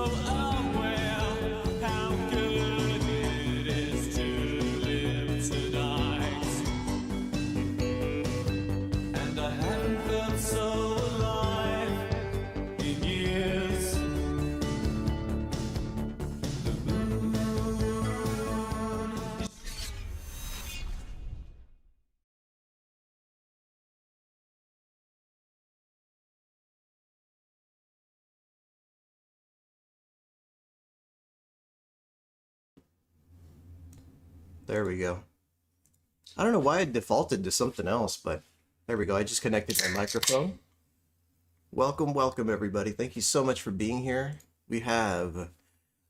aware how good it is to live tonight. And I haven't felt so alive in years. The moon. There we go. I don't know why I defaulted to something else, but there we go. I just connected my microphone. Welcome, welcome everybody. Thank you so much for being here. We have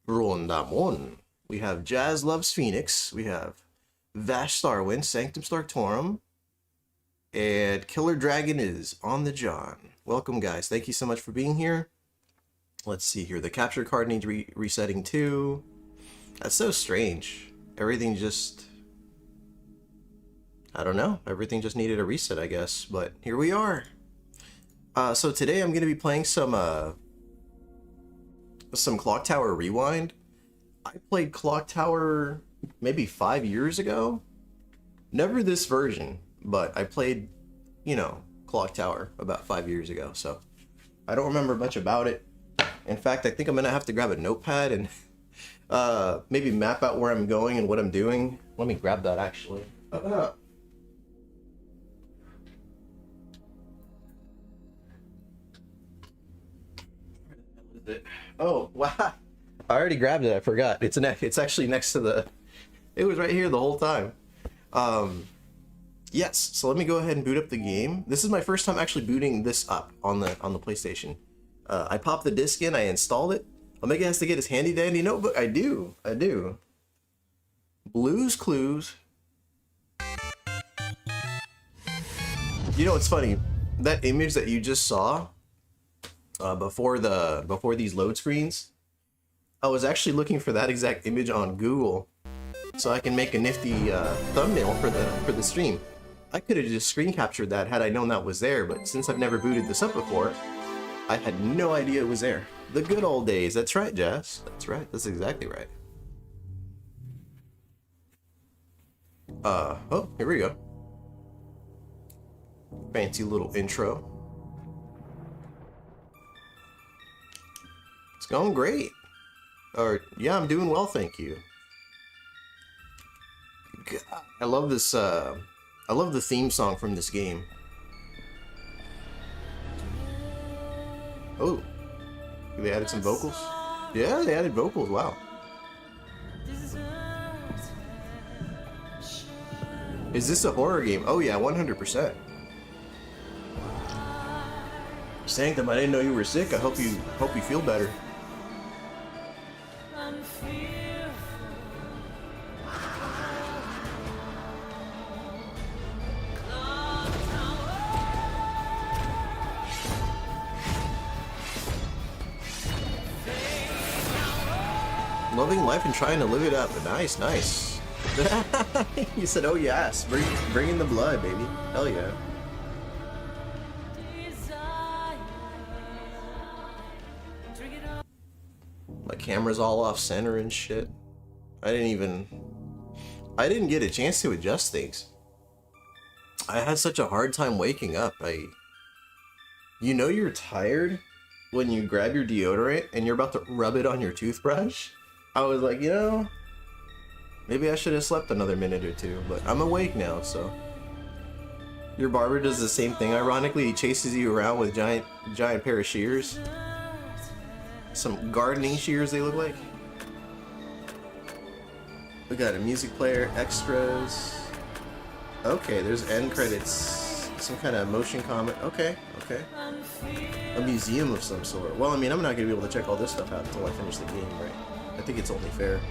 Rondamon. We have Jazz Loves Phoenix. We have Vash Starwind, Sanctum Startorum. And Killer Dragon is on the John. Welcome guys. Thank you so much for being here. Let's see here. The capture card needs resetting too. That's so strange. Everything just... I don't know. Everything just needed a reset, I guess. But here we are. So today I'm going to be playing some Clock Tower Rewind. I played Clock Tower maybe 5 years ago. Never this version, but I played, you know, Clock Tower about 5 years ago. So I don't remember much about it. In fact, I think I'm going to have to grab a notepad and maybe map out where I'm going and what I'm doing. Let me grab that actually. Oh wow! I already grabbed it. I forgot. It's actually next to the. It was right here the whole time. Yes. So let me go ahead and boot up the game. This is my first time actually booting this up on the PlayStation. I popped the disc in. I installed it. Omega has to get his handy dandy notebook. I do. Blues Clues. You know what's funny? That image that you just saw before these load screens, I was actually looking for that exact image on Google, so I can make a nifty thumbnail for the stream. I could have just screen captured that had I known that was there, but since I've never booted this up before, I had no idea it was there. The good old days. That's right, Jess. That's right. That's exactly right. Oh, here we go. Fancy little intro. It's going great. Or, yeah, I'm doing well, thank you. God, I love this, I love the theme song from this game. Oh. They added some vocals? Yeah, they added vocals, wow. Is this a horror game? Oh yeah, 100%. Sanctum, I didn't know you were sick. I hope you feel better. Loving life and trying to live it up. Nice, nice. You said, oh yes, bring in the blood, baby. Hell yeah. My camera's all off center and shit. I didn't get a chance to adjust things. I had such a hard time waking up. You know you're tired when you grab your deodorant and you're about to rub it on your toothbrush. I was like, you know, maybe I should have slept another minute or two, but I'm awake now, so. Your barber does the same thing, ironically. He chases you around with giant pair of shears. Some gardening shears, they look like. We got a music player, extras. Okay, there's end credits. Some kind of motion comment. Okay, okay. A museum of some sort. Well, I mean, I'm not going to be able to check all this stuff out until I finish the game, right? I think it's only fair.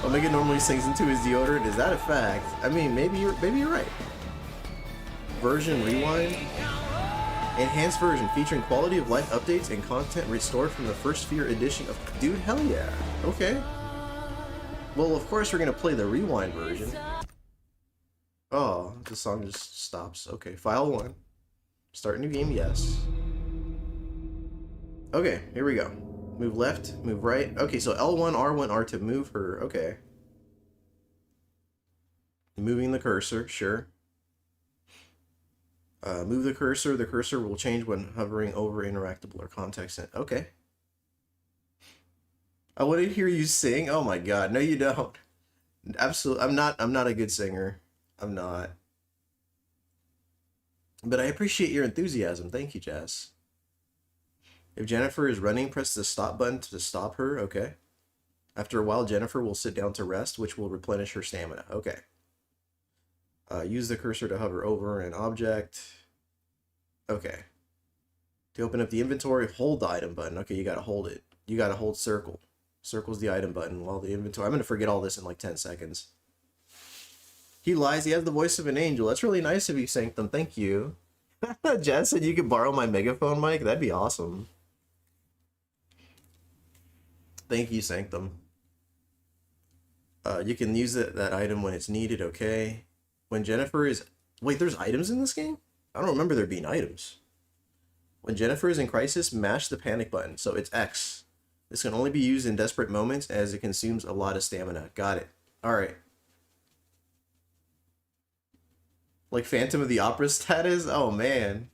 Omega normally sings into his deodorant. Is that a fact? I mean, maybe you're right. Version rewind. Enhanced version featuring quality of life updates and content restored from the first Sphere edition of... Dude, hell yeah. Okay. Well, of course we're gonna play the rewind version. Oh, the song just stops. Okay, file 1. Start new game, yes. Okay, here we go. Move left, move right. Okay, so L1, R1, R to move her. Okay. Moving the cursor, sure. Move the cursor. The cursor will change when hovering over interactable or context. Okay. I want to hear you sing. Oh my god, no, you don't. Absolutely, I'm not a good singer. I'm not. But I appreciate your enthusiasm. Thank you, Jess. If Jennifer is running, press the stop button to stop her. Okay. After a while, Jennifer will sit down to rest, which will replenish her stamina. Okay. Use the cursor to hover over an object. Okay. To open up the inventory, hold the item button. Okay, you gotta hold it. You gotta hold circle. Circle's the item button while the inventory... I'm gonna forget all this in like 10 seconds. He lies. He has the voice of an angel. That's really nice of you, Sanctum. Thank you. Jess said you could borrow my megaphone mic. That'd be awesome. Thank you, Sanctum. You can use that item when it's needed. Okay. When Jennifer is... Wait, there's items in this game? I don't remember there being items. When Jennifer is in crisis, mash the panic button. So it's X. This can only be used in desperate moments as it consumes a lot of stamina. Got it. Alright. Like Phantom of the Opera status? Oh, man.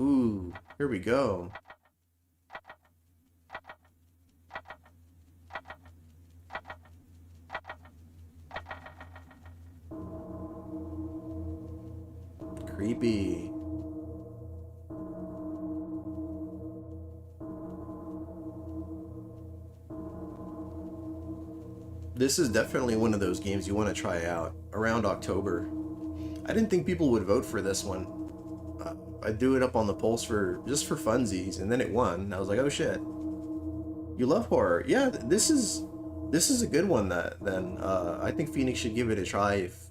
Ooh, here we go. Creepy. This is definitely one of those games you want to try out around October. I didn't think people would vote for this one. I threw it up on the polls for just for funsies, and then it won. I was like, oh shit. You love horror? Yeah, this is a good one. Then I think Phoenix should give it a try if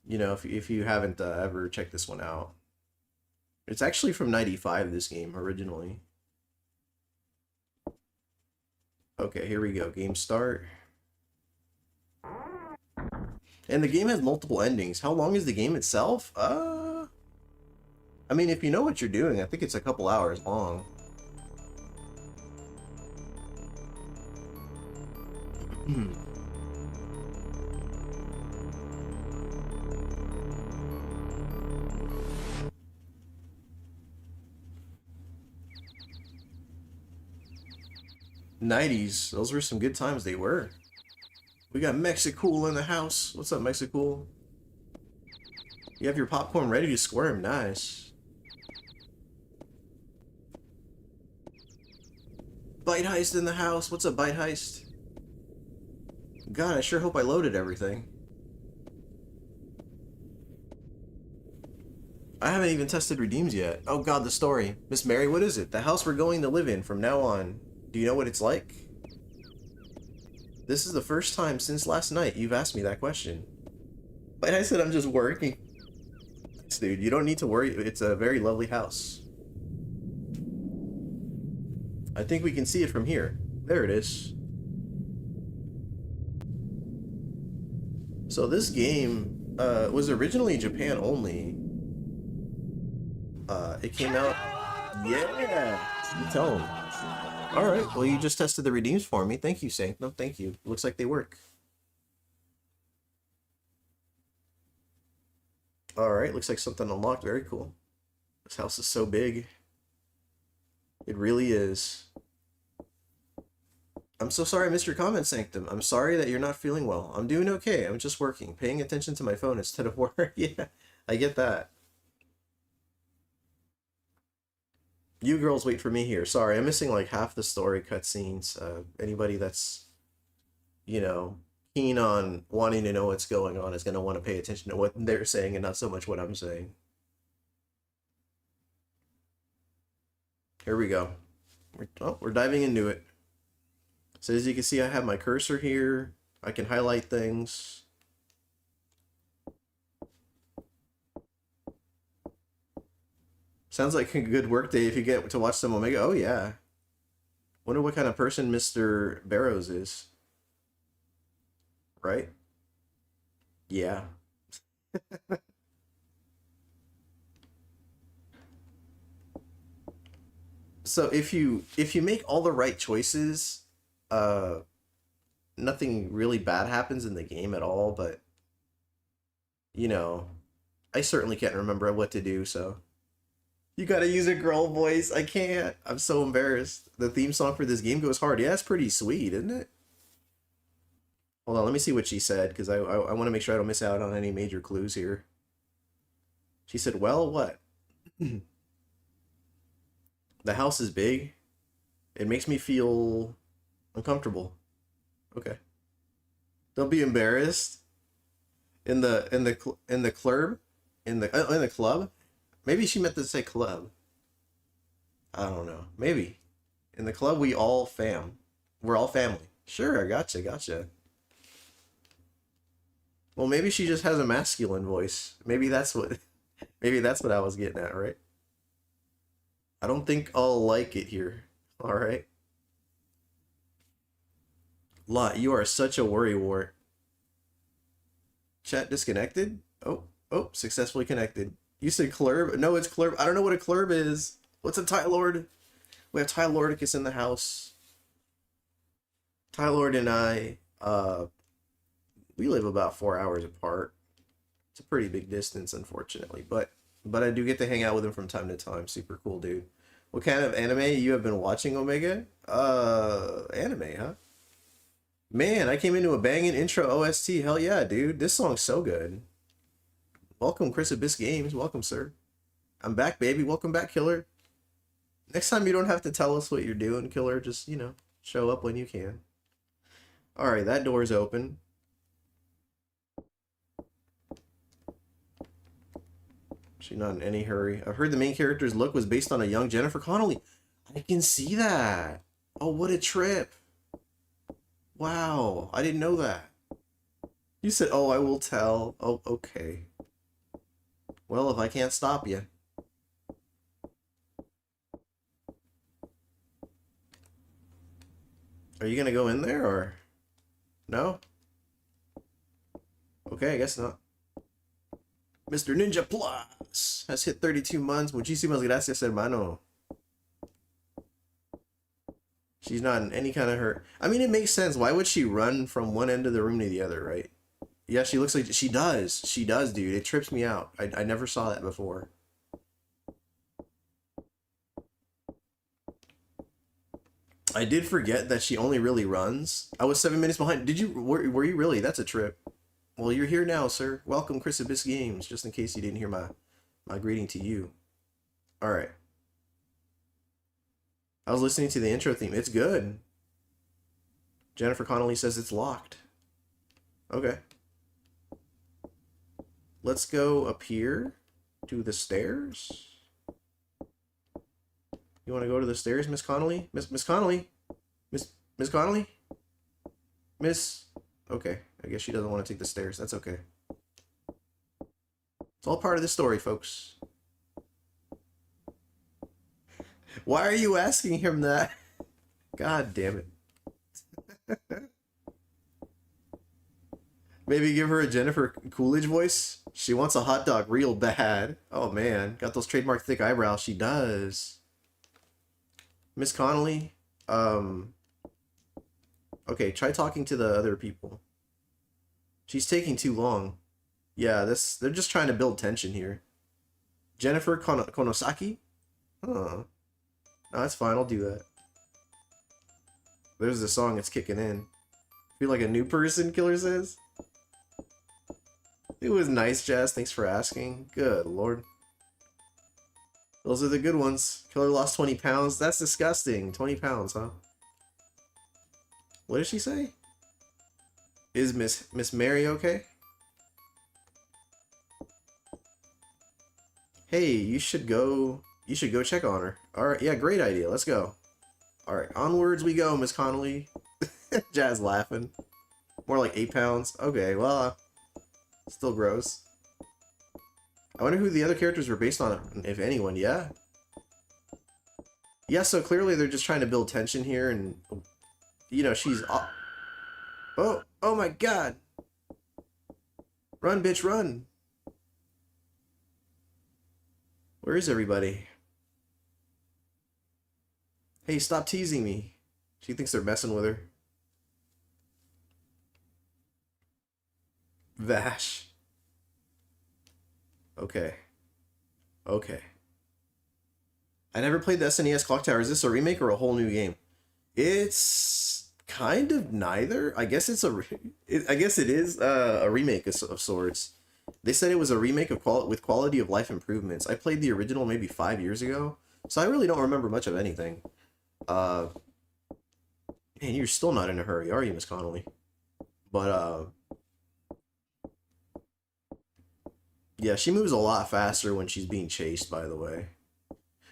you know, if you haven't ever checked this one out. It's actually from '95. This game originally. Okay, here we go. Game start. And the game has multiple endings. How long is the game itself? I mean, if you know what you're doing, I think it's a couple hours long. '90s. Those were some good times. They were. We got Mexicool in the house. What's up, Mexicool? You have your popcorn ready to squirm. Nice. Bite Heist in the house. What's up, Bite Heist? God, I sure hope I loaded everything. I haven't even tested redeems yet. Oh god, the story. Miss Mary, what is it? The house we're going to live in from now on. Do you know what it's like? This is the first time since last night you've asked me that question. But I said I'm just working. Dude, you don't need to worry. It's a very lovely house. I think we can see it from here. There it is. So this game was originally Japan only. It came out... Yeah! You tell him. Alright, well you just tested the redeems for me. Thank you, Sanctum. Thank you. Looks like they work. Alright, looks like something unlocked. Very cool. This house is so big. It really is. I'm so sorry I missed your comment, Sanctum. I'm sorry that you're not feeling well. I'm doing okay. I'm just working. Paying attention to my phone instead of work. Yeah, I get that. You girls wait for me here. Sorry, I'm missing like half the story cutscenes. Anybody that's, you know, keen on wanting to know what's going on is going to want to pay attention to what they're saying and not so much what I'm saying. Here we go. We're diving into it. So as you can see, I have my cursor here. I can highlight things. Sounds like a good work day if you get to watch some Omega. Oh, yeah. Wonder what kind of person Mr. Barrows is. Right? Yeah. So if you make all the right choices, uh, nothing really bad happens in the game at all. But you know, I certainly can't remember what to do. So you gotta use a girl voice. I can't. I'm so embarrassed. The theme song for this game goes hard. Yeah, it's pretty sweet, isn't it? Hold on, let me see what she said because I want to make sure I don't miss out on any major clues here. She said, "Well, what? The house is big. It makes me feel uncomfortable." Okay. Don't be embarrassed. In the club, in the club. Maybe she meant to say club. I don't know. Maybe in the club we all fam. We're all family. Sure, I gotcha, gotcha. Well, maybe she just has a masculine voice. Maybe that's what. Maybe that's what I was getting at, right? I don't think I'll like it here. All right. Lot, you are such a worrywart. Chat disconnected? Oh, oh, successfully connected. You said clurb? No, it's clurb. I don't know what a clurb is. What's a Ty Lord? We have Ty Lordicus in the house. Ty Lord and I, we live about 4 hours apart. It's a pretty big distance, unfortunately, but I do get to hang out with him from time to time. Super cool, dude. What kind of anime you have been watching, Omega? Anime, huh? Man, I came into a banging intro OST. Hell yeah, dude. This song's so good. Welcome, Chris Abyss Games. Welcome, sir. I'm back, baby. Welcome back, Killer. Next time you don't have to tell us what you're doing, Killer. Just, show up when you can. Alright, that door's open. She's not in any hurry. I've heard the main character's look was based on a young Jennifer Connelly. I can see that. Oh, what a trip. Wow, I didn't know that. You said, oh, I will tell. Oh, okay. Well, if I can't stop you. Are you gonna go in there, or? No? Okay, I guess not. Mr. Ninja Plus has hit 32 months. Muchísimas gracias, hermano. She's not in any kind of hurt. I mean, it makes sense. Why would she run from one end of the room to the other, right? Yeah, she looks like... She does. She does, dude. It trips me out. I never saw that before. I did forget that she only really runs. I was 7 minutes behind. Did you... Were you really? That's a trip. Well, you're here now, sir. Welcome, Chris Abyss Games, just in case you didn't hear my greeting to you. Alright. I was listening to the intro theme. It's good. Jennifer Connelly says it's locked. Okay. Let's go up here to the stairs. You want to go to the stairs, Miss Connelly? Miss Connelly? Miss Connelly? Miss... Okay, I guess she doesn't want to take the stairs. That's okay. It's all part of the story, folks. Why are you asking him that? God damn it. Maybe give her a Jennifer Coolidge voice? She wants a hot dog real bad. Oh man, got those trademark thick eyebrows. She does. Miss Connelly, okay, try talking to the other people. She's taking too long. Yeah, they're just trying to build tension here. Jennifer Konosaki? Huh. No, that's fine, I'll do that. There's the song, it's kicking in. Feel like a new person, Killer says? It was nice, Jazz, thanks for asking. Good lord. Those are the good ones. Killer lost 20 pounds. That's disgusting. 20 pounds, huh? What did she say? Is Miss Mary okay? Hey, you should go check on her. Alright, yeah, great idea. Let's go. Alright, onwards we go, Miss Connelly. Jazz laughing. More like 8 pounds. Okay, well, still gross. I wonder who the other characters were based on, if anyone, yeah? Yeah, so clearly they're just trying to build tension here, and, she's... Oh my god! Run, bitch, run! Where is everybody? Hey, stop teasing me. She thinks they're messing with her. Vash. Okay. Okay. I never played the SNES Clock Tower. Is this a remake or a whole new game? It's kind of neither. I guess it's I guess it is a remake of sorts. They said it was a remake of with quality of life improvements. I played the original maybe 5 years ago, so I really don't remember much of anything. Man, you're still not in a hurry, are you, Miss Connolly? But yeah, she moves a lot faster when she's being chased, by the way.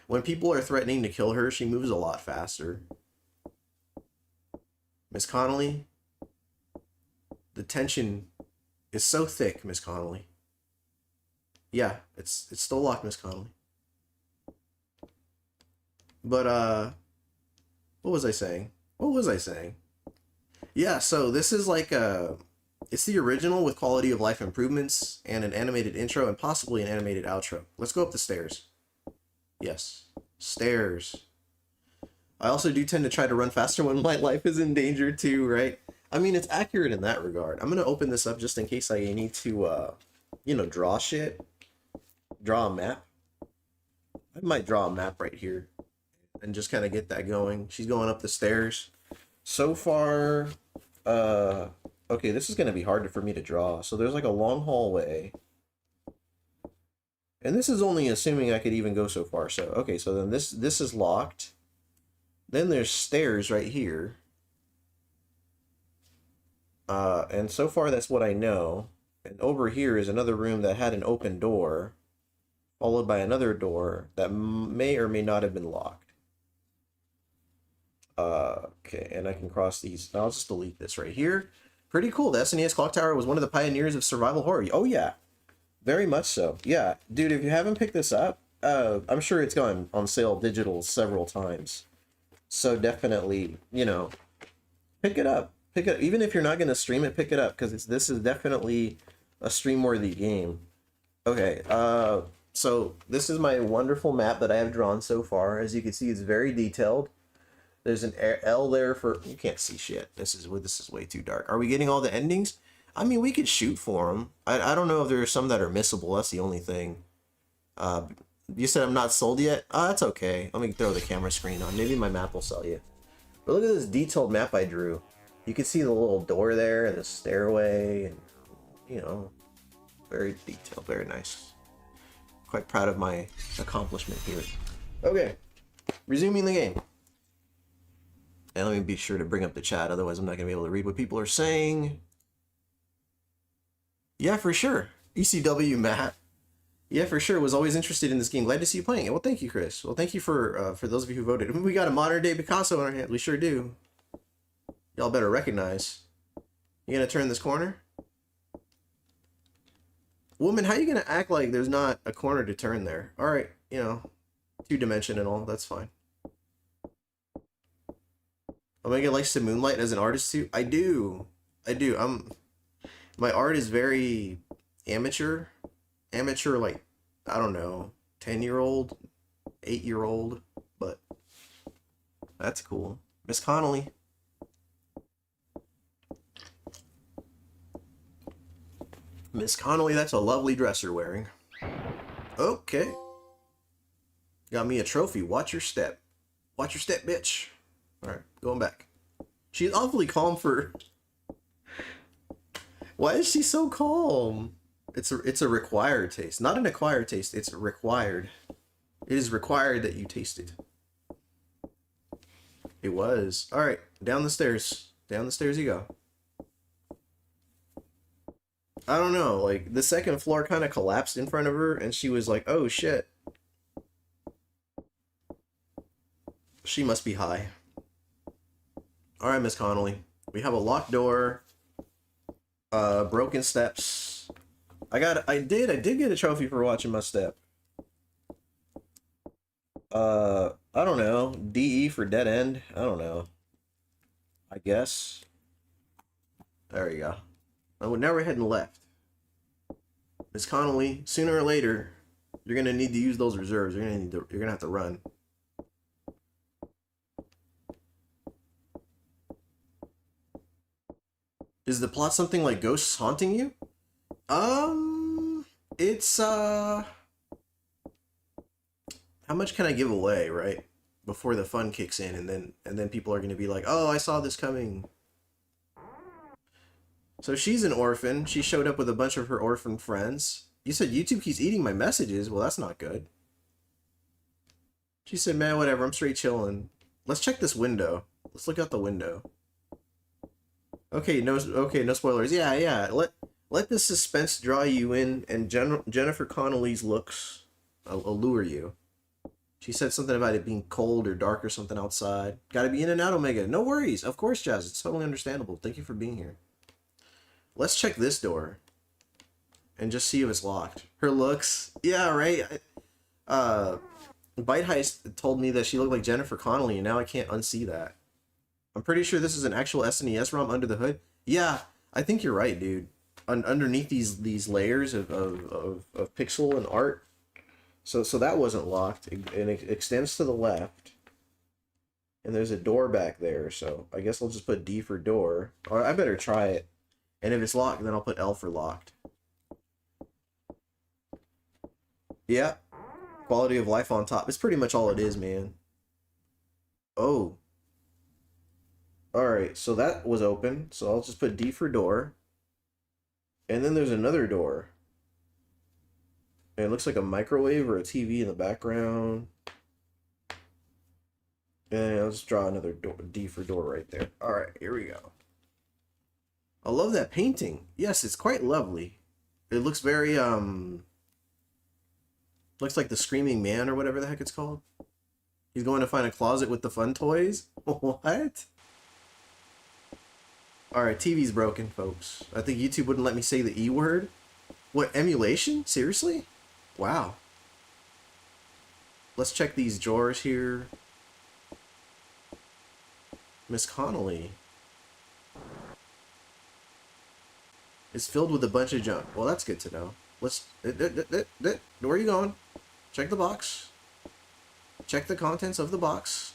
When people are threatening to kill her, she moves a lot faster. Miss Connolly, the tension is so thick, Miss Connolly. Yeah, it's still locked, Miss Connolly. But what was I saying? What was I saying? Yeah, so this is like it's the original with quality of life improvements and an animated intro and possibly an animated outro. Let's go up the stairs. Yes, stairs. I also do tend to try to run faster when my life is in danger too, right? I mean, it's accurate in that regard. I'm gonna open this up just in case I need to, you know, draw shit. Draw a map. I might draw a map right here and just kind of get that going. She's going up the stairs. So far, okay, this is gonna be hard for me to draw. So there's like a long hallway. And this is only assuming I could even go so far. So, okay, so then this is locked. Then there's stairs right here. And so far that's what I know. And over here is another room that had an open door, followed by another door that may or may not have been locked. Okay, and I can cross these. I'll just delete this right here. Pretty cool. The SNES Clock Tower was one of the pioneers of survival horror. Oh yeah, very much so. Yeah, dude, if you haven't picked this up, I'm sure it's gone on sale digital several times. So definitely, you know, pick it up. Pick it up. Even if you're not going to stream it, pick it up, because this is definitely a stream-worthy game. Okay, so this is my wonderful map that I have drawn so far. As you can see, it's very detailed. There's an L there for... You can't see shit. This is way too dark. Are we getting all the endings? I mean, we could shoot for them. I don't know if there are some that are missable. That's the only thing. You said I'm not sold yet? That's okay. Let me throw the camera screen on. Maybe my map will sell you. But look at this detailed map I drew. You can see the little door there and the stairway, and, you know, very detailed, very nice. Quite proud of my accomplishment here. Okay, resuming the game. And let me be sure to bring up the chat, otherwise I'm not going to be able to read what people are saying. Yeah, for sure. ECW Matt. Yeah, for sure. Was always interested in this game. Glad to see you playing it. Well, thank you, Chris. Well, thank you for those of you who voted. We got a modern day Picasso in our hand. We sure do. Y'all better recognize. You gonna turn this corner? Woman, how you gonna act like there's not a corner to turn there? Alright, you know, two-dimensional, that's fine. Omega likes to moonlight as an artist too? I do. My art is very amateur. Amateur, like, I don't know, 10-year-old, 8-year-old, but that's cool. Miss Connolly. Miss Connolly, that's a lovely dress you're wearing. Okay. Got me a trophy. Watch your step. Watch your step, bitch. Alright, going back. She's awfully calm for... Why is she so calm? It's a required taste. Not an acquired taste. It's required. It is required that you taste it. It was. Alright, down the stairs. Down the stairs you go. I don't know, like, the second floor kind of collapsed in front of her, and she was like, oh shit. She must be high. Alright, Miss Connolly. We have a locked door. Broken steps. I did get a trophy for watching my step. I don't know. DE for dead end? I don't know. I guess. There you go. Oh, now we're heading left. Miss Connolly, sooner or later, you're gonna need to use those reserves. You're gonna have to run. Is the plot something like ghosts haunting you? It's how much can I give away, right? Before the fun kicks in, and then people are gonna be like, oh, I saw this coming. So she's an orphan. She showed up with a bunch of her orphan friends. You said YouTube keeps eating my messages. Well, that's not good. She said, man, whatever, I'm straight chilling. Let's check this window. Let's look out the window. Okay, no spoilers. Yeah. Let the suspense draw you in, and Jennifer Connelly's looks allure you. She said something about it being cold or dark or something outside. Gotta be in and out, Omega. No worries. Of course, Jazz. It's totally understandable. Thank you for being here. Let's check this door. And just see if it's locked. Her looks. Yeah, right. Bite Heist told me that she looked like Jennifer Connelly, and now I can't unsee that. I'm pretty sure this is an actual SNES ROM under the hood. Yeah, I think you're right, dude. Underneath these layers of pixel and art. So that wasn't locked, and it extends to the left. And there's a door back there, so I guess I'll just put D for door. Or I better try it. And if it's locked, then I'll put L for locked. Yeah. Quality of life on top. It's pretty much all it is, man. Oh. Alright, so that was open. So I'll just put D for door. And then there's another door. And it looks like a microwave or a TV in the background. And I'll just draw another door, D for door right there. Alright, here we go. I love that painting. Yes, it's quite lovely. It looks very, looks like the Screaming Man or whatever the heck it's called. He's going to find a closet with the fun toys? What? Alright, TV's broken, folks. I think YouTube wouldn't let me say the E word. What, emulation? Seriously? Wow. Let's check these drawers here. Miss Connolly is filled with a bunch of junk. Well, that's good to know. Let's... Where are you going? Check the box. Check the contents of the box.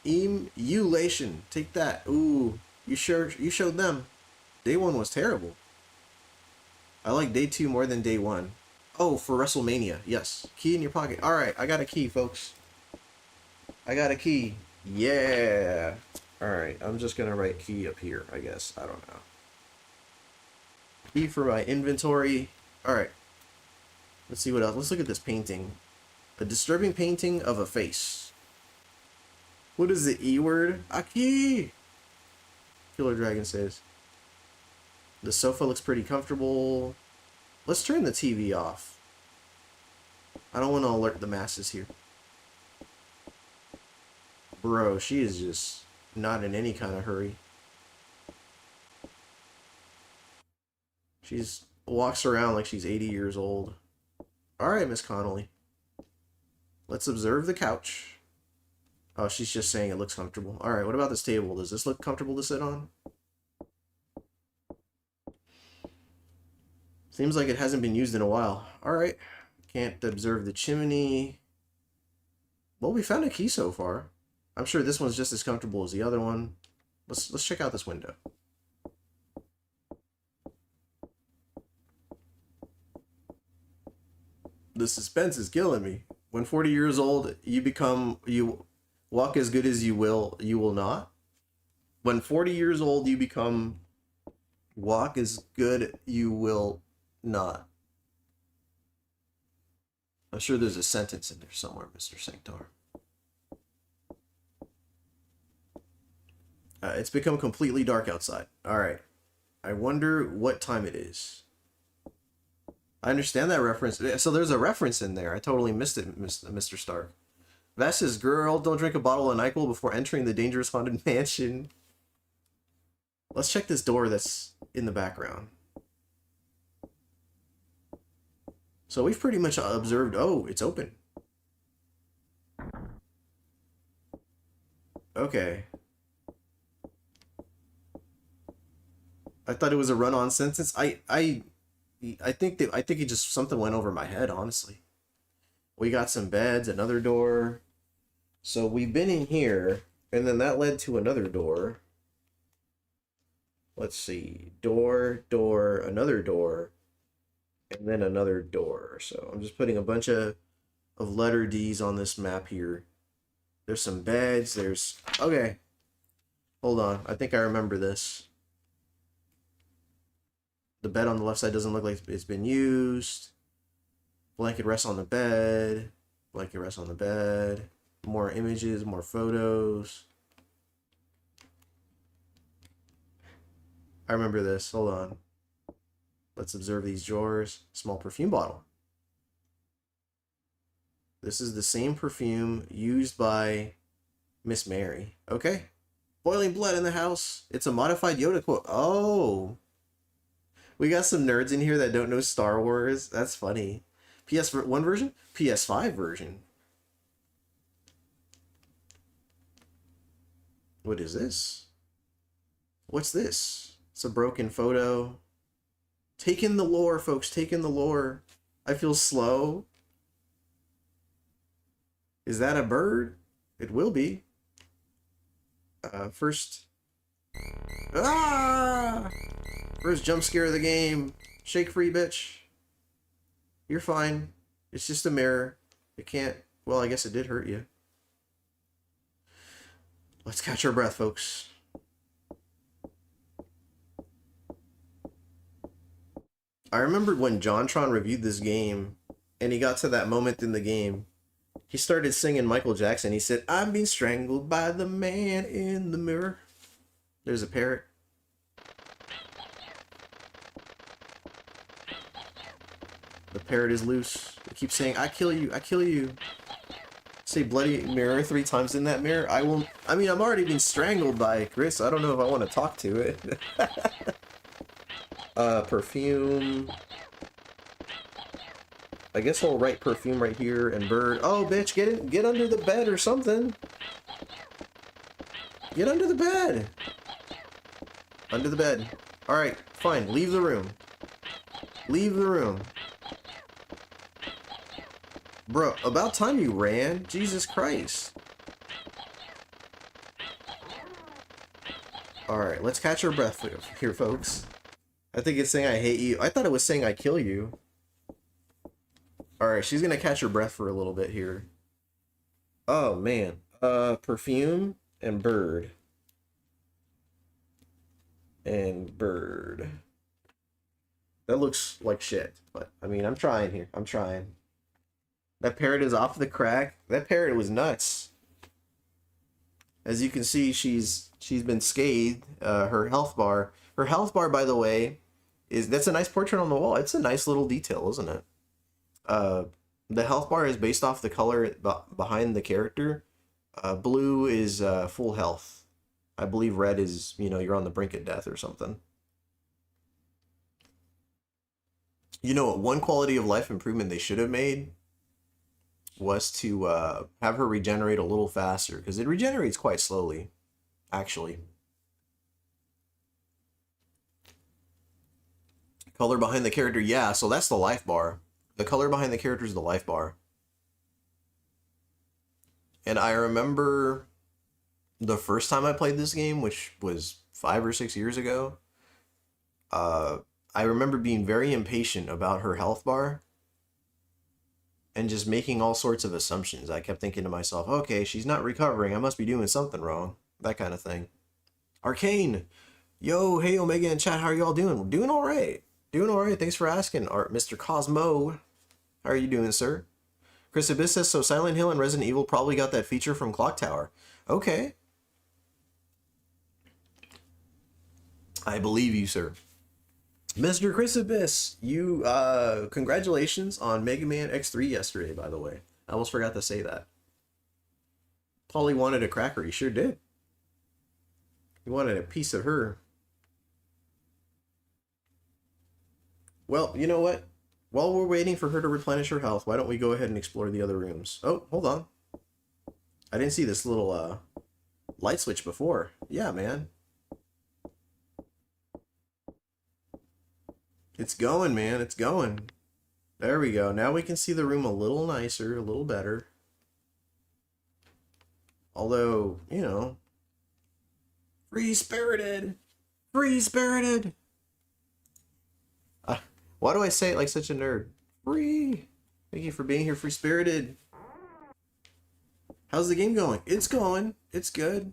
Emulation. Take that. Ooh, you showed them. Day 1 was terrible. I like day 2 more than day 1. Oh, for WrestleMania. Yes. Key in your pocket. Alright, I got a key, folks. I got a key. Yeah. Alright, I'm just gonna write key up here, I guess. I don't know. Key for my inventory. Alright. Let's see what else. Let's look at this painting. A disturbing painting of a face. What is the E word? Aki! Killer Dragon says. The sofa looks pretty comfortable. Let's turn the TV off. I don't want to alert the masses here. Bro, she is just not in any kind of hurry. She's walks around like she's 80 years old. Alright, Miss Connolly. Let's observe the couch. Oh, she's just saying it looks comfortable. Alright, what about this table? Does this look comfortable to sit on? Seems like it hasn't been used in a while. Alright. Can't observe the chimney. Well, we found a key so far. I'm sure this one's just as comfortable as the other one. Let's check out this window. The suspense is killing me. When 40 years old, you walk as good as you will not. When 40 years old, you become walk as good you will not. I'm sure there's a sentence in there somewhere, Mr. Sanctar. It's become completely dark outside. Alright. I wonder what time it is. I understand that reference. So there's a reference in there. I totally missed it, Mr. Stark. Vass says, girl, don't drink a bottle of NyQuil before entering the dangerous haunted mansion. Let's check this door that's in the background. So we've pretty much observed... Oh, it's open. Okay. I thought it was a run-on sentence. I think it just something went over my head, honestly. We got some beds, another door. So we've been in here, and then that led to another door. Let's see. Door, door, another door, and then another door. So I'm just putting a bunch of letter D's on this map here. There's some beds. There's... Okay. Hold on. I think I remember this. The bed on the left side doesn't look like it's been used. Blanket rests on the bed. Blanket rests on the bed. More images, more photos. I remember this. Hold on. Let's observe these drawers. Small perfume bottle. This is the same perfume used by Miss Mary. Okay. Boiling blood in the house. It's a modified Yoda quote. Oh. We got some nerds in here that don't know Star Wars. That's funny. PS1 version? PS5 version. What is this? What's this? It's a broken photo. Take in the lore, folks. Take in the lore. I feel slow. Is that a bird? It will be. First... Ah! First jump scare of the game. Shake free, bitch. You're fine. It's just a mirror. It can't... Well, I guess it did hurt you. Let's catch our breath, folks. I remember when JonTron reviewed this game, and he got to that moment in the game, he started singing Michael Jackson. He said, "I'm being strangled by the man in the mirror." There's a parrot. The parrot is loose. It keeps saying, "I kill you, I kill you." Say bloody mirror 3 times in that mirror. I mean, I'm already being strangled by Chris. I don't know if I want to talk to it. Perfume. I guess I'll write perfume right here and bird. Oh, bitch, get under the bed or something. Get under the bed. Under the bed. Alright, fine. Leave the room. Leave the room. Bro, about time you ran. Jesus Christ. Alright, let's catch our breath here, folks. I think it's saying I hate you. I thought it was saying I kill you. Alright, she's gonna catch her breath for a little bit here. Oh, man. Perfume and bird. And bird. That looks like shit. But, I mean, I'm trying here. I'm trying. That parrot is off the crack. That parrot was nuts. As you can see, she's been scathed. Her health bar. Her health bar, by the way, that's a nice portrait on the wall. It's a nice little detail, isn't it? The health bar is based off the color behind the character. Blue is full health. I believe red is, you know, you're on the brink of death or something. You know what? One quality of life improvement they should have made was to have her regenerate a little faster, because it regenerates quite slowly, actually. Color behind the character, yeah, so that's the life bar. The color behind the character is the life bar. And I remember the first time I played this game, which was 5 or 6 years ago, I remember being very impatient about her health bar and just making all sorts of assumptions. I kept thinking to myself, okay, she's not recovering. I must be doing something wrong. That kind of thing. Arcane! Yo, hey Omega and chat, how are y'all doing? We're doing alright. Doing alright, thanks for asking. Mr. Cosmo, how are you doing, sir? Chris Abyss says, so Silent Hill and Resident Evil probably got that feature from Clock Tower. Okay. I believe you, sir. Mr. Chris Abyss, you, congratulations on Mega Man X3 yesterday, by the way. I almost forgot to say that. Polly wanted a cracker, he sure did. He wanted a piece of her. Well, you know what? While we're waiting for her to replenish her health, why don't we go ahead and explore the other rooms? Oh, hold on. I didn't see this little, light switch before. Yeah, man. It's going, man. It's going. There we go. Now we can see the room a little nicer, a little better. Although, you know, free spirited, free spirited. Why do I say it like such a nerd? Free. Thank you for being here, free spirited. How's the game going? It's going. It's good.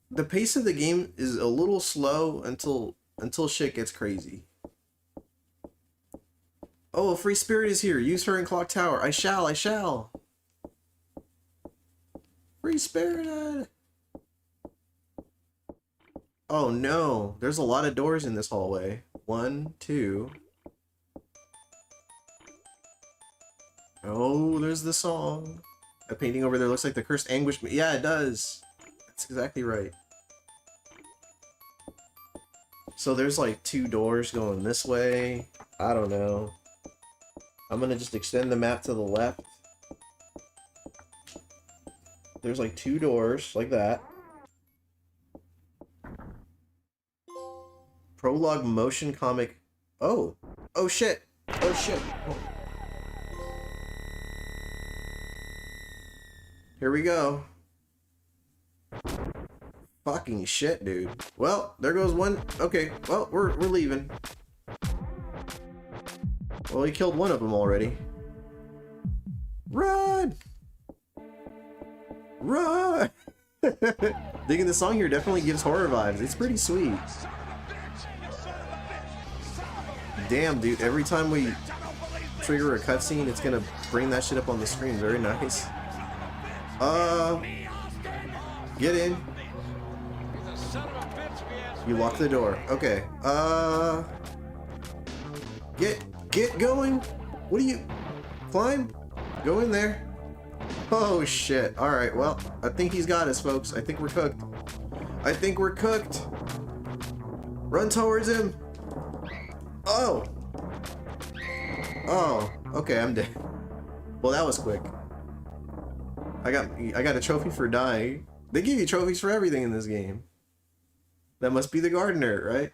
The pace of the game is a little slow until shit gets crazy. Oh, a free spirit is here. Use her in Clock Tower. I shall. Free spirited. Oh no, there's a lot of doors in this hallway. 1, 2. Oh, there's the song. A painting over there looks like the cursed anguish. Yeah, it does. That's exactly right. So there's like 2 doors going this way. I don't know. I'm gonna just extend the map to the left. There's like 2 doors, like that. Prologue motion comic. Oh. Oh shit. Oh shit. Oh. Here we go. Fucking shit, dude. Well, there goes one. Okay, well, we're leaving. Well, he killed one of them already. Run! Run! Digging the song here definitely gives horror vibes. It's pretty sweet. Damn, dude. Every time we trigger a cutscene, it's gonna bring that shit up on the screen. Very nice. Get in. You lock the door. Okay. Get going. What do you... Climb? Go in there. Oh, shit. Alright, well, I think he's got us, folks. I think we're cooked. I think we're cooked. Run towards him. Oh. Oh. Okay, I'm dead. Well, that was quick. I got a trophy for dying. They give you trophies for everything in this game. That must be the gardener, right?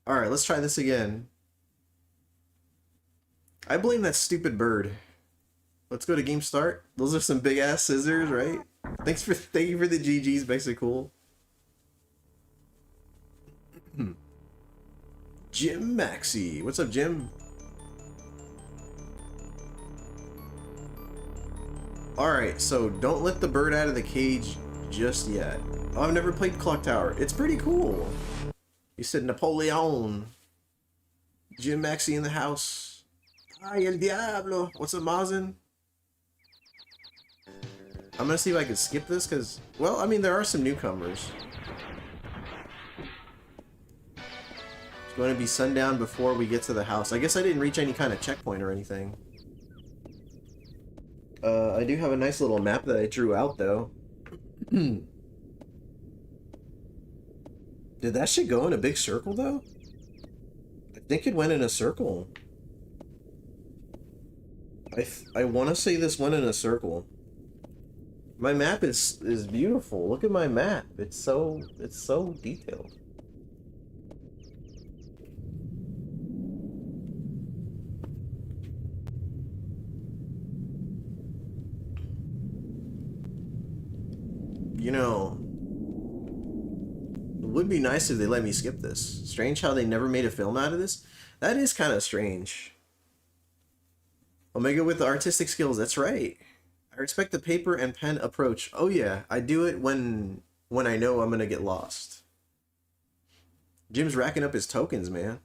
Alright, let's try this again. I blame that stupid bird. Let's go to game start. Those are some big ass scissors, right? Thank you for the GGs, makes it cool. Jim Maxey. What's up, Jim? Alright, so don't let the bird out of the cage just yet. Oh, I've never played Clock Tower. It's pretty cool. You said Napoleon. Jim Maxey in the house. Ay, el diablo. What's up, Mazin? I'm gonna see if I can skip this, because, well, I mean, there are some newcomers. It's going to be sundown before we get to the house. I guess I didn't reach any kind of checkpoint or anything. I do have a nice little map that I drew out, though. Did that shit go in a big circle, though? I think it went in a circle. I want to say this went in a circle. My map is beautiful. Look at my map. It's so detailed. You know, it would be nice if they let me skip this. Strange how they never made a film out of this. That is kind of strange. Omega with the artistic skills, that's right. I respect the paper and pen approach. Oh yeah, I do it when I know I'm gonna get lost. Jim's racking up his tokens, man.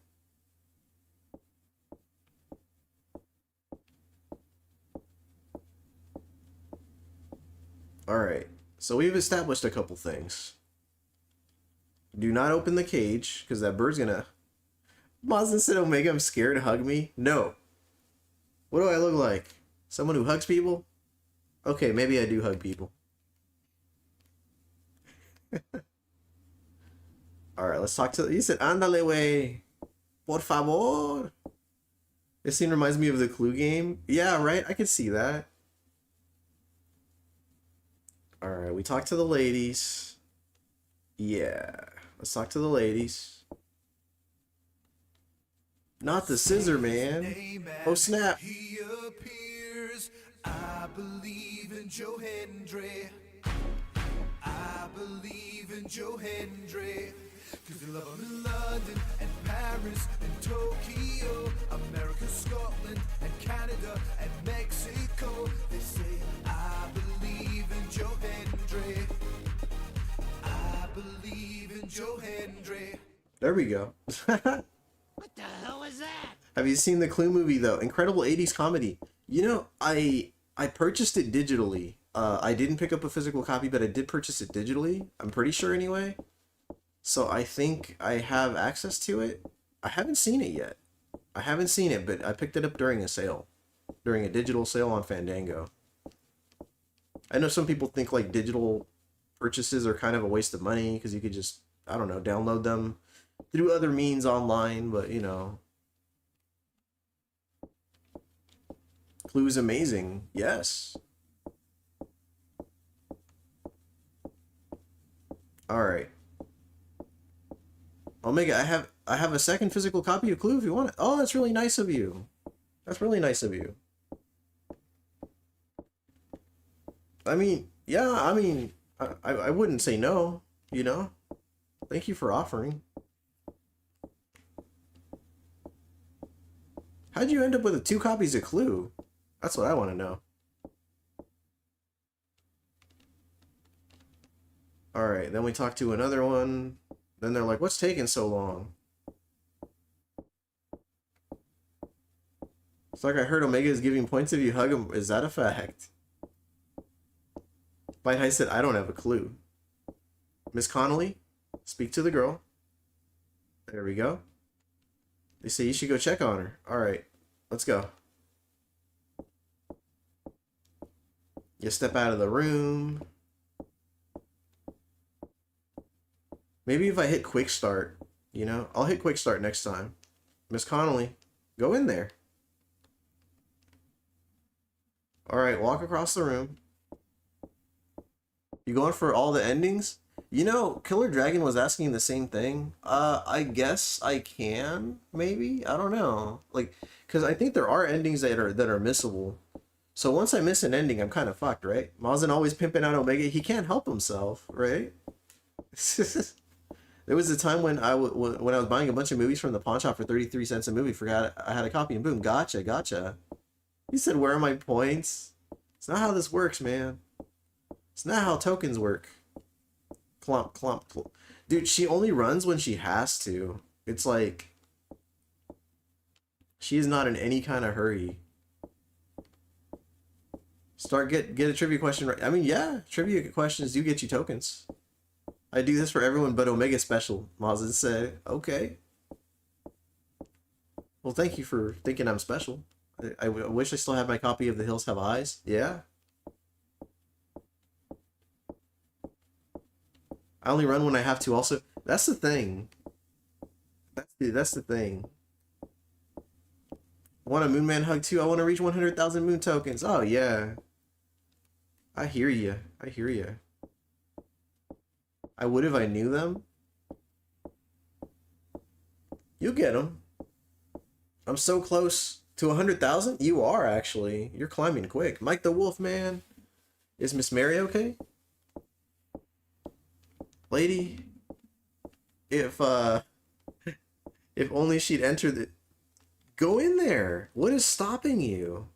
Alright, so we've established a couple things. Do not open the cage, because that bird's gonna... Mazin said, Omega, I'm scared, hug me. No. What do I look like? Someone who hugs people? Okay, maybe I do hug people. Alright, let's talk to... He said, Ándale, wey. Por favor. This scene reminds me of the Clue game. Yeah, right? I can see that. Alright, we talked to the ladies. Yeah. Let's talk to the ladies. Not the scissor man. Oh, snap. I believe in Joe Hendry. I believe in Joe Hendry. Cause you love him in London and Paris and Tokyo, America, Scotland and Canada and Mexico. They say I believe in Joe Hendry. I believe in Joe Hendry. There we go. What the hell is that? Have you seen the Clue movie though? Incredible 80s comedy. You know, I purchased it digitally. I didn't pick up a physical copy, but I did purchase it digitally. I'm pretty sure anyway. So I think I have access to it. I haven't seen it yet. I haven't seen it, but I picked it up during a sale. During a digital sale on Fandango. I know some people think like digital purchases are kind of a waste of money because you could just, I don't know, download them through other means online, but you know. Clue's amazing. Yes. Alright. Omega, I have a second physical copy of Clue if you want it. Oh, that's really nice of you. That's really nice of you. I mean, yeah, I mean, I wouldn't say no, you know? Thank you for offering. How'd you end up with 2 copies of Clue? That's what I want to know. Alright, then we talked to another one. Then they're like, what's taking so long? It's like I heard Omega is giving points if you hug him. Is that a fact? Bite High said, I don't have a clue. Miss Connolly, speak to the girl. There we go. They say you should go check on her. Alright, let's go. You step out of the room. Maybe if I hit quick start, you know, I'll hit quick start next time. Miss Connolly, go in there. Alright, walk across the room. You going for all the endings? You know, Killer Dragon was asking the same thing. I guess I can, maybe? I don't know. Like, because I think there are endings that are missable. So once I miss an ending, I'm kind of fucked, right? Mazin always pimping out Omega. He can't help himself, right? There was a time when I was buying a bunch of movies from the pawn shop for 33 cents a movie. Forgot I had a copy and boom, gotcha. He said, where are my points? It's not how this works, man. It's not how tokens work. Clump, clump, clump. Dude, she only runs when she has to. It's like, she is not in any kind of hurry. Get a trivia question right. I mean, yeah, trivia questions do get you tokens. I do this for everyone but Omega Special. Mazin said, okay. Well, thank you for thinking I'm special. I wish I still had my copy of The Hills Have Eyes. Yeah. I only run when I have to also. That's the thing. That's the thing. I want a Moonman hug too. I want to reach 100,000 moon tokens. Oh, yeah. I hear you. I hear you. I would if I knew them. You get them. I'm so close to 100,000. You are, actually. You're climbing quick. Mike the Wolf, man. Is Miss Mary okay? Lady, if only she'd enter the... Go in there. What is stopping you?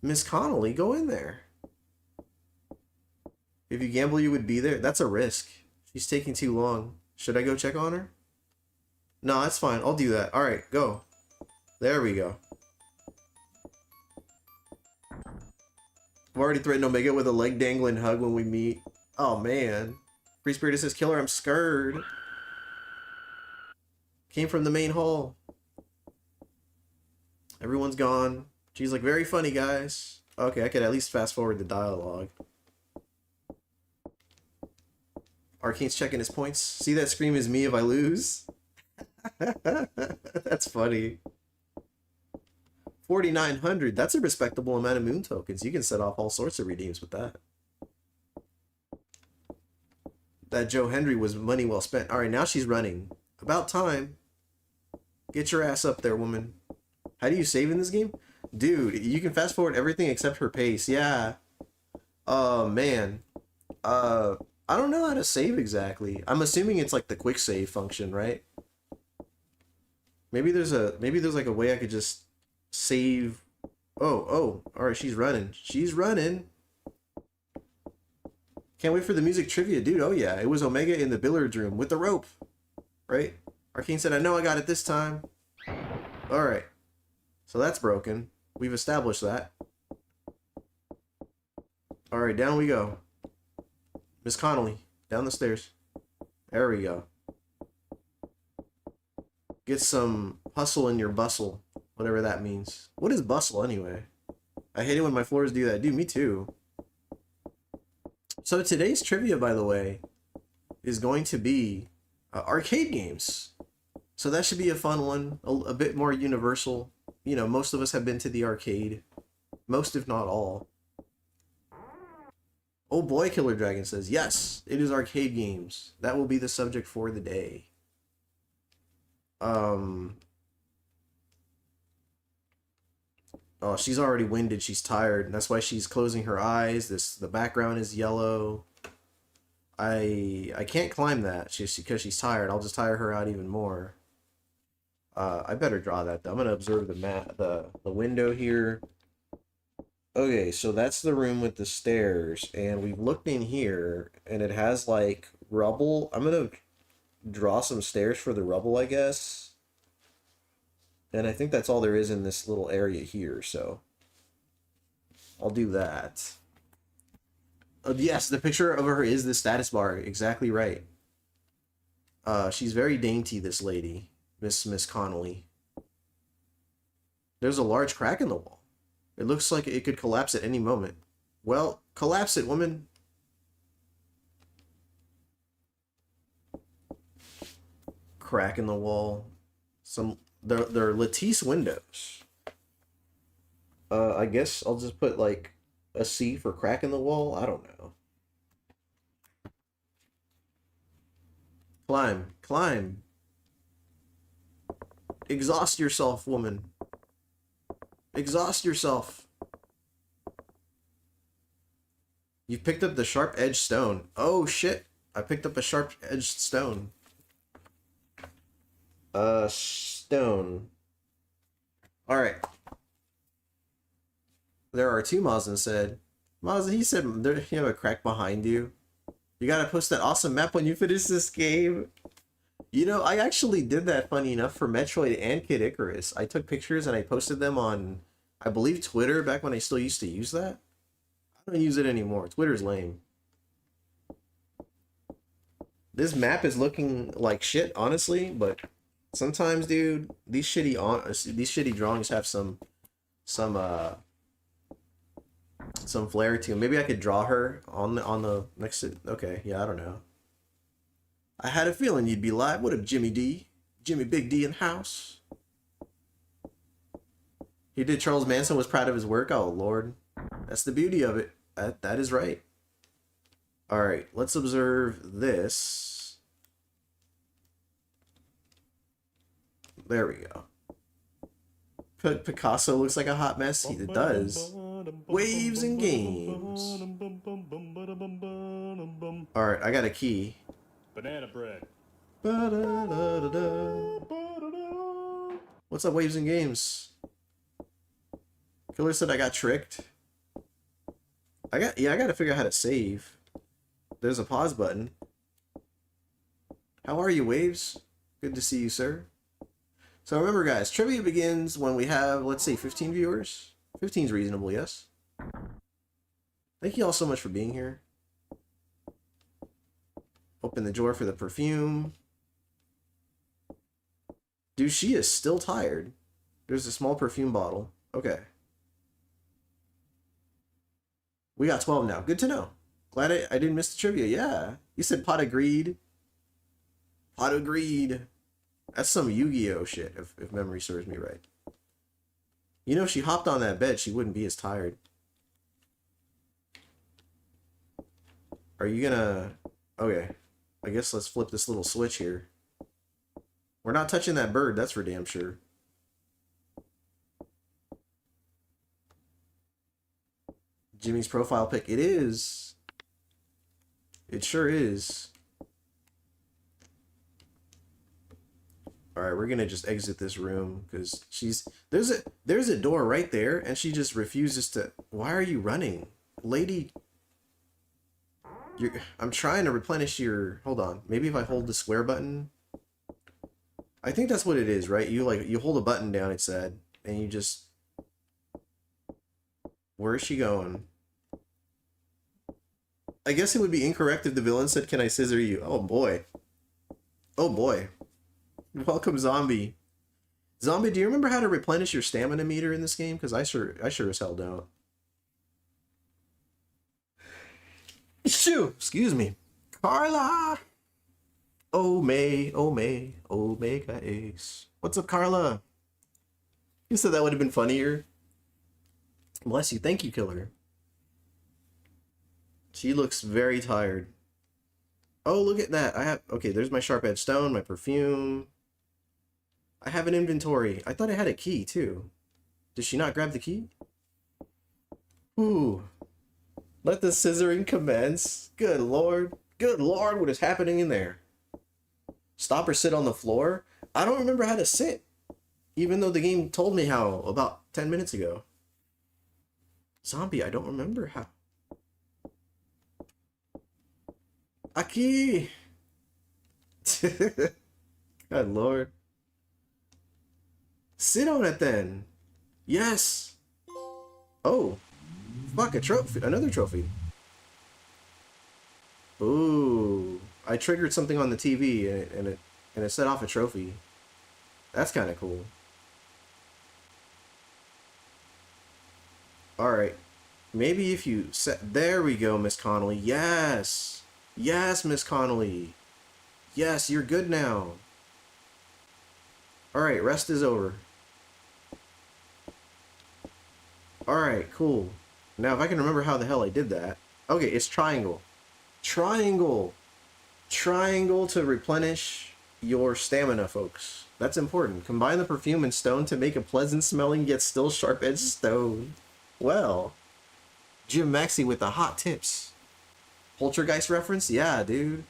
Miss Connolly, go in there. If you gamble, you would be there. That's a risk. She's taking too long. Should I go check on her? No, that's fine. I'll do that. Alright, go. There we go. I've already threatened Omega with a leg dangling hug when we meet. Oh, man. Free Spirit says, Killer, I'm scared. Came from the main hall. Everyone's gone. She's like, very funny, guys. Okay, I could at least fast forward the dialogue. Arcane's checking his points. See that scream is me if I lose? That's funny. 4,900. That's a respectable amount of moon tokens. You can set off all sorts of redeems with that. That Joe Hendry was money well spent. Alright, now she's running. About time. Get your ass up there, woman. How do you save in this game? Dude, you can fast forward everything except her pace. Yeah. Oh, man. I don't know how to save exactly. I'm assuming it's like the quick save function, right? Maybe there's like a way I could just save. Oh, all right, she's running. She's running. Can't wait for the music trivia, dude. Oh yeah, it was Omega in the billiards room with the rope, right? Arcane said, "I know I got it this time." All right, so that's broken. We've established that. All right, down we go. Miss Connolly, down the stairs. There we go. Get some hustle in your bustle, whatever that means. What is bustle anyway? I hate it when my floors do that. Dude, me too. So today's trivia, by the way, is going to be arcade games. So that should be a fun one, a bit more universal. You know, most of us have been to the arcade. Most, if not all. Oh boy, Killer Dragon says, yes, it is arcade games. That will be the subject for the day. Oh, she's already winded. She's tired. That's why she's closing her eyes. The background is yellow. I can't climb that just because she's tired. I'll just tire her out even more. I better draw that though. I'm gonna observe the window here. Okay, so that's the room with the stairs, and we've looked in here, and it has like rubble. I'm gonna draw some stairs for the rubble, I guess. And I think that's all there is in this little area here, so I'll do that. Yes, the picture of her is the status bar. Exactly right. She's very dainty, this lady, Miss Connolly. There's a large crack in the wall. It looks like it could collapse at any moment. Well, collapse it, woman. Crack in the wall. They're lattice windows. I guess I'll just put like a C for crack in the wall. I don't know. Climb, climb. Exhaust yourself, woman. Exhaust yourself. You picked up the sharp-edged stone. Oh shit! I picked up a sharp-edged stone. Stone. Alright. There are two, Mazin said. Mazin, he said you have a crack behind you. You gotta post that awesome map when you finish this game. You know, I actually did that, funny enough, for Metroid and Kid Icarus. I took pictures and I posted them on, I believe, Twitter, back when I still used to use that. I don't use it anymore. Twitter's lame. This map is looking like shit, honestly, but sometimes, dude, these shitty drawings have some flair to them. Maybe I could draw her on the next. Okay, yeah, I don't know. I had a feeling you'd be live. What up, Jimmy D? Jimmy Big D in house. He did. Charles Manson was proud of his work. Oh Lord, that's the beauty of it. That is right. All right, let's observe this. There we go. Picasso looks like a hot mess. It does. Waves and games. All right, I got a key. Bananabread. What's up, Waves and Games? Killer said I got tricked. I gotta figure out how to save. There's a pause button. How are you, Waves? Good to see you, sir. So remember, guys, trivia begins when we have, let's say, 15 viewers. 15 is reasonable, yes? Thank you all so much for being here. Open the drawer for the perfume. Dude, she is still tired. There's a small perfume bottle. Okay. We got 12 now. Good to know. Glad I didn't miss the trivia. Yeah. You said pot of greed. Pot of greed. That's some Yu-Gi-Oh shit, if memory serves me right. You know, if she hopped on that bed, she wouldn't be as tired. Are you gonna... Okay. I guess let's flip this little switch here. We're not touching that bird, that's for damn sure. Jimmy's profile pic. It is. It sure is. Alright, we're gonna just exit this room because there's a door right there and she just refuses to. Why are you running? Lady, I'm trying to replenish your, hold on. Maybe if I hold the square button. I think that's what it is, right? You hold a button down, it said, and you just, where is she going? I guess it would be incorrect if the villain said, "Can I scissor you?" Oh boy. Oh boy. Welcome, Zombie. Zombie, do you remember how to replenish your stamina meter in this game? Because I sure as hell don't. Shoo! Excuse me. Carla! Oh May, Omega Ace. What's up, Carla? You said that would have been funnier. Bless you. Thank you, Killer. She looks very tired. Oh, look at that. I have... Okay, there's my sharp edge stone, my perfume. I have an inventory. I thought I had a key, too. Did she not grab the key? Ooh. Let the scissoring commence. Good lord. Good lord, what is happening in there? Stop or sit on the floor? I don't remember how to sit. Even though the game told me how about 10 minutes ago. Zombie, I don't remember how. Aki! God lord. Sit on it then. Yes. Oh. Fuck, a trophy. Another trophy. Ooh. I triggered something on the TV and it set off a trophy. That's kind of cool. Alright. Maybe if you set... There we go, Miss Connolly. Yes. Yes, Miss Connolly. Yes, you're good now. Alright, rest is over. Alright, cool. Now, if I can remember how the hell I did that. Okay, it's triangle. Triangle. Triangle to replenish your stamina, folks. That's important. Combine the perfume and stone to make a pleasant smelling yet still sharp-edged stone. Well, Jim Maxey with the hot tips. Poltergeist reference? Yeah, dude.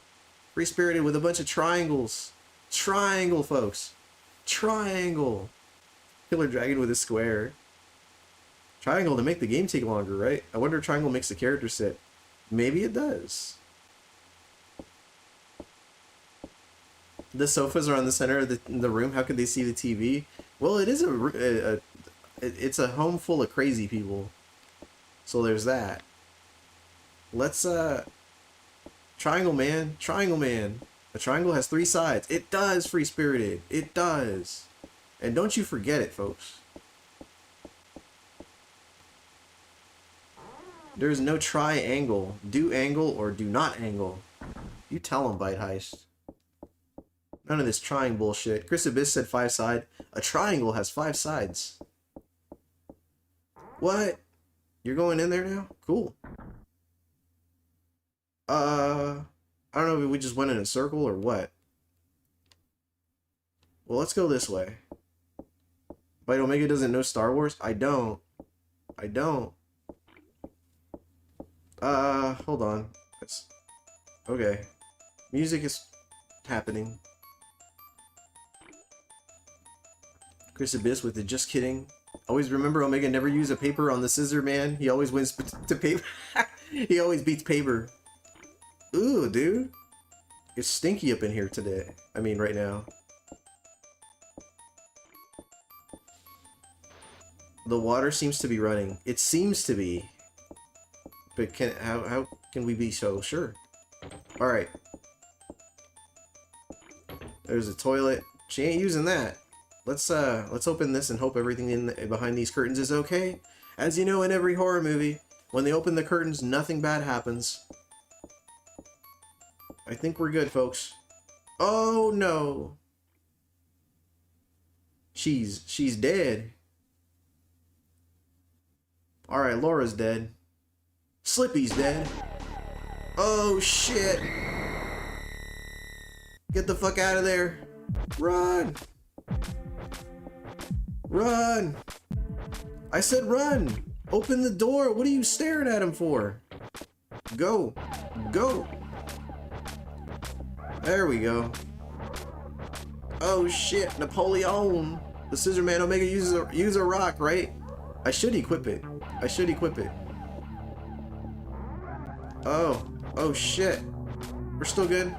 Free-spirited with a bunch of triangles. Triangle, folks. Triangle. Killer Dragon with a square. Triangle to make the game take longer, right? I wonder if triangle makes the character sit. Maybe it does. The sofas are on the center of the room. How could they see the TV? Well, it is it's a home full of crazy people. So there's that. Let's triangle man, triangle man. A triangle has 3 sides. It does, free spirited. It does. And don't you forget it, folks. There's no triangle. Do angle or do not angle. You tell them, Bite Heist. None of this trying bullshit. Chris Abyss said 5 side. A triangle has 5 sides. What? You're going in there now? Cool. I don't know if we just went in a circle or what. Well, let's go this way. Bite Omega doesn't know Star Wars? I don't. I don't. Hold on. Okay. Music is happening. Chris Abyss with the just kidding. Always remember Omega never use a paper on the scissor man. He always wins to paper. He always beats paper. Ooh, dude. It's stinky up in here today. I mean, right now. The water seems to be running. It seems to be. But how can we be so sure? Alright. There's a toilet. She ain't using that. Let's open this and hope everything behind these curtains is okay. As you know, in every horror movie, when they open the curtains, nothing bad happens. I think we're good, folks. Oh no. She's dead. Alright, Laura's dead. Slippy's dead. Oh shit. Get the fuck out of there. Run. Run. I said run. Open the door. What are you staring at him for? Go. Go. There we go. Oh shit, Napoleon. The Scissor Man Omega uses a rock, right? I should equip it. I should equip it. Oh shit. We're still good.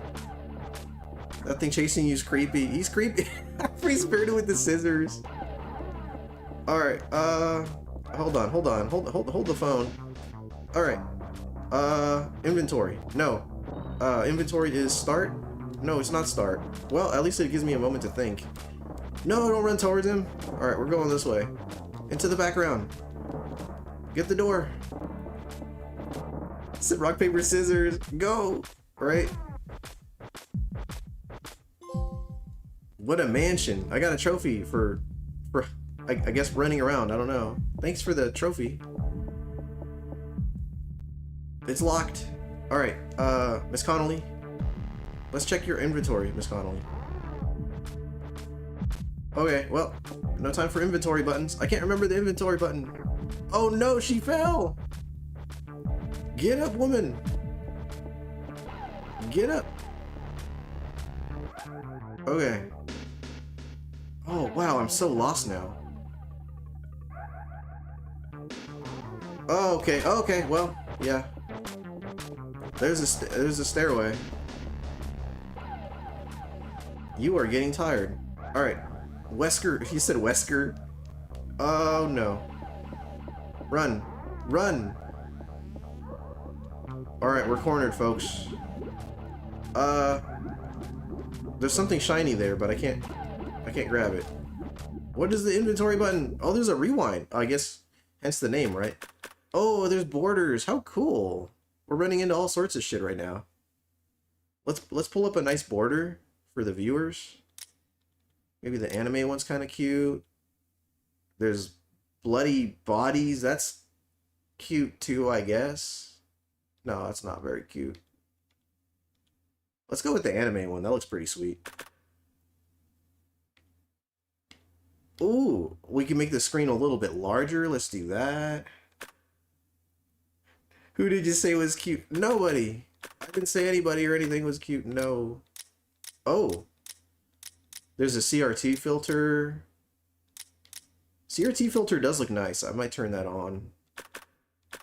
That thing chasing you is creepy. He's creepy. Free spirited with the scissors. Alright, hold the phone. Alright. Inventory. No. Inventory is start? No, it's not start. Well, at least it gives me a moment to think. No, don't run towards him. Alright, we're going this way. Into the background. Get the door. Sit rock, paper, scissors. Go! Right? What a mansion. I got a trophy for I guess running around. I don't know. Thanks for the trophy. It's locked. Alright, Miss Connolly. Let's check your inventory, Miss Connolly. Okay, well, no time for inventory buttons. I can't remember the inventory button. Oh no, she fell! Get up, woman! Get up! Okay. Oh wow, I'm so lost now. Oh, okay, well, yeah. There's a stairway. You are getting tired. Alright. Wesker, he said Wesker. Oh no. Run. Run! Alright, we're cornered, folks. There's something shiny there, but I can't grab it. What is the inventory button? Oh, there's a rewind. I guess, hence the name, right? Oh, there's borders. How cool. We're running into all sorts of shit right now. Let's pull up a nice border for the viewers. Maybe the anime one's kind of cute. There's bloody bodies. That's cute too, I guess. No, that's not very cute. Let's go with the anime one. That looks pretty sweet. Ooh, we can make the screen a little bit larger. Let's do that. Who did you say was cute? Nobody. I didn't say anybody or anything was cute. No. Oh. There's a CRT filter. CRT filter does look nice. I might turn that on.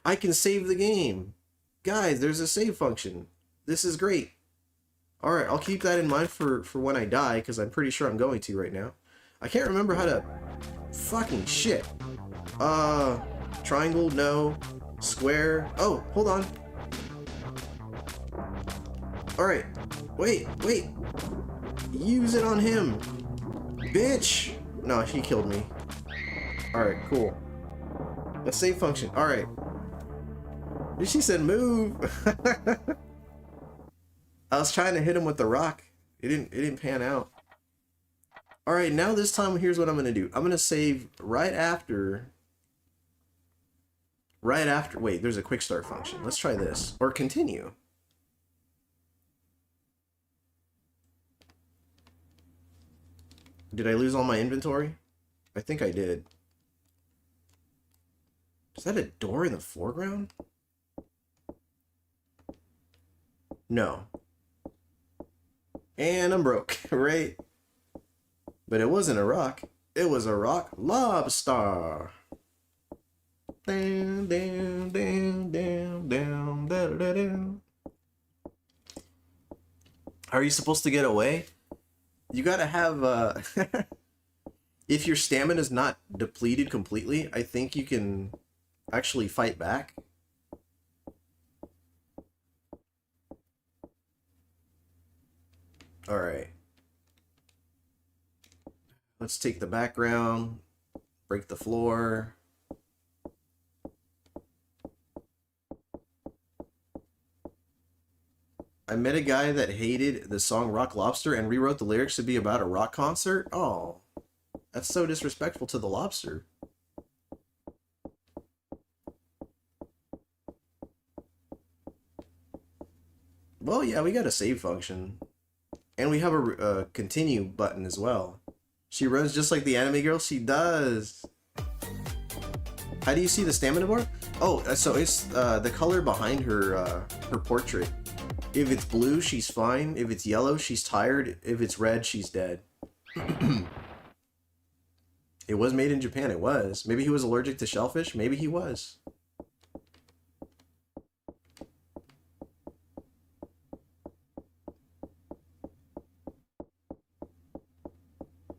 I can save the game. Guys, there's a save function. This is great. Alright, I'll keep that in mind for when I die, because I'm pretty sure I'm going to right now. I can't remember how to... Fucking shit. Triangle, no. Square. Oh, hold on. Alright. Wait. Use it on him. Bitch! No, he killed me. Alright, cool. The save function. Alright. She said move. I was trying to hit him with the rock. It didn't pan out. Alright, now this time here's what I'm gonna do. I'm gonna save right after. Wait, there's a quick start function. Let's try this. Or continue. Did I lose all my inventory? I think I did. Is that a door in the foreground? No. And I'm broke, right? But it wasn't a rock. It was a rock lobster. Down, down, down, down, down, down, down. Are you supposed to get away? You gotta have, if your stamina is not depleted completely, I think you can actually fight back. Alright. Let's take the background, break the floor. I met a guy that hated the song Rock Lobster and rewrote the lyrics to be about a rock concert. Oh, that's so disrespectful to the lobster. Well, yeah, we got a save function. And we have a continue button as well. She runs just like the anime girl. She does. How do you see the stamina bar? Oh, so it's the color behind her her portrait. If it's blue, she's fine. If it's yellow, she's tired. If it's red, she's dead. It was made in Japan. It was. Maybe he was allergic to shellfish. Maybe he was.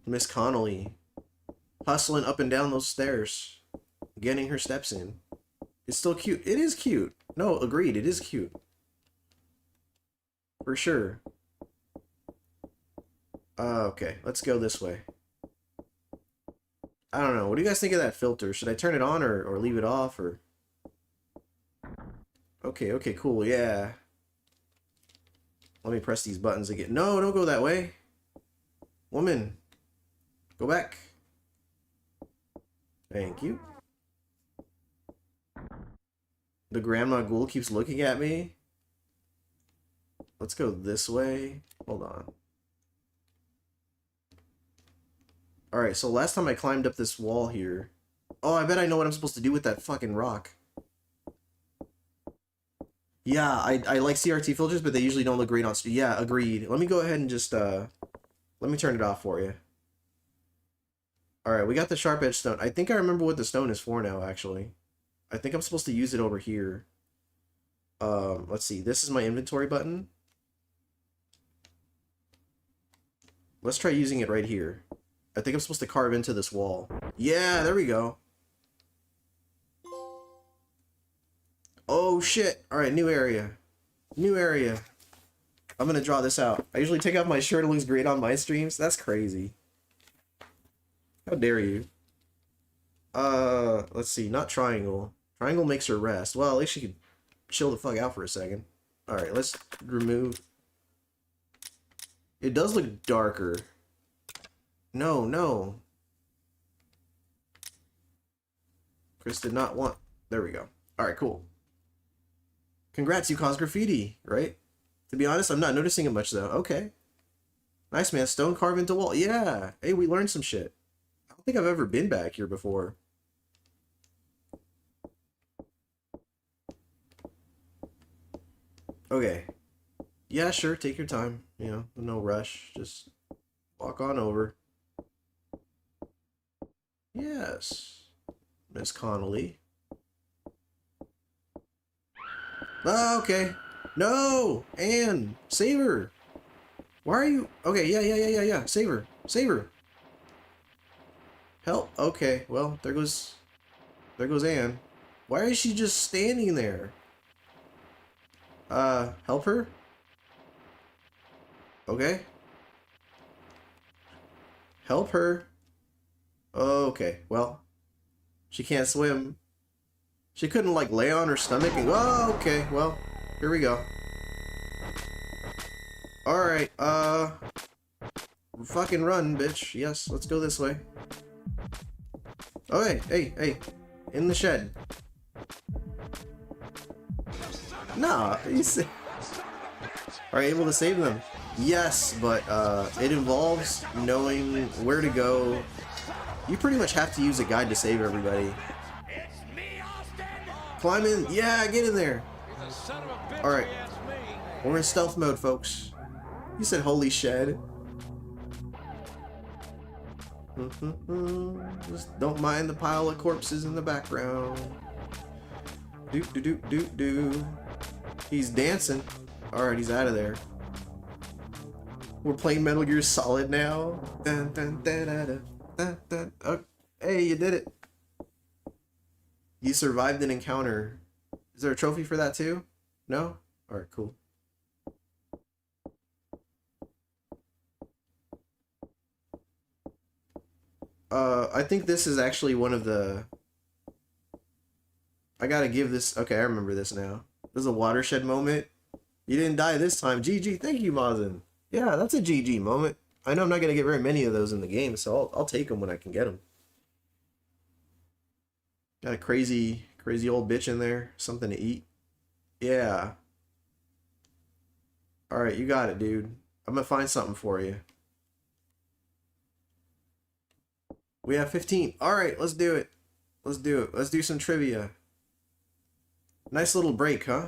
Miss Connolly. Hustling up and down those stairs. Getting her steps in. It's still cute. It is cute. No, agreed. It is cute. For sure. Okay. Let's go this way. I don't know. What do you guys think of that filter? Should I turn it on or leave it off? Or okay, okay, cool. Yeah. Let me press these buttons again. No, don't go that way. Woman. Go back. Thank you. The grandma ghoul keeps looking at me. Let's go this way. Hold on. Alright, so last time I climbed up this wall here. Oh, I bet I know what I'm supposed to do with that fucking rock. Yeah, I like CRT filters, but they usually don't look great on... Yeah, agreed. Let me go ahead and just, let me turn it off for you. Alright, we got the sharp edge stone. I think I remember what the stone is for now, actually. I think I'm supposed to use it over here. Let's see. This is my inventory button. Let's try using it right here. I think I'm supposed to carve into this wall. Yeah, there we go. Oh, shit. Alright, new area. New area. I'm gonna draw this out. I usually take off my shirt. It looks great on my streams. That's crazy. How dare you? Let's see. Not triangle. Triangle makes her rest. Well, at least she could chill the fuck out for a second. Alright, let's remove. It does look darker. No, no. Chris did not want... There we go. Alright, cool. Congrats, you caused graffiti, right? To be honest, I'm not noticing it much, though. Okay. Nice, man. Stone carved into wall. Yeah. Hey, we learned some shit. I don't think I've ever been back here before. Okay. Yeah, sure. Take your time. You know, no rush. Just walk on over. Yes. Miss Connolly. Oh, okay. No! Anne! Save her! Why are you... Okay, yeah. Save her. Save her. Help. Okay, well, there goes... There goes Anne. Why is she just standing there? Help her? Okay. Help her. Okay, well. She can't swim. She couldn't, like, lay on her stomach and... Oh, okay, well, here we go. Alright, fucking run, bitch. Yes, let's go this way. Oh, hey. In the shed. Nah, you see... Are you able to save them? Yes, but, it involves knowing where to go. You pretty much have to use a guide to save everybody. Climb in. Yeah, get in there. Alright. We're in stealth mode, folks. You said holy shed. Just don't mind the pile of corpses in the background. Do. He's dancing. Alright, he's out of there. We're playing Metal Gear Solid now. Oh, hey, you did it. You survived an encounter. Is there a trophy for that too? No? Alright, cool. I think this is actually one of the... I gotta give this... Okay, I remember this now. This is a watershed moment. You didn't die this time. GG, thank you, Mazin. Yeah, that's a GG moment. I know I'm not gonna get very many of those in the game, so I'll take them when I can get them. Got a crazy old bitch in there. Something to eat. Yeah. Alright, you got it, dude. I'm gonna find something for you. We have 15. Alright, let's do it. Let's do it. Let's do some trivia. Nice little break, huh?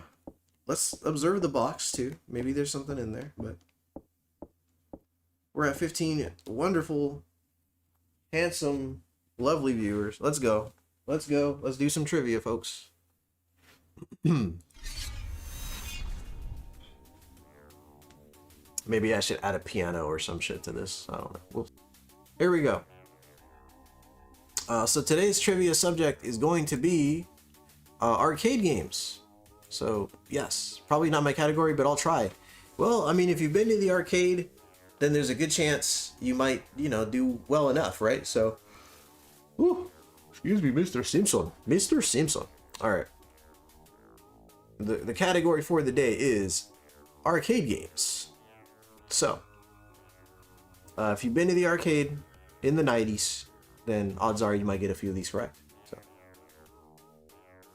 Let's observe the box too. Maybe there's something in there, but we're at 15 wonderful, handsome, lovely viewers. Let's go. Let's go. Let's do some trivia, folks. Maybe I should add a piano or some shit to this. I don't know. Whoops. Here we go. So today's trivia subject is going to be arcade games. So yes, probably not my category, but I'll try. Well, I mean, if you've been to the arcade, then there's a good chance you might, you know, do well enough, right? So, whew, excuse me, Mr. Simpson. Mr. Simpson. All right. The category for the day is arcade games. So, if you've been to the arcade in the 90s, then odds are you might get a few of these correct. So,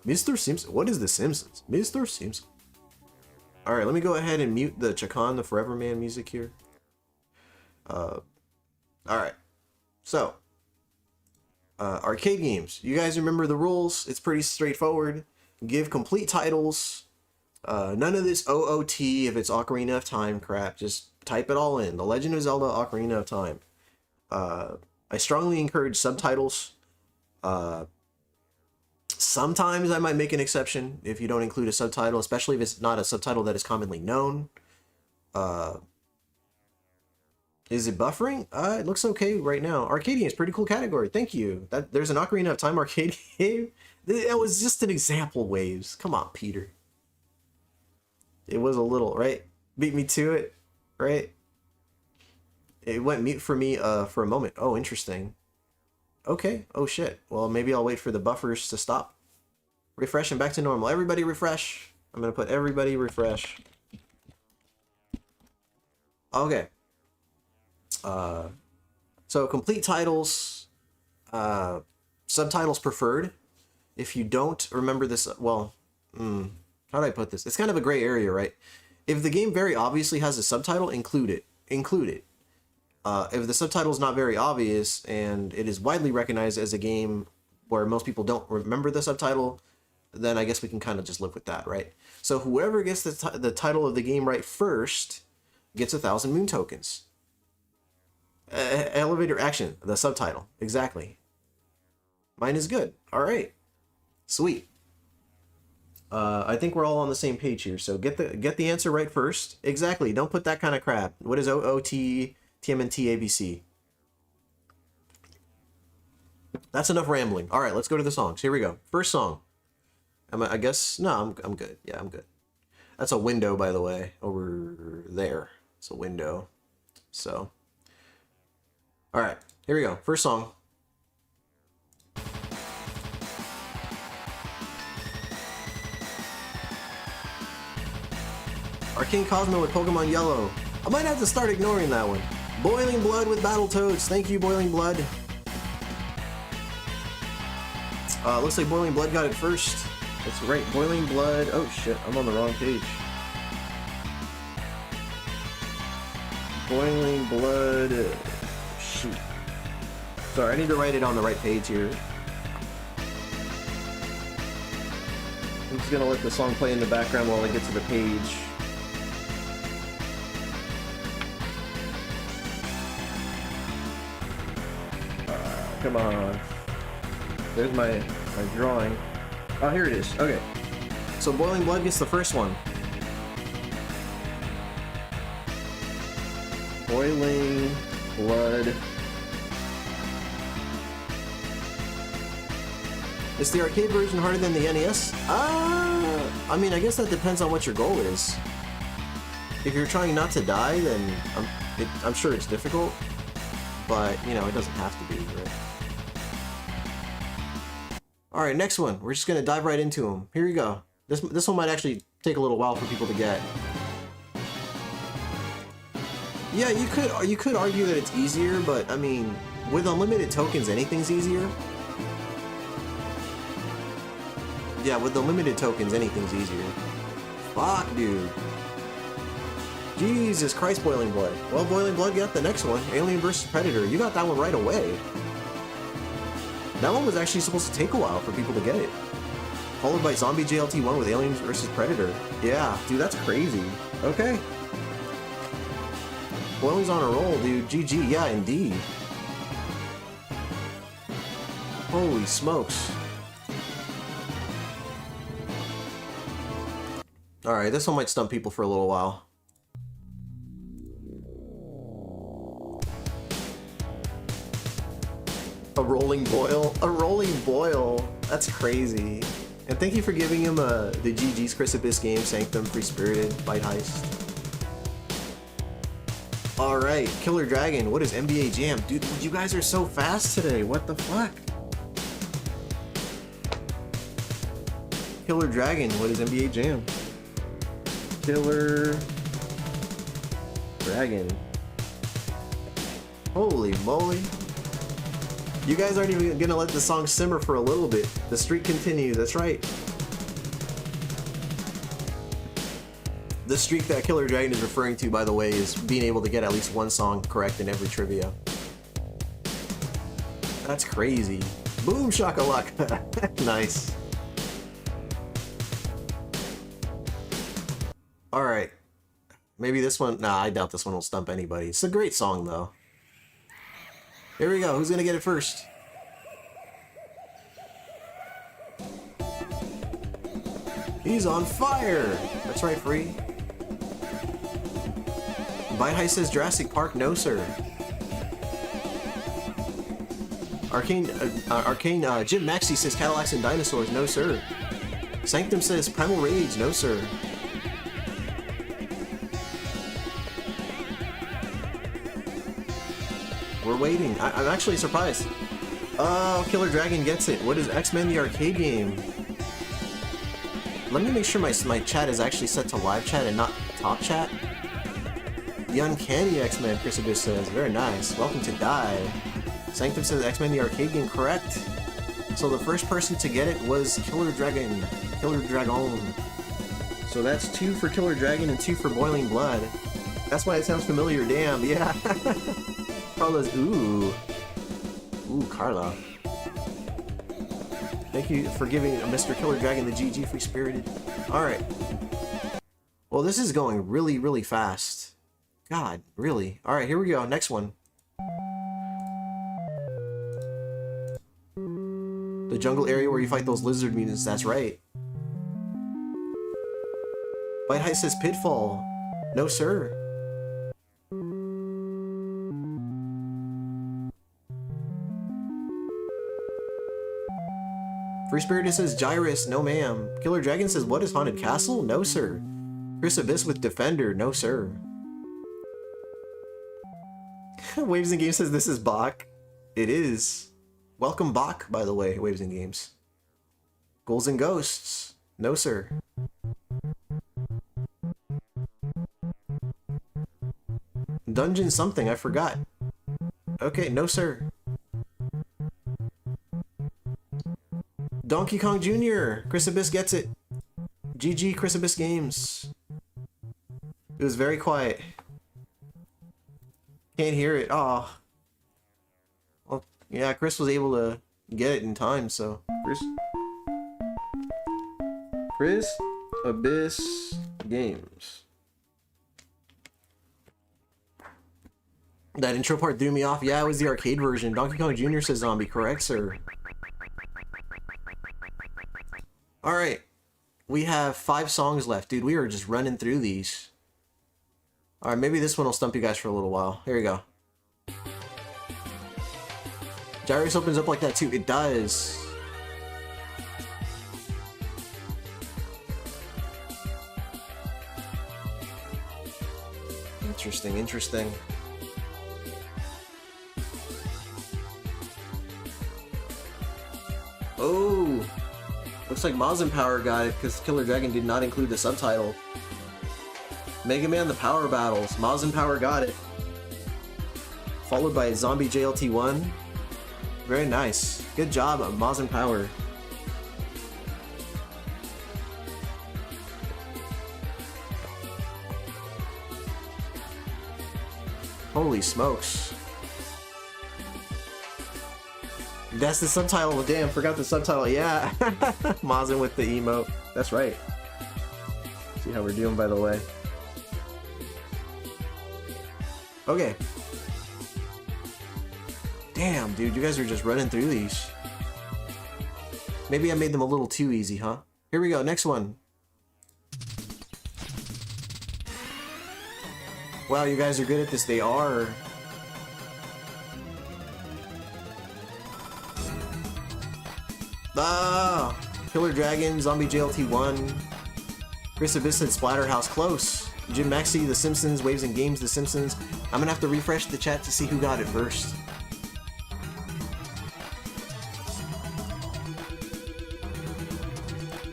Mr. Simpson. What is The Simpsons? Mr. Simpson. All right, let me go ahead and mute the Chakan, the Forever Man music here. All right. So, arcade games. You guys remember the rules? It's pretty straightforward. Give complete titles. None of this OOT if it's Ocarina of Time crap. Just type it all in. The Legend of Zelda Ocarina of Time. I strongly encourage subtitles. Sometimes I might make an exception if you don't include a subtitle, especially if it's not a subtitle that is commonly known. Is it buffering? It looks okay right now. Arcade game is pretty cool category. Thank you. There's an Ocarina of Time arcade game. That was just an example, Waves. Come on, Peter. It was a little, right? Beat me to it, right? It went mute for me for a moment. Oh, interesting. Okay. Oh, shit. Well, maybe I'll wait for the buffers to stop. Refresh and back to normal. Everybody refresh. I'm going to put everybody refresh. Okay. So complete titles, subtitles preferred. If you don't remember this, well, how do I put this? It's kind of a gray area, right? If the game very obviously has a subtitle, include it. Include it. If the subtitle is not very obvious and it is widely recognized as a game where most people don't remember the subtitle, then I guess we can kind of just live with that, right? So whoever gets the title of the game right first gets 1,000 moon tokens. Elevator action, the subtitle. Exactly. Mine is good. All right. Sweet. I think we're all on the same page here. So get the answer right first. Exactly. Don't put that kind of crap. What is OOT, TMNT, ABC? That's enough rambling. All right, let's go to the songs. Here we go. First song. I guess no. I'm good. Yeah, I'm good. That's a window, by the way, over there. It's a window. So. All right, here we go. First song. Arcane Cosmo with Pokemon Yellow. I might have to start ignoring that one. Boiling Blood with Battletoads. Thank you, Boiling Blood. Looks like Boiling Blood got it first. That's right, Boiling Blood. Oh shit, I'm on the wrong page. Boiling Blood. Shoot. Sorry, I need to write it on the right page here. I'm just gonna let the song play in the background while I get to the page. Come on. There's my drawing. Oh, here it is. Okay. So Boiling Blood gets the first one. Boiling Blood. Is the arcade version harder than the NES? I mean, I guess that depends on what your goal is. If you're trying not to die, then I'm sure it's difficult. But, you know, it doesn't have to be, right? Alright, next one. We're just gonna dive right into them. Here we go. This one might actually take a little while for people to get. Yeah, you could argue that it's easier, but I mean, with unlimited tokens, anything's easier. Yeah, with the limited tokens, anything's easier. Fuck, dude. Jesus Christ, Boiling Blood. Well, Boiling Blood got the next one. Alien vs. Predator. You got that one right away. That one was actually supposed to take a while for people to get it. Followed by Zombie JLT1 with Aliens vs. Predator. Yeah, dude, that's crazy. Okay. Boiling's on a roll, dude. GG, yeah, indeed. Holy smokes. Alright, this one might stump people for a little while. A rolling boil? A rolling boil? That's crazy. And thank you for giving him the GG's Chris Abyss game, Sanctum, Free Spirited, Bite Heist. Alright, Killer Dragon, what is NBA Jam? Dude, you guys are so fast today, what the fuck? Killer Dragon, what is NBA Jam? Killer Dragon. Holy moly. You guys aren't even gonna let the song simmer for a little bit. The streak continues, that's right. The streak that Killer Dragon is referring to, by the way, is being able to get at least one song correct in every trivia. That's crazy. Boom shakalaka. Nice. Alright. Maybe this one... Nah, I doubt this one will stump anybody. It's a great song, though. Here we go. Who's gonna get it first? He's on fire! That's right, Free. Bite Heist says Jurassic Park. No, sir. Arcane Jim Maxey says Cadillacs and Dinosaurs. No, sir. Sanctum says Primal Rage. No, sir. We're waiting. I'm actually surprised. Oh, Killer Dragon gets it. What is X-Men the arcade game? Let me make sure my chat is actually set to live chat and not top chat. The Uncanny X-Men, Chris Abyss says. Very nice. Welcome to Die. Sanctum says X-Men the arcade game. Correct. So the first person to get it was Killer Dragon. Killer Dragon. So that's 2 for Killer Dragon and 2 for Boiling Blood. That's why it sounds familiar. Damn, yeah. Carla's, ooh, Carla. Thank you for giving Mr. Killer Dragon the GG Free Spirited. Alright. Well, this is going really, really fast. God, really. Alright, here we go. Next one. The jungle area where you fight those lizard mutants, that's right. Bite Heist says Pitfall. No, sir. Free Spirit says Gyrus, no ma'am. Killer Dragon says, what is Haunted Castle? No, sir. Chris Abyss with Defender, no, sir. Waves and Games says this is Bach. It is. Welcome Bach, by the way, Waves and Games. Ghouls and Ghosts, no, sir. Dungeon something, I forgot. Okay, no, sir. Donkey Kong Jr. Chris Abyss gets it. GG Chris Abyss Games. It was very quiet. Can't hear it. Aw. Well, yeah, Chris was able to get it in time, so. Chris Abyss Games. That intro part threw me off. Yeah, it was the arcade version. Donkey Kong Jr. says zombie. Correct, sir. Alright, we have 5 songs left, dude. We are just running through these. Alright, maybe this one will stump you guys for a little while. Here we go. Gyrus opens up like that too. It does. Interesting, interesting. Oh! Looks like Mazin Power got it because Killer Dragon did not include the subtitle. Mega Man the Power Battles. Mazin Power got it. Followed by Zombie JLT1. Very nice. Good job, Mazin Power. Holy smokes. That's the subtitle. Damn, forgot the subtitle. Yeah. Mazin with the emote. That's right. See how we're doing, by the way. Okay. Damn, dude, you guys are just running through these. Maybe I made them a little too easy, huh? Here we go, next one. Wow, you guys are good at this. They are. Ah! Killer Dragon, Zombie JLT1. Chris Abyss said Splatterhouse, close. Jim Maxey, The Simpsons, Waves and Games, The Simpsons. I'm gonna have to refresh the chat to see who got it first.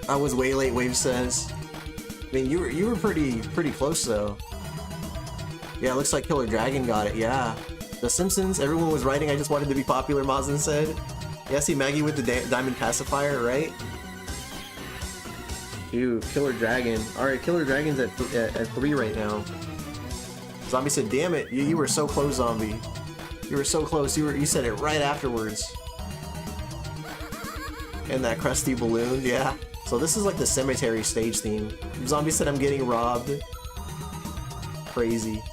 I was way late, Wave says. I mean, you were pretty close though. Yeah, it looks like Killer Dragon got it. Yeah, The Simpsons. Everyone was writing. I just wanted to be popular. Mazin said. Yeah, see Maggie with the diamond pacifier, right? Dude, Killer Dragon. All right, Killer Dragon's at 3 right now. Zombie said, "Damn it, you were so close, Zombie. You were so close. You said it right afterwards." And that crusty balloon, yeah. So this is like the cemetery stage theme. Zombie said, "I'm getting robbed." Crazy.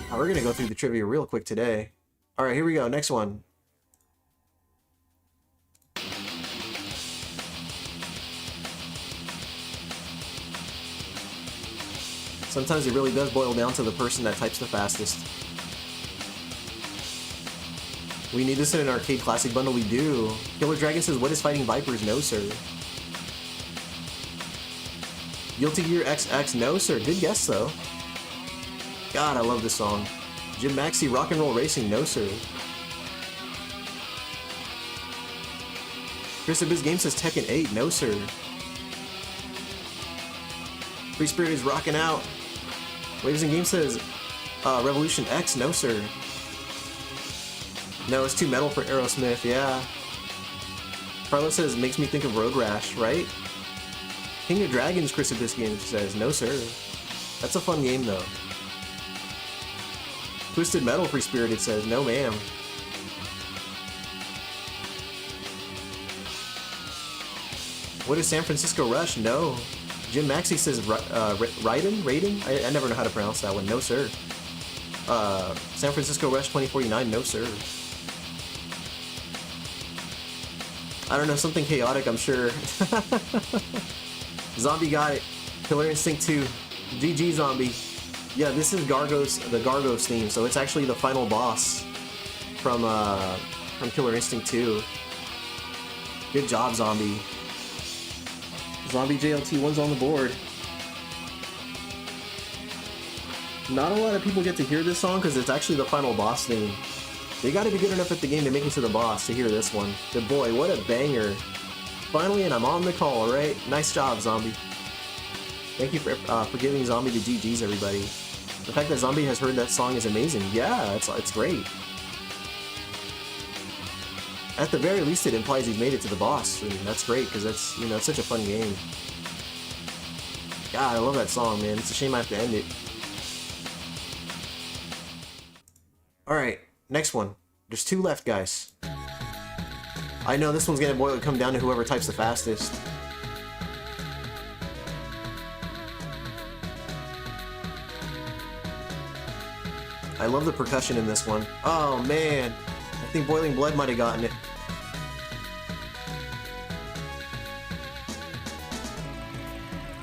Oh, we're gonna go through the trivia real quick today. All right, here we go. Next one. Sometimes it really does boil down to the person that types the fastest. We need this in an arcade classic bundle. We do. Killer Dragon says, "What is fighting vipers?" No, sir. Guilty Gear XX? No, sir. Good guess, though. God, I love this song. Jim Maxey, Rock and Roll Racing? No, sir. Chris Abyss Game says Tekken 8? No, sir. Free Spirit is rocking out. Waves and Game says Revolution X? No, sir. No, it's too metal for Aerosmith, yeah. Carlos says, makes me think of Road Rash, right? King of Dragons, Chris Abyss Game says, no sir. That's a fun game though. Twisted Metal, Free Spirited says, no ma'am. What is San Francisco Rush? No. Jim Maxey says, Raiden? I never know how to pronounce that one. No sir. San Francisco Rush 2049? No sir. I don't know, something chaotic, I'm sure. Zombie got it. Killer Instinct 2. GG, Zombie. Yeah, this is the Gargos theme, so it's actually the final boss from Killer Instinct 2. Good job, Zombie. Zombie JLT1's on the board. Not a lot of people get to hear this song because it's actually the final boss theme. They gotta be good enough at the game to make it to the boss to hear this one. Good boy, what a banger. Finally, and I'm on the call, right? Nice job, Zombie. Thank you for giving Zombie the GGs, everybody. The fact that Zombie has heard that song is amazing. Yeah, it's great. At the very least, it implies he's made it to the boss, and that's great, because that's, you know, it's such a fun game. God, I love that song, man. It's a shame I have to end it. Alright, next one. There's 2 left, guys. I know this one's gonna come down to whoever types the fastest. I love the percussion in this one. Oh man, I think Boiling Blood might have gotten it.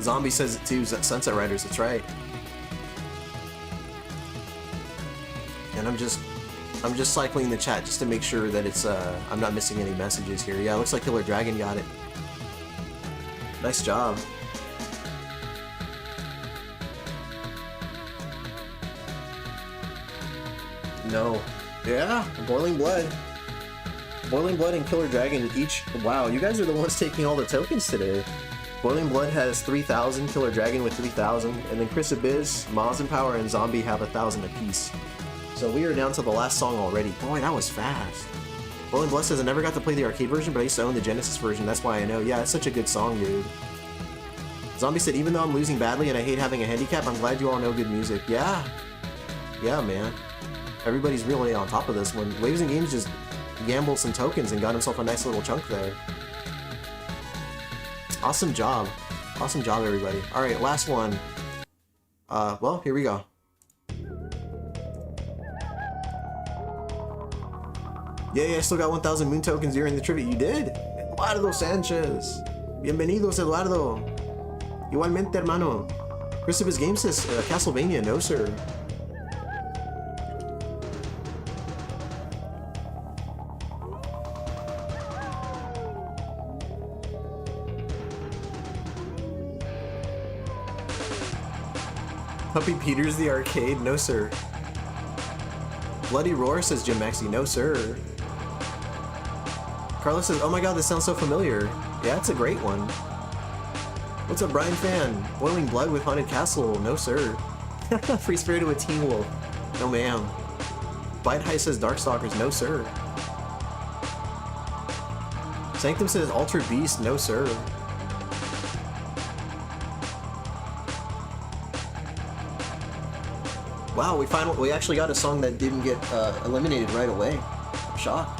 Zombie says it too, Sunset Riders, that's right. And I'm just cycling the chat just to make sure that it's I'm not missing any messages here. Yeah, it looks like Killer Dragon got it. Nice job. No. Yeah, Boiling Blood. Boiling Blood and Killer Dragon each... Wow, you guys are the ones taking all the tokens today. Boiling Blood has 3,000, Killer Dragon with 3,000, and then Chris Abyss, Maz and Power, and Zombie have 1,000 apiece. So we are down to the last song already. Boy, that was fast. Boiling Blood says, I never got to play the arcade version, but I used to own the Genesis version, that's why I know. Yeah, it's such a good song, dude. Zombie said, even though I'm losing badly and I hate having a handicap, I'm glad you all know good music. Yeah. Yeah, man. Everybody's really on top of this one. Waves and Games just gambled some tokens and got himself a nice little chunk there. Awesome job. Awesome job, everybody. Alright, last one. Well, here we go. Yay, I still got 1,000 moon tokens during the trivia. You did? Eduardo Sanchez. Bienvenidos, Eduardo. Igualmente, hermano. Christopher's Game says, Castlevania. No, sir. Puppy Peters the arcade? No, sir. Bloody Roar says Jim Maxey. No, sir. Carlos says, oh my god, this sounds so familiar. Yeah, it's a great one. What's up, Brian Fan? Boiling Blood with Haunted Castle? No, sir. Free Spirited with Teen Wolf? No, ma'am. Bite High says Darkstalkers? No, sir. Sanctum says Altered Beast? No, sir. Wow, we actually got a song that didn't get eliminated right away. I'm shocked.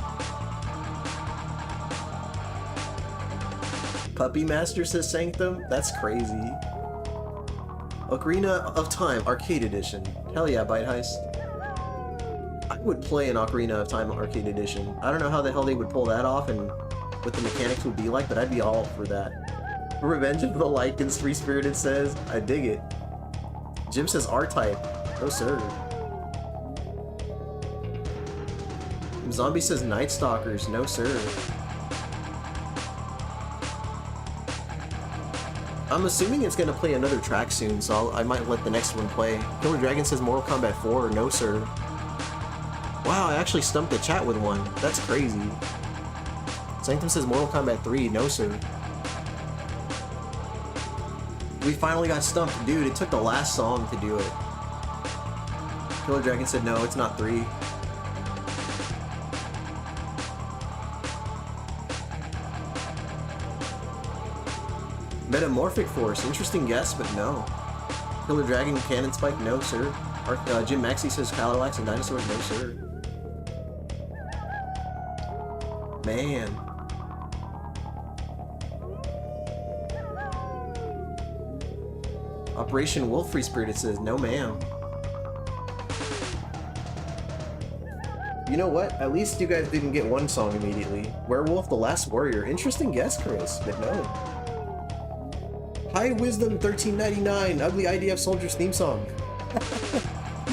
Puppy Master says Sanctum? That's crazy. Ocarina of Time Arcade Edition. Hell yeah, Bite Heist. I would play an Ocarina of Time Arcade Edition. I don't know how the hell they would pull that off and what the mechanics would be like, but I'd be all for that. Revenge of the Lycans, Free Spirited says. I dig it. Jim says R-Type. No, sir. Zombie says Night Stalkers. No, sir. I'm assuming it's gonna play another track soon, so I might let the next one play. Killer Dragon says Mortal Kombat 4. No, sir. Wow, I actually stumped the chat with one. That's crazy. Sanctum says Mortal Kombat 3. No, sir. We finally got stumped. Dude, it took the last song to do it. Killer Dragon said no, it's not 3. Metamorphic Force, interesting guess, but no. Killer Dragon, Cannon Spike, no, sir. Jim Maxey says Cadillacs and Dinosaurs, no, sir. Man. Operation Wolf Free Spirited says, no, ma'am. You know what? At least you guys didn't get one song immediately. Werewolf the Last Warrior. Interesting guess, Chris, but no. High Wisdom 1399, Ugly IDF Soldiers theme song.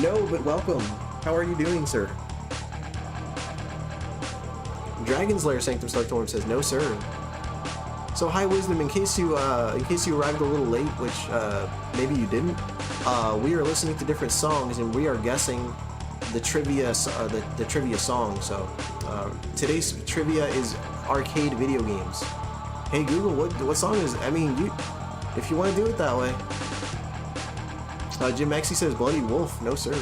No, but welcome. How are you doing, sir? Dragon's Lair Sanctum Startorm says no, sir. So High Wisdom, in case you arrived a little late, which maybe you didn't, we are listening to different songs and we are guessing the trivia song. So today's trivia is arcade video games. Hey Google, what song is? I mean, if you want to do it that way. Jim Maxey says Bloody Wolf. No, sir.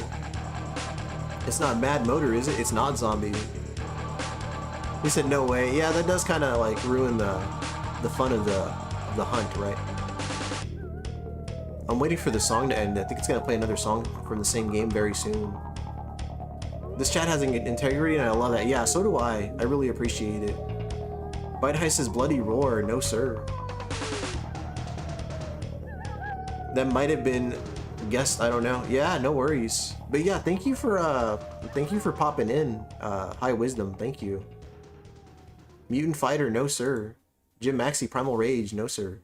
It's not Mad Motor, is it? It's not Zombie. He said no way. Yeah, that does kind of like ruin the fun of the hunt, right? I'm waiting for the song to end. I think it's gonna play another song from the same game very soon. This chat has integrity and I love that. Yeah, so do I. I really appreciate it. Bite Heist says Bloody Roar. No, sir. That might have been guessed. I don't know. Yeah, no worries. But yeah, thank you for popping in. High Wisdom, thank you. Mutant Fighter, no, sir. Jim Maxey, Primal Rage, no, sir.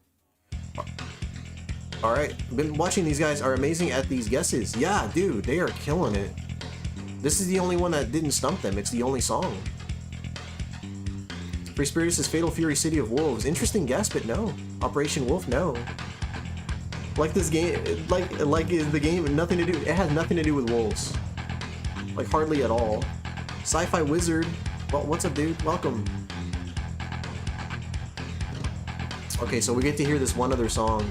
All right, been watching. These guys are amazing at these guesses. Yeah, dude, they are killing it. This is the only one that didn't stump them. It's the only song. Free Spirit says Fatal Fury City of Wolves. Interesting guess, but no. Operation Wolf, no. Like this game, like the game, nothing to do. It has nothing to do with wolves. Like hardly at all. Sci-Fi Wizard. Well, what's up, dude? Welcome. Okay, so we get to hear this one other song.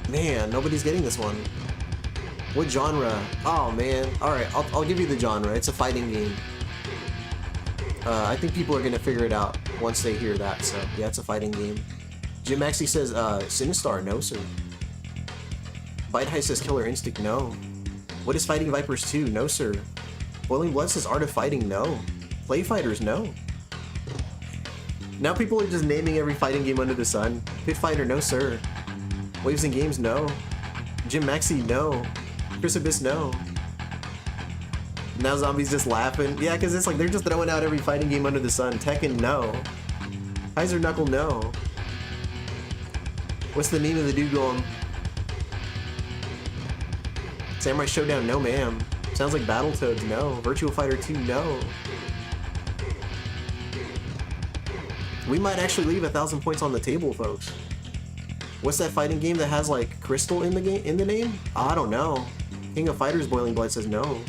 Man, nobody's getting this one. What genre? Oh man. All right, I'll give you the genre. It's a fighting game. I think people are gonna figure it out once they hear that. So yeah, it's a fighting game. Jim Maxey says Sinistar. No, sir. Bite High says Killer Instinct. No. What is Fighting Vipers 2? No, sir. Boiling Blood says Art of Fighting? No. Play Fighters? No. Now people are just naming every fighting game under the sun. Pit Fighter? No, sir. Waves and Games? No. Jim Maxi? No. Chris Abyss? No. Now Zombie's just laughing. Yeah, because it's like they're just throwing out every fighting game under the sun. Tekken? No. Kaiser Knuckle? No. What's the name of the dude going? Samurai Showdown? No, ma'am. Sounds like Battletoads? No. Virtua Fighter 2? No. We might actually leave 1,000 points on the table, folks. What's that fighting game that has like crystal in the name? I don't know. King of Fighters Boiling Blood says no.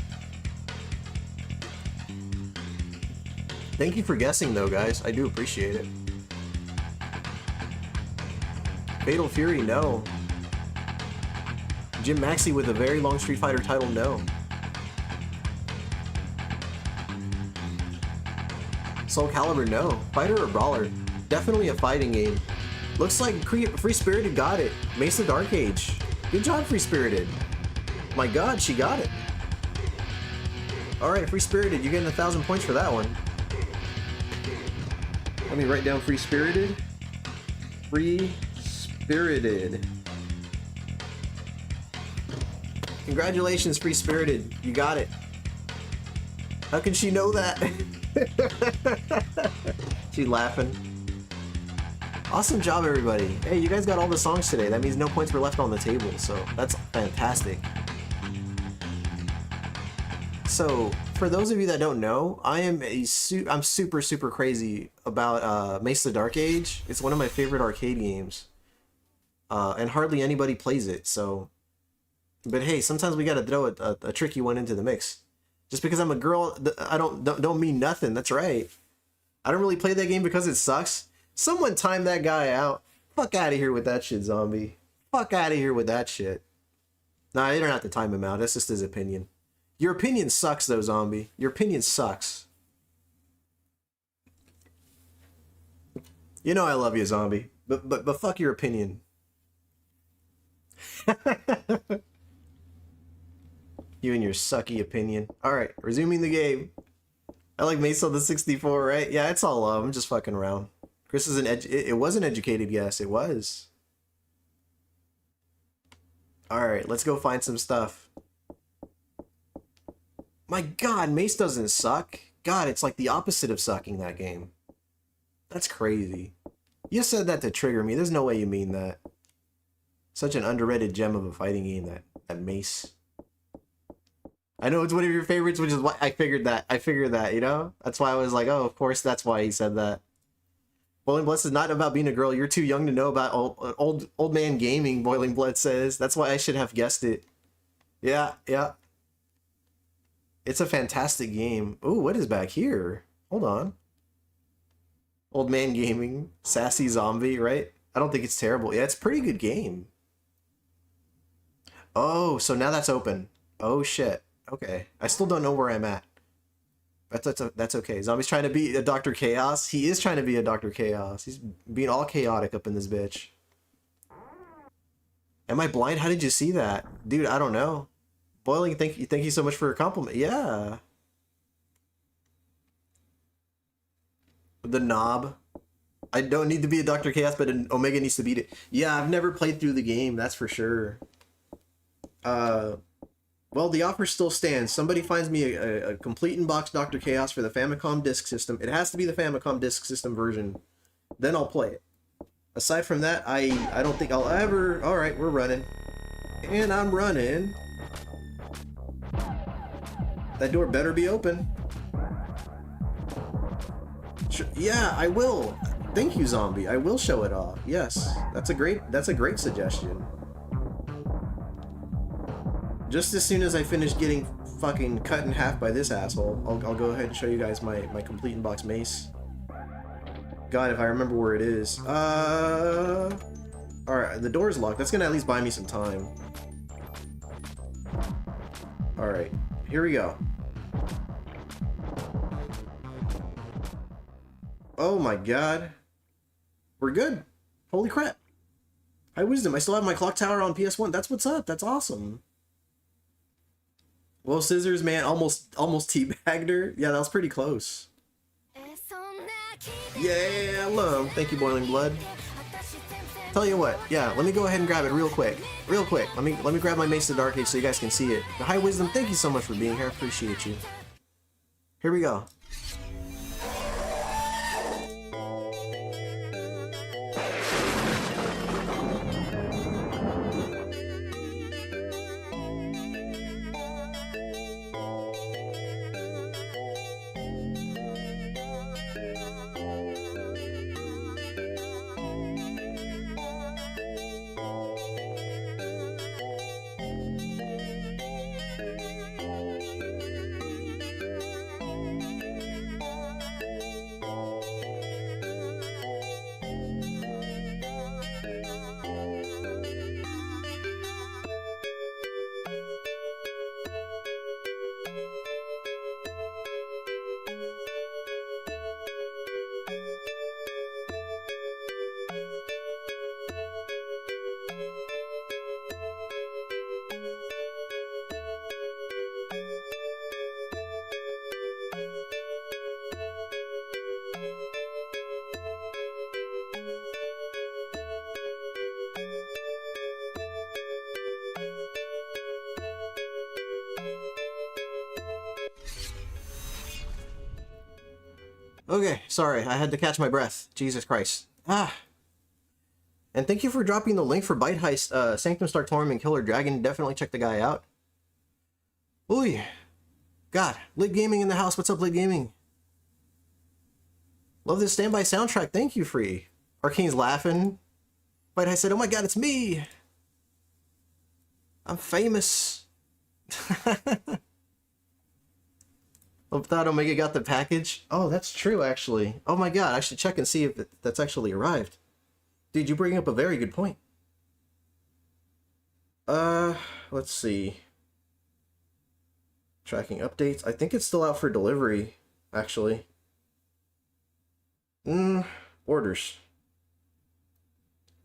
Thank you for guessing though, guys. I do appreciate it. Fatal Fury? No. Jim Maxi with a very long Street Fighter title? No. Soul Calibur? No. Fighter or Brawler? Definitely a fighting game. Looks like Free Spirited got it. Mace of Dark Age. Good job, Free Spirited. My god, she got it. Alright, Free Spirited, you're getting 1,000 points for that one. Let me write down Free Spirited. Free Spirited. Congratulations, Free Spirited. You got it. How can she know that? She's laughing. Awesome job, everybody. Hey, you guys got all the songs today. That means no points were left on the table, so that's fantastic. So, for those of you that don't know, I'm super crazy about Mace of the Dark Age. It's one of my favorite arcade games. And hardly anybody plays it, so... But hey, sometimes we gotta throw a tricky one into the mix. Just because I'm a girl, I don't mean nothing. That's right. I don't really play that game because it sucks. Someone time that guy out. Fuck out of here with that shit, Zombie. Fuck out of here with that shit. Nah, you don't have to time him out. That's just his opinion. Your opinion sucks, though, Zombie. Your opinion sucks. You know I love you, Zombie. But fuck your opinion. You and your sucky opinion. Alright, resuming the game. I like Mace on the 64, right? Yeah, it's all love. I'm just fucking around. Chris is it was an educated guess. It was. Alright, let's go find some stuff. My god, Mace doesn't suck. God, it's like the opposite of sucking, that game. That's crazy. You said that to trigger me. There's no way you mean that. Such an underrated gem of a fighting game, that Mace. I know it's one of your favorites, which is why I figured that. I figured that, you know? That's why I was like, oh, of course, that's why he said that. Boiling Blood is not about being a girl. You're too young to know about old man gaming, Boiling Blood says. That's why I should have guessed it. Yeah, yeah. It's a fantastic game. Ooh, what is back here? Hold on. Old man gaming. Sassy zombie, right? I don't think it's terrible. Yeah, it's a pretty good game. Oh, so now that's open. Oh, shit. Okay. I still don't know where I'm at. That's okay. Zombie's trying to be a Dr. Chaos. He is trying to be a Dr. Chaos. He's being all chaotic up in this bitch. Am I blind? How did you see that? Dude, I don't know. Boiling, thank you so much for your compliment. Yeah. The knob. I don't need to be a Dr. Chaos, but an Omega needs to beat it. Yeah, I've never played through the game, that's for sure. Well, the offer still stands. Somebody finds me a complete in-box Dr. Chaos for the Famicom Disk System. It has to be the Famicom Disk System version. Then I'll play it. Aside from that, I don't think I'll ever... Alright, we're running. And I'm running. That door better be open. Yeah, I will. Thank you, Zombie. I will show it off. Yes, that's a great suggestion. Just as soon as I finish getting fucking cut in half by this asshole, I'll go ahead and show you guys my complete in-box mace. God, if I remember where it is. Alright, the door's locked. That's gonna at least buy me some time. Alright, here we go. Oh my god. We're good. Holy crap. High Wisdom. I still have my clock tower on PS1. That's what's up. That's awesome. Well, scissors, man, almost teabagged her. Yeah, that was pretty close. Yeah, hello. Thank you, Boiling Blood. Tell you what, yeah, let me go ahead and grab it real quick. Real quick. Let me grab my Mace of the Dark Age so you guys can see it. High Wisdom, thank you so much for being here. I appreciate you. Here we go. Okay, sorry, I had to catch my breath. Jesus Christ. Ah. And thank you for dropping the link for Bite Heist, Sanctum Star Tournament Killer Dragon. Definitely check the guy out. Ooh. God, Lit Gaming in the house. What's up, Lit Gaming? Love this standby soundtrack. Thank you, Free. Arcane's laughing. Bite Heist said, oh my god, it's me. I'm famous. Hope that Omega got the package. Oh, that's true, actually. Oh my god, I should check and see if that's actually arrived. Dude, you bring up a very good point. Let's see. Tracking updates. I think it's still out for delivery, actually. Orders.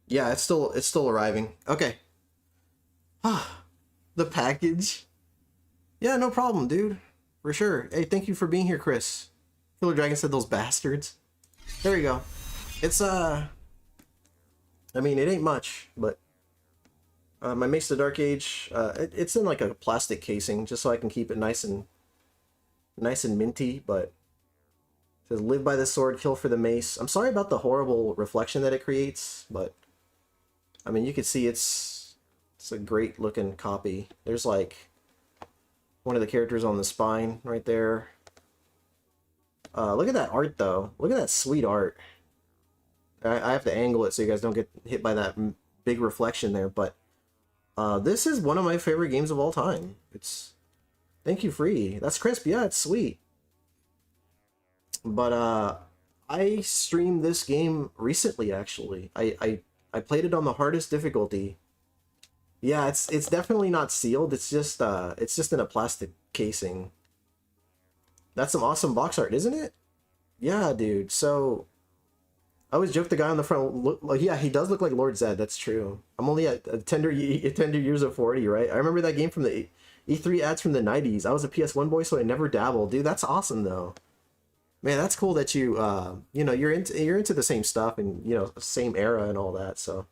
Yeah, it's still arriving. Okay. Ah, the package. Yeah, no problem, dude. For sure. Hey, thank you for being here, Chris. Killer Dragon said those bastards. There you go. It's, I mean, it ain't much, but my Mace of the Dark Age, it's in like a plastic casing, just so I can keep it nice and minty, but it says, live by the sword, kill for the mace. I'm sorry about the horrible reflection that it creates, but, I mean, you can see it's a great looking copy. There's like one of the characters on the spine right there. Look at that art, though. Look at that sweet art. I have to angle it so you guys don't get hit by that big reflection there, but this is one of my favorite games of all time. It's... Thank you, Free. That's crisp. Yeah, it's sweet. But I streamed this game recently, actually. I played it on the hardest difficulty. Yeah, it's definitely not sealed. It's just in a plastic casing. That's some awesome box art, isn't it? Yeah, dude. So I always joke the guy on the front. Like, yeah, he does look like Lord Zed. That's true. I'm only at tender years of 40, right? I remember that game from the E3 ads from the 90s. I was a PS1 boy, so I never dabbled. Dude, that's awesome though. Man, that's cool that you you know, you're into the same stuff and, you know, same era and all that. So.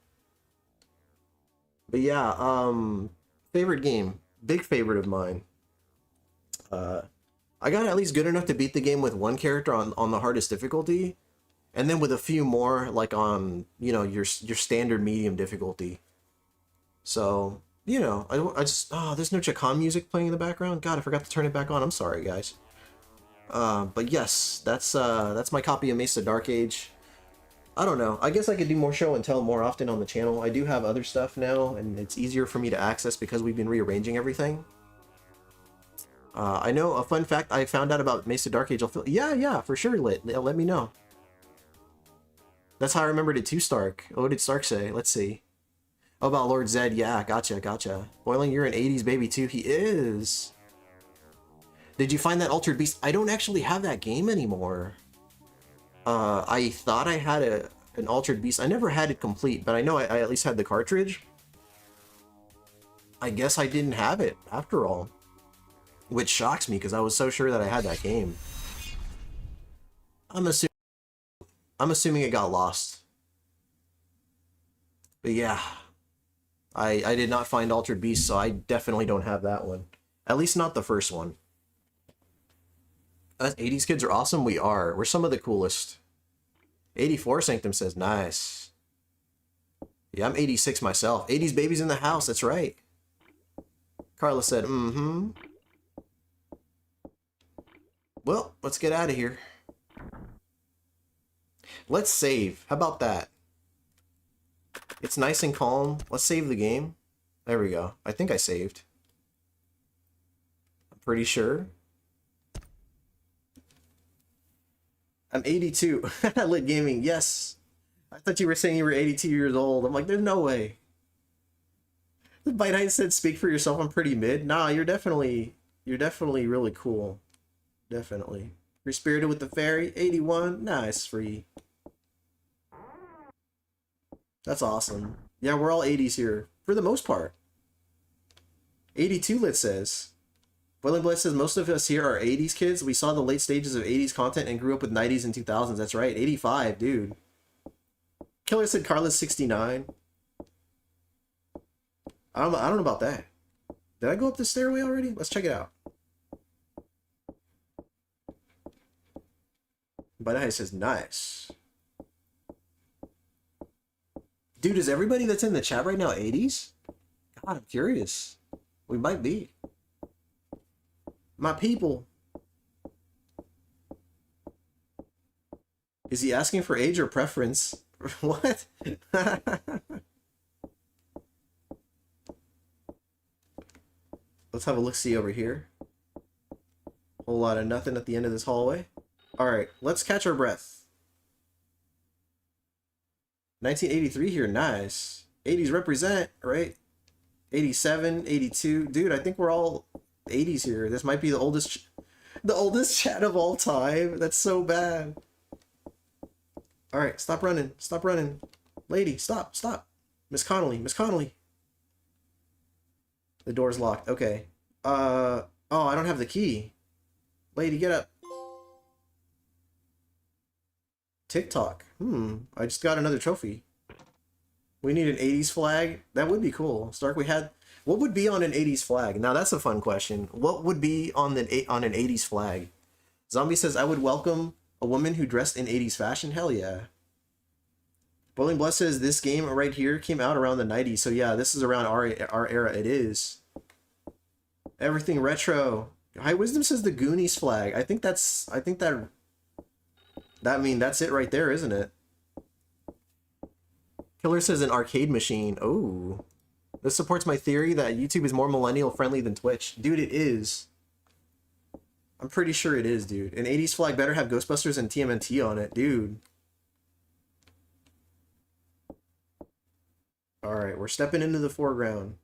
But yeah, favorite game, big favorite of mine. I got at least good enough to beat the game with one character on the hardest difficulty, and then with a few more like on, you know, your standard medium difficulty. So, you know, I just, oh, there's no Chacon music playing in the background. God, I forgot to turn it back on. I'm sorry, guys. But yes, that's my copy of Mace of the Dark Age. I don't know. I guess I could do more show and tell more often on the channel. I do have other stuff now, and it's easier for me to access because we've been rearranging everything. I know a fun fact I found out about Mace of the Dark Age. Yeah, for sure, let me know. That's how I remembered it too, Stark. Oh, what did Stark say? Let's see. Oh, about Lord Zed. Yeah, gotcha. Boiling, you're an 80s baby too. He is. Did you find that Altered Beast? I don't actually have that game anymore. I thought I had an Altered Beast. I never had it complete, but I know I at least had the cartridge. I guess I didn't have it, after all. Which shocks me because I was so sure that I had that game. I'm assuming it got lost. But yeah, I did not find Altered Beast, so I definitely don't have that one. At least not the first one. Us 80s kids are awesome. We are. We're some of the coolest. 84 Sanctum says, nice. Yeah, I'm 86 myself. 80s babies in the house, that's right. Carla said, mm-hmm. Well, let's get out of here. Let's save. How about that? It's nice and calm. Let's save the game. There we go. I think I saved. I'm pretty sure. I'm 82. Lit gaming. Yes. I thought you were saying you were 82 years old. I'm like, there's no way. The Bite Height said, speak for yourself. I'm pretty mid. Nah, you're definitely really cool. Definitely. You're spirited with the fairy. 81. Nice, free. That's awesome. Yeah, we're all 80s here. For the most part. 82 Lit says. Boiling Blood says, most of us here are 80s kids. We saw the late stages of 80s content and grew up with 90s and 2000s. That's right. 85, dude. Killer said Carla's 69. I don't know about that. Did I go up the stairway already? Let's check it out. But says, nice. Dude, is everybody that's in the chat right now 80s? God, I'm curious. We might be. My people. Is he asking for age or preference? What? Let's have a look-see over here. Whole lot of nothing at the end of this hallway. Alright, let's catch our breath. 1983 here, nice. 80s represent, right? 87, 82. Dude, I think we're all 80s here. This might be the oldest chat of all time. That's so bad. Alright, stop running. Stop running. Lady, stop, stop. Miss Connolly, Miss Connolly. The door's locked. Okay. Oh, I don't have the key. Lady, get up. TikTok. I just got another trophy. We need an 80s flag. That would be cool. Stark, what would be on an 80s flag? Now that's a fun question. What would be on an 80s flag? Zombie says, I would welcome a woman who dressed in 80s fashion. Hell yeah. Boiling Blood says this game right here came out around the 90s. So yeah, this is around our era. It is. Everything retro. High Wisdom says the Goonies flag. I think that's it right there, isn't it? Killer says an arcade machine. Oh. This supports my theory that YouTube is more millennial friendly than Twitch. Dude, it is. I'm pretty sure it is, dude. An 80s flag better have Ghostbusters and TMNT on it, dude. Alright, we're stepping into the foreground.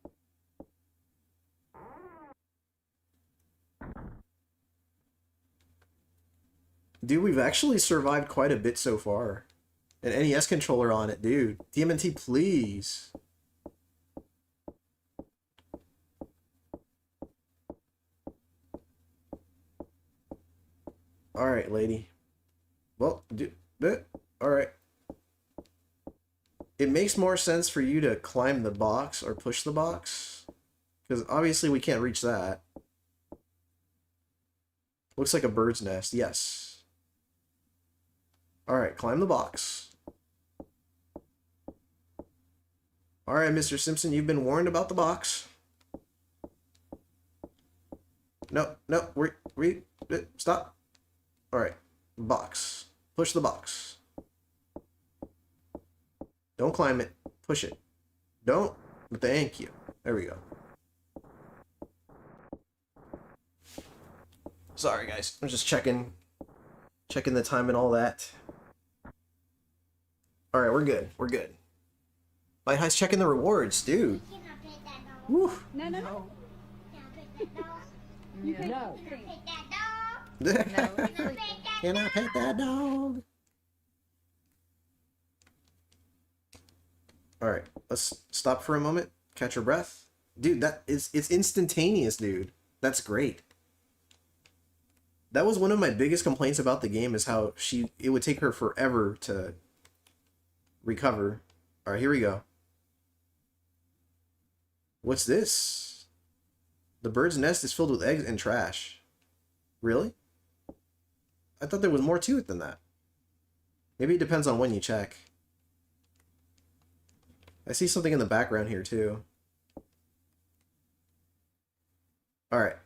Dude, we've actually survived quite a bit so far. An NES controller on it, dude. TMNT, please. Alright, lady. Well, alright. It makes more sense for you to climb the box or push the box. Because obviously we can't reach that. Looks like a bird's nest, yes. Alright, climb the box. Alright, Mr. Simpson, you've been warned about the box. No, stop. Alright, box. Push the box. Don't climb it. Push it. Don't. Thank you. There we go. Sorry, guys. I'm just checking the time and all that. Alright, we're good. We're good. My high's checking the rewards, dude. Woo. No. No. Can I pet that dog? Alright, let's stop for a moment. Catch your breath. Dude, it's instantaneous, dude. That's great. That was one of my biggest complaints about the game, is how it would take her forever to recover. All right, here we go. What's this? The bird's nest is filled with eggs and trash. Really? I thought there was more to it than that. Maybe it depends on when you check. I see something in the background here too. All right.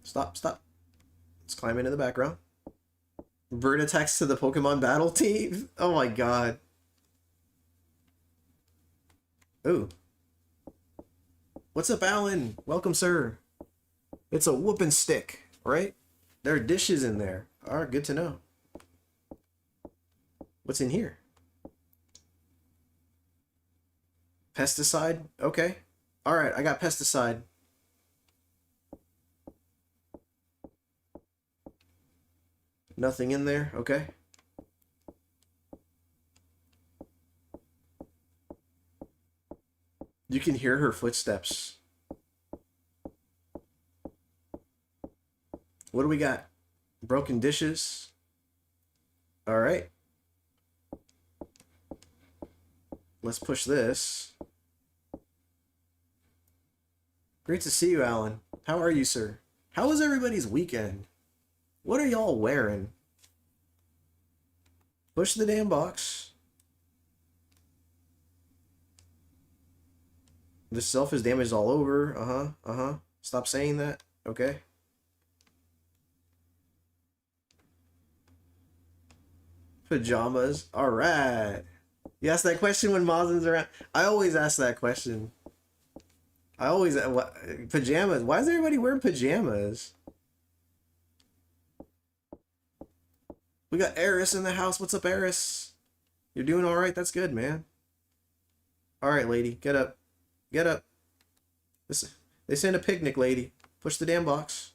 Stop, stop. Let's climb into the background. Bird attacks to the Pokemon battle team. Oh my god. Ooh. What's up, Alan? Welcome, sir. It's a whooping stick, right? There are dishes in there. Alright, good to know. What's in here? Pesticide? Okay. Alright, I got pesticide. Nothing in there, okay. You can hear her footsteps. What do we got? Broken dishes. Alright. Let's push this. Great to see you, Alan. How are you, sir? How was everybody's weekend? What are y'all wearing? Push the damn box. The self is damaged all over. Stop saying that. Okay. Pajamas. Alright. You ask that question when Mazin's around. I always ask that question. I always... Pajamas. Why is everybody wearing pajamas? We got Eris in the house. What's up, Eris? You're doing alright? That's good, man. Alright, lady. Get up. Get up. They sent a picnic, lady. Push the damn box.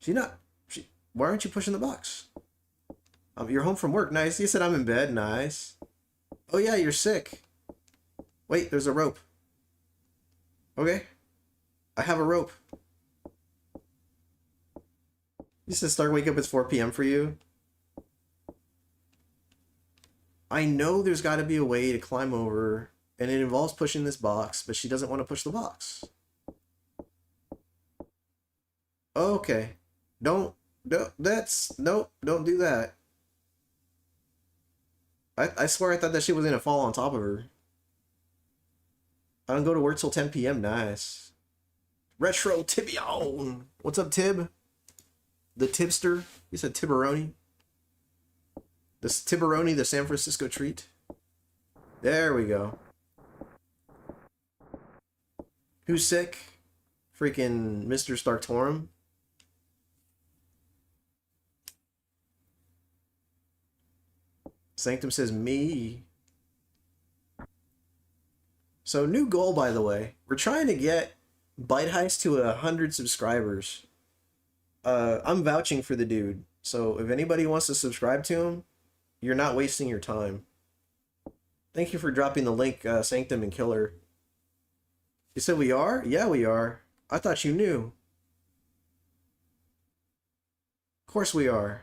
Why aren't you pushing the box? You're home from work. Nice. You said I'm in bed. Nice. Oh, yeah, you're sick. Wait, there's a rope. Okay. I have a rope. You said start wake up at 4 p.m. for you? I know there's got to be a way to climb over, and it involves pushing this box, but she doesn't want to push the box. Okay. Don't do that. I swear I thought that shit was going to fall on top of her. I don't go to work till 10 p.m. Nice. Retro Tibion. What's up, Tib? The Tibster. You said Tiberoni. This Tiberoni, the San Francisco treat. There we go. Who's sick? Freaking Mr. Starktorum. Sanctum says me. So new goal, by the way. We're trying to get Bite Heist to 100 subscribers. I'm vouching for the dude. So if anybody wants to subscribe to him, you're not wasting your time. Thank you for dropping the link, Sanctum and Killer. You said we are? Yeah, we are. I thought you knew. Of course we are.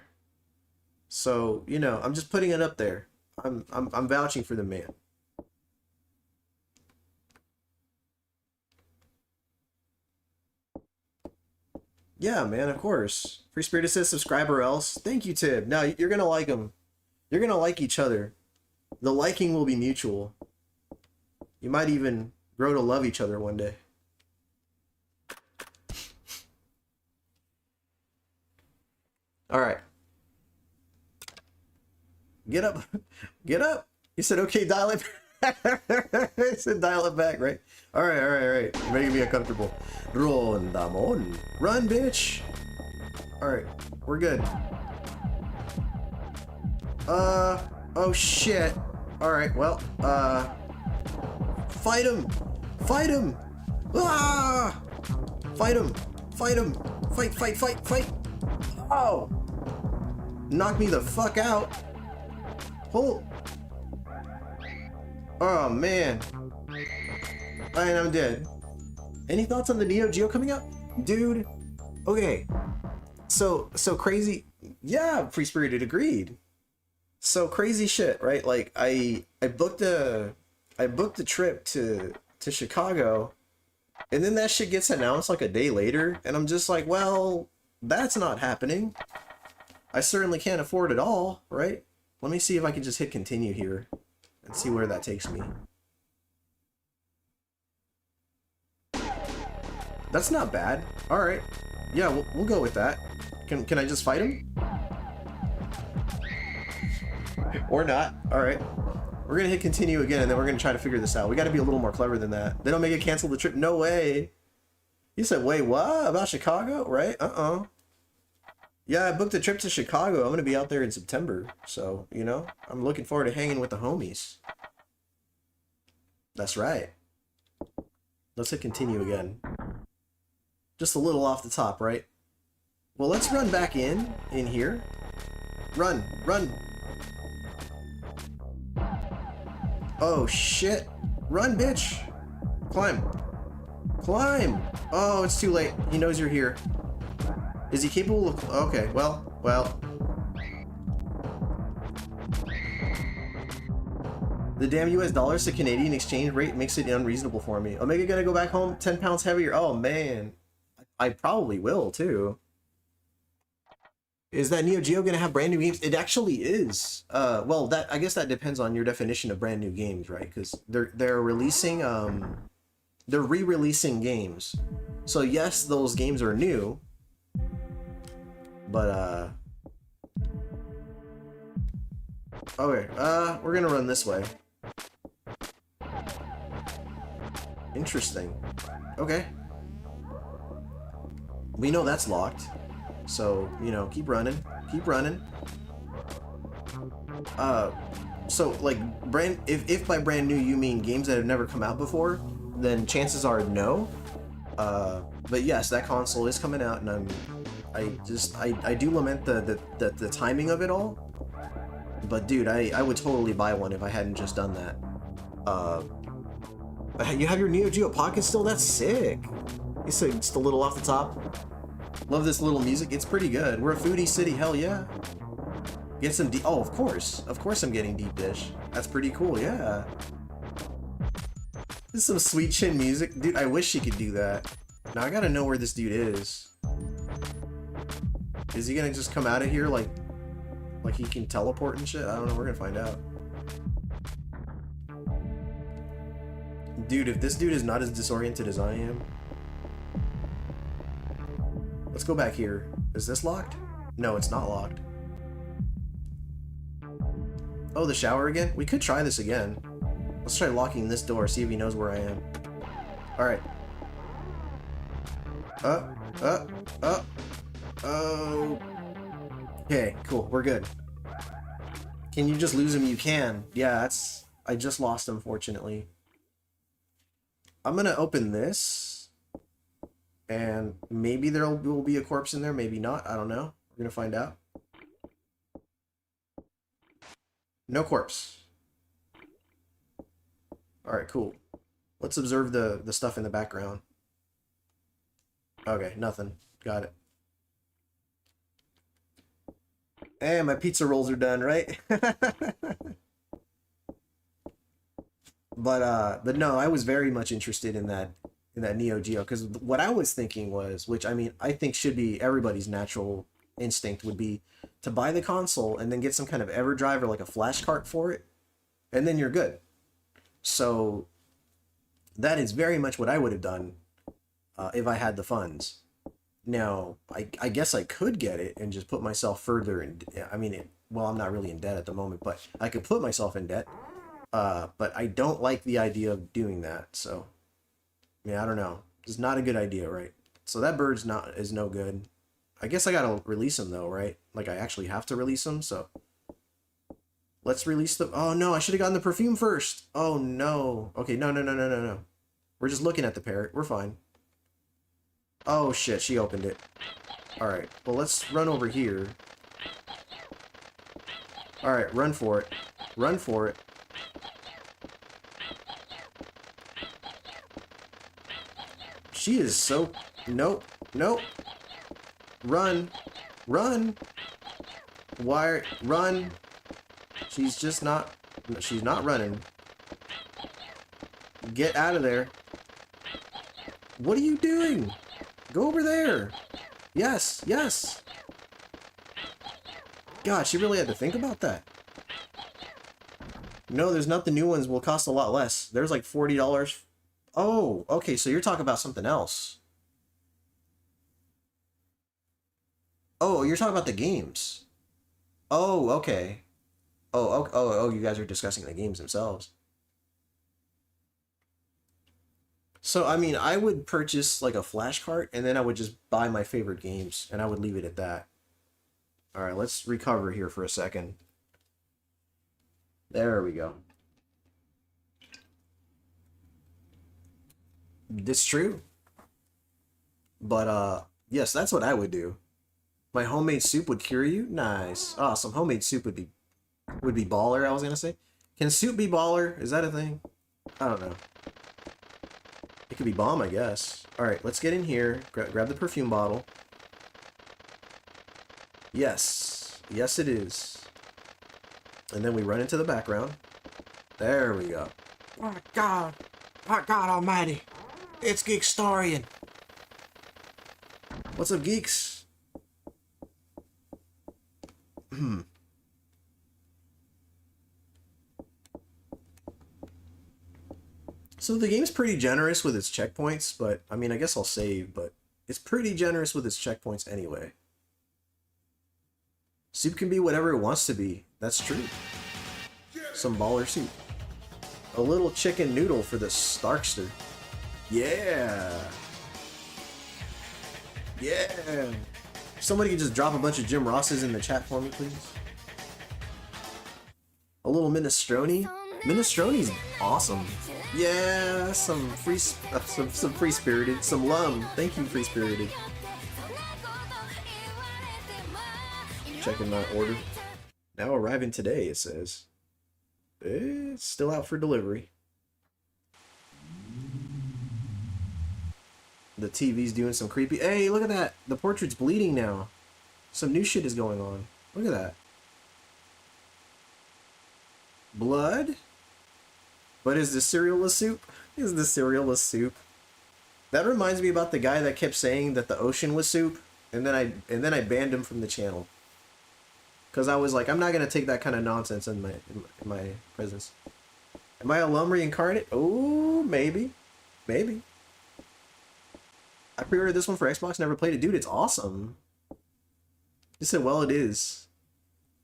So, you know, I'm just putting it up there. I'm vouching for the man. Yeah, man, of course. Free Spirit says subscribe or else. Thank you, Tib. No, you're gonna like him. You're gonna like each other. The liking will be mutual. You might even grow to love each other one day. Alright. Get up. Get up. You said, okay, dial it back. I said dial it back, right? Alright. You're making me uncomfortable. Rondamon. Run, bitch. Alright. We're good. Oh shit. Alright, well, fight him! Fight him! Ah! Fight him! Fight him! Fight! Oh! Knock me the fuck out! Oh! Oh man! And I'm dead. Any thoughts on the Neo Geo coming out? Dude, okay. So crazy. Yeah, Free Spirited agreed. So crazy shit, right? Like I booked a trip to Chicago, and then that shit gets announced like a day later, and I'm just like, well, that's not happening. I certainly can't afford it all, right? Let me see if I can just hit continue here and see where that takes me. That's not bad. All right. Yeah, we'll go with that. Can I just fight him? Or not. All right. We're gonna hit continue again, and then we're gonna try to figure this out. We gotta be a little more clever than that. They don't make it cancel the trip. No way. You said, wait, what? About Chicago? Right? Yeah, I booked a trip to Chicago. I'm gonna be out there in September. So, you know, I'm looking forward to hanging with the homies. That's right. Let's hit continue again. Just a little off the top, right? Well, let's run back in here. Run, run. Oh, shit. Run, bitch. Climb. Climb. Oh, it's too late. He knows you're here. Is he capable of... Okay, well. The damn US dollars to Canadian exchange rate makes it unreasonable for me. Omega gonna go back home 10 pounds heavier. Oh, man. I probably will, too. Is that Neo Geo gonna have brand new games? It actually is. Well, I guess that depends on your definition of brand new games, right? Because they're releasing they're re-releasing games. So yes, those games are new, but okay. We're gonna run this way. Interesting. Okay. We know that's locked. So, you know, keep running. Keep running. So, like, if by brand new you mean games that have never come out before, then chances are no. But yes, that console is coming out, and I do lament the timing of it all. But dude, I would totally buy one if I hadn't just done that. You have your Neo Geo Pocket still? That's sick. You said just a little off the top. Love this little music. It's pretty good. We're a foodie city. Hell yeah. Get some deep... Oh, of course. Of course I'm getting deep dish. That's pretty cool. Yeah. This is some sweet chin music. Dude, I wish he could do that. Now I gotta know where this dude is. Is he gonna just come out of here like he can teleport and shit? I don't know. We're gonna find out. Dude, if this dude is not as disoriented as I am... Let's go back here. Is this locked? No, it's not locked. Oh, the shower again? We could try this again. Let's try locking this door, see if he knows where I am. Alright. Oh. Okay, cool. We're good. Can you just lose him? You can. Yeah, that's... I just lost him, fortunately. I'm gonna open this. And maybe there will be a corpse in there, maybe not. I don't know. We're gonna find out. No corpse. Alright, cool. Let's observe the stuff in the background. Okay, nothing. Got it. Hey, my pizza rolls are done, right? But no, I was very much interested in that Neo Geo, because what I was thinking was, which I mean I think should be everybody's natural instinct, would be to buy the console and then get some kind of EverDrive or like a flash cart for it, and then you're good. So that is very much what I would have done if I had the funds. Now I guess I could get it and just put myself further in... I mean, well, I'm not really in debt at the moment, but I could put myself in debt. But I don't like the idea of doing that, so... Yeah, I don't know. It's not a good idea, right? So that bird's is no good. I guess I gotta release him though, right? Like I actually have to release him, so... Let's release the... Oh no, I should have gotten the perfume first! Oh no. Okay, no. We're just looking at the parrot. We're fine. Oh shit, she opened it. Alright, well let's run over here. Alright, run for it. Run for it. She is so... Nope. Nope. Run. Run. Why? Run. She's just not... She's not running. Get out of there. What are you doing? Go over there. Yes. Yes. God, she really had to think about that. No, there's not. The new ones will cost a lot less. There's like $40. Oh, okay, so you're talking about something else. Oh, you're talking about the games. Oh, okay. Oh, you guys are discussing the games themselves. So, I mean, I would purchase like a flash cart and then I would just buy my favorite games and I would leave it at that. All right, let's recover here for a second. There we go. It's true. But, yes, that's what I would do. My homemade soup would cure you? Nice. Oh, some homemade soup would be baller, I was gonna say. Can soup be baller? Is that a thing? I don't know. It could be bomb, I guess. Alright, let's get in here. Grab the perfume bottle. Yes. Yes, it is. And then we run into the background. There we go. Oh God. Oh God almighty. It's Geekstorian. What's up, geeks? So the game's pretty generous with its checkpoints, but I mean, I guess I'll save, but it's pretty generous with its checkpoints anyway. Soup can be whatever it wants to be. That's true. Some baller soup. A little chicken noodle for the Starkster. Yeah. Yeah. Somebody can just drop a bunch of Jim Rosses in the chat for me, please. A little minestrone. Minestrone's awesome. Yeah, some free spirited, some lum. Thank you, free spirited. Checking my order. Now arriving today, it says. It's still out for delivery. The TV's doing some creepy. Hey, look at that. The portrait's bleeding now. Some new shit is going on. Look at that. Blood? But is the cereal a soup? Is the cereal a soup? That reminds me about the guy that kept saying that the ocean was soup, and then I banned him from the channel. Cause I was like, I'm not gonna take that kind of nonsense in my presence. Am I a lum reincarnate? Oh, maybe, maybe. I pre-ordered this one for Xbox. Never played it, dude. It's awesome. You said, well, it is.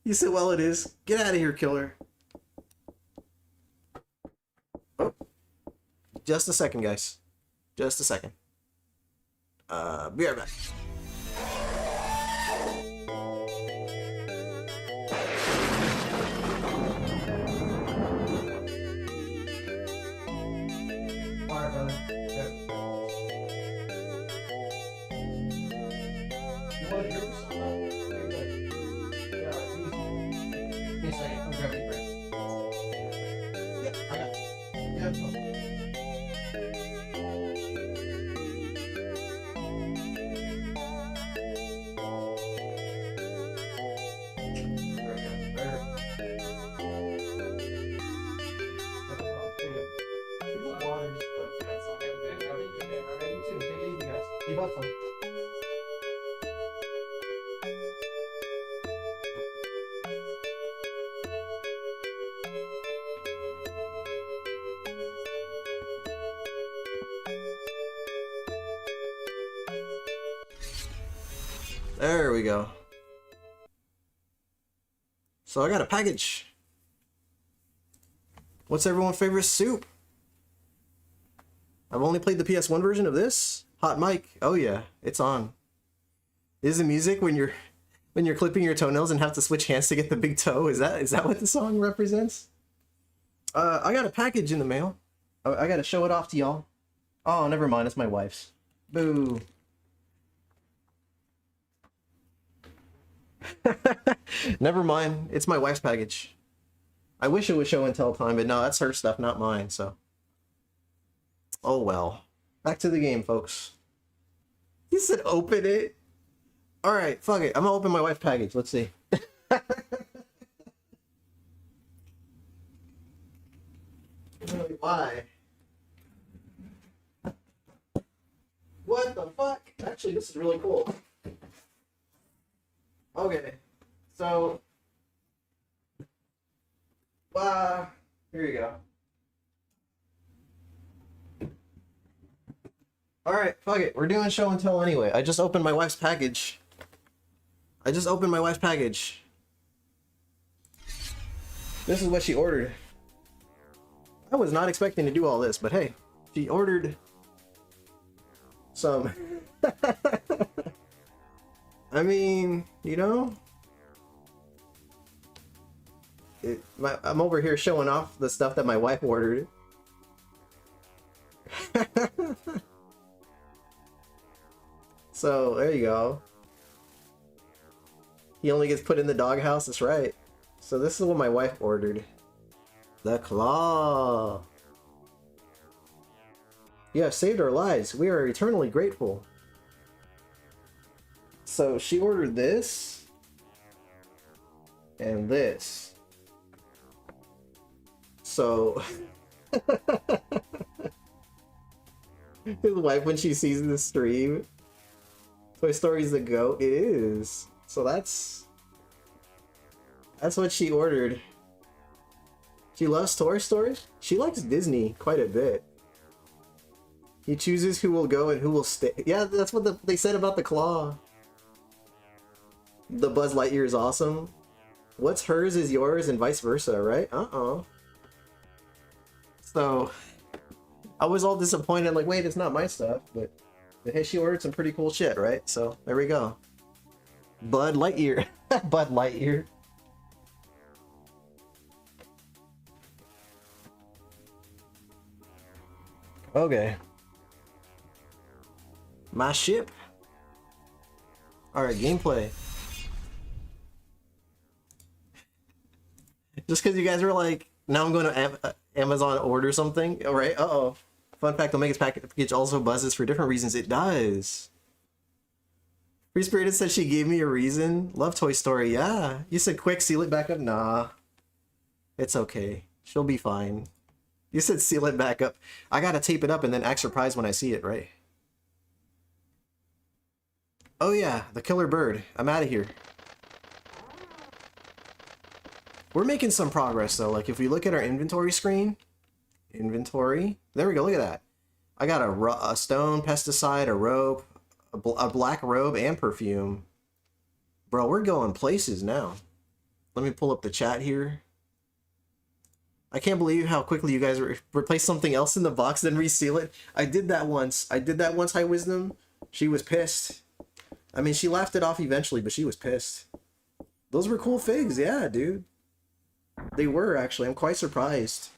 You said, well, it is. Get out of here, killer. Oh, just a second, guys. Just a second. Be right back. There we go. So I got a package. What's everyone's favorite soup? I've only played the PS1 version of this. Hot mic. Oh yeah, it's on. Is the music when you're clipping your toenails and have to switch hands to get the big toe? Is that what the song represents? I got a package in the mail. I gotta show it off to y'all. Oh, never mind. It's my wife's. Boo. Never mind. It's my wife's package. I wish it was show and tell time, but no, that's her stuff, not mine, so. Oh well. Back to the game, folks. He said open it. All right, fuck it. I'm gonna open my wife's package. Let's see. Why? What the fuck? Actually, this is really cool. Okay, so here you go. All right, fuck it. We're doing show and tell anyway. I just opened my wife's package. This is what she ordered. I was not expecting to do all this, but hey, she ordered some. I mean, you know, I'm over here showing off the stuff that my wife ordered. So there you go. He only gets put in the doghouse. That's right. So this is what my wife ordered. The claw. You have saved our lives. We are eternally grateful. So she ordered this and this. So his wife, when she sees the stream, Toy Story's the GOAT. It is. So that's what she ordered. She loves Toy Story. She likes Disney quite a bit. He chooses who will go and who will stay. Yeah, that's what they said about the claw. The Buzz Lightyear is awesome. What's hers is yours and vice versa, right? So I was all disappointed, like, wait, it's not my stuff, but hey, she ordered some pretty cool shit, right? So there we go. Bud Lightyear. Bud Lightyear. Okay. My ship. Alright, gameplay. Just because you guys were like, now I'm going to Amazon order something. Alright, uh-oh. Fun fact, Omega's package also buzzes for different reasons. It does. Free Spirited said she gave me a reason. Love Toy Story, yeah. You said quick, seal it back up. Nah. It's okay. She'll be fine. You said seal it back up. I gotta tape it up and then act surprised when I see it, right? Oh yeah, the killer bird. I'm out of here. We're making some progress though. Like if we look at our inventory screen, inventory, there we go. Look at that. I got a stone, pesticide, a rope, a black robe, and perfume. Bro, we're going places now. Let me pull up the chat here. I can't believe how quickly you guys replace something else in the box then reseal it. I did that once. High Wisdom. She was pissed. I mean, she laughed it off eventually, but she was pissed. Those were cool figs, yeah, dude. They were, actually. I'm quite surprised.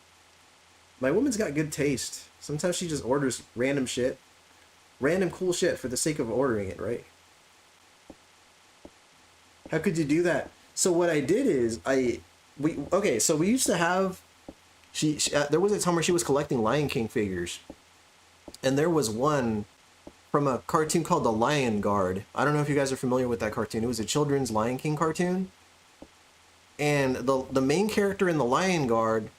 My woman's got good taste. Sometimes she just orders random shit. Random cool shit for the sake of ordering it, right? How could you do that? So what I did is, so we used to have... there was a time where she was collecting Lion King figures. And there was one from a cartoon called The Lion Guard. I don't know if you guys are familiar with that cartoon. It was a children's Lion King cartoon. And the main character in The Lion Guard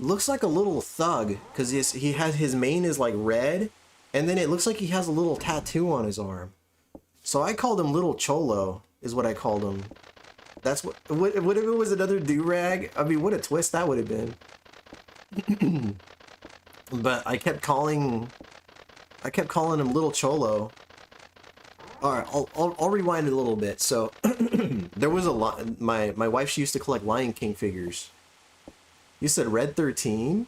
looks like a little thug. Because his mane is like red. And then it looks like he has a little tattoo on his arm. So I called him Little Cholo, is what I called him. That's what if it was another do-rag? I mean, what a twist that would have been. But I kept calling him Little Cholo. Alright, I'll rewind it a little bit. So there was a lot. My wife, she used to collect Lion King figures. You said Red 13?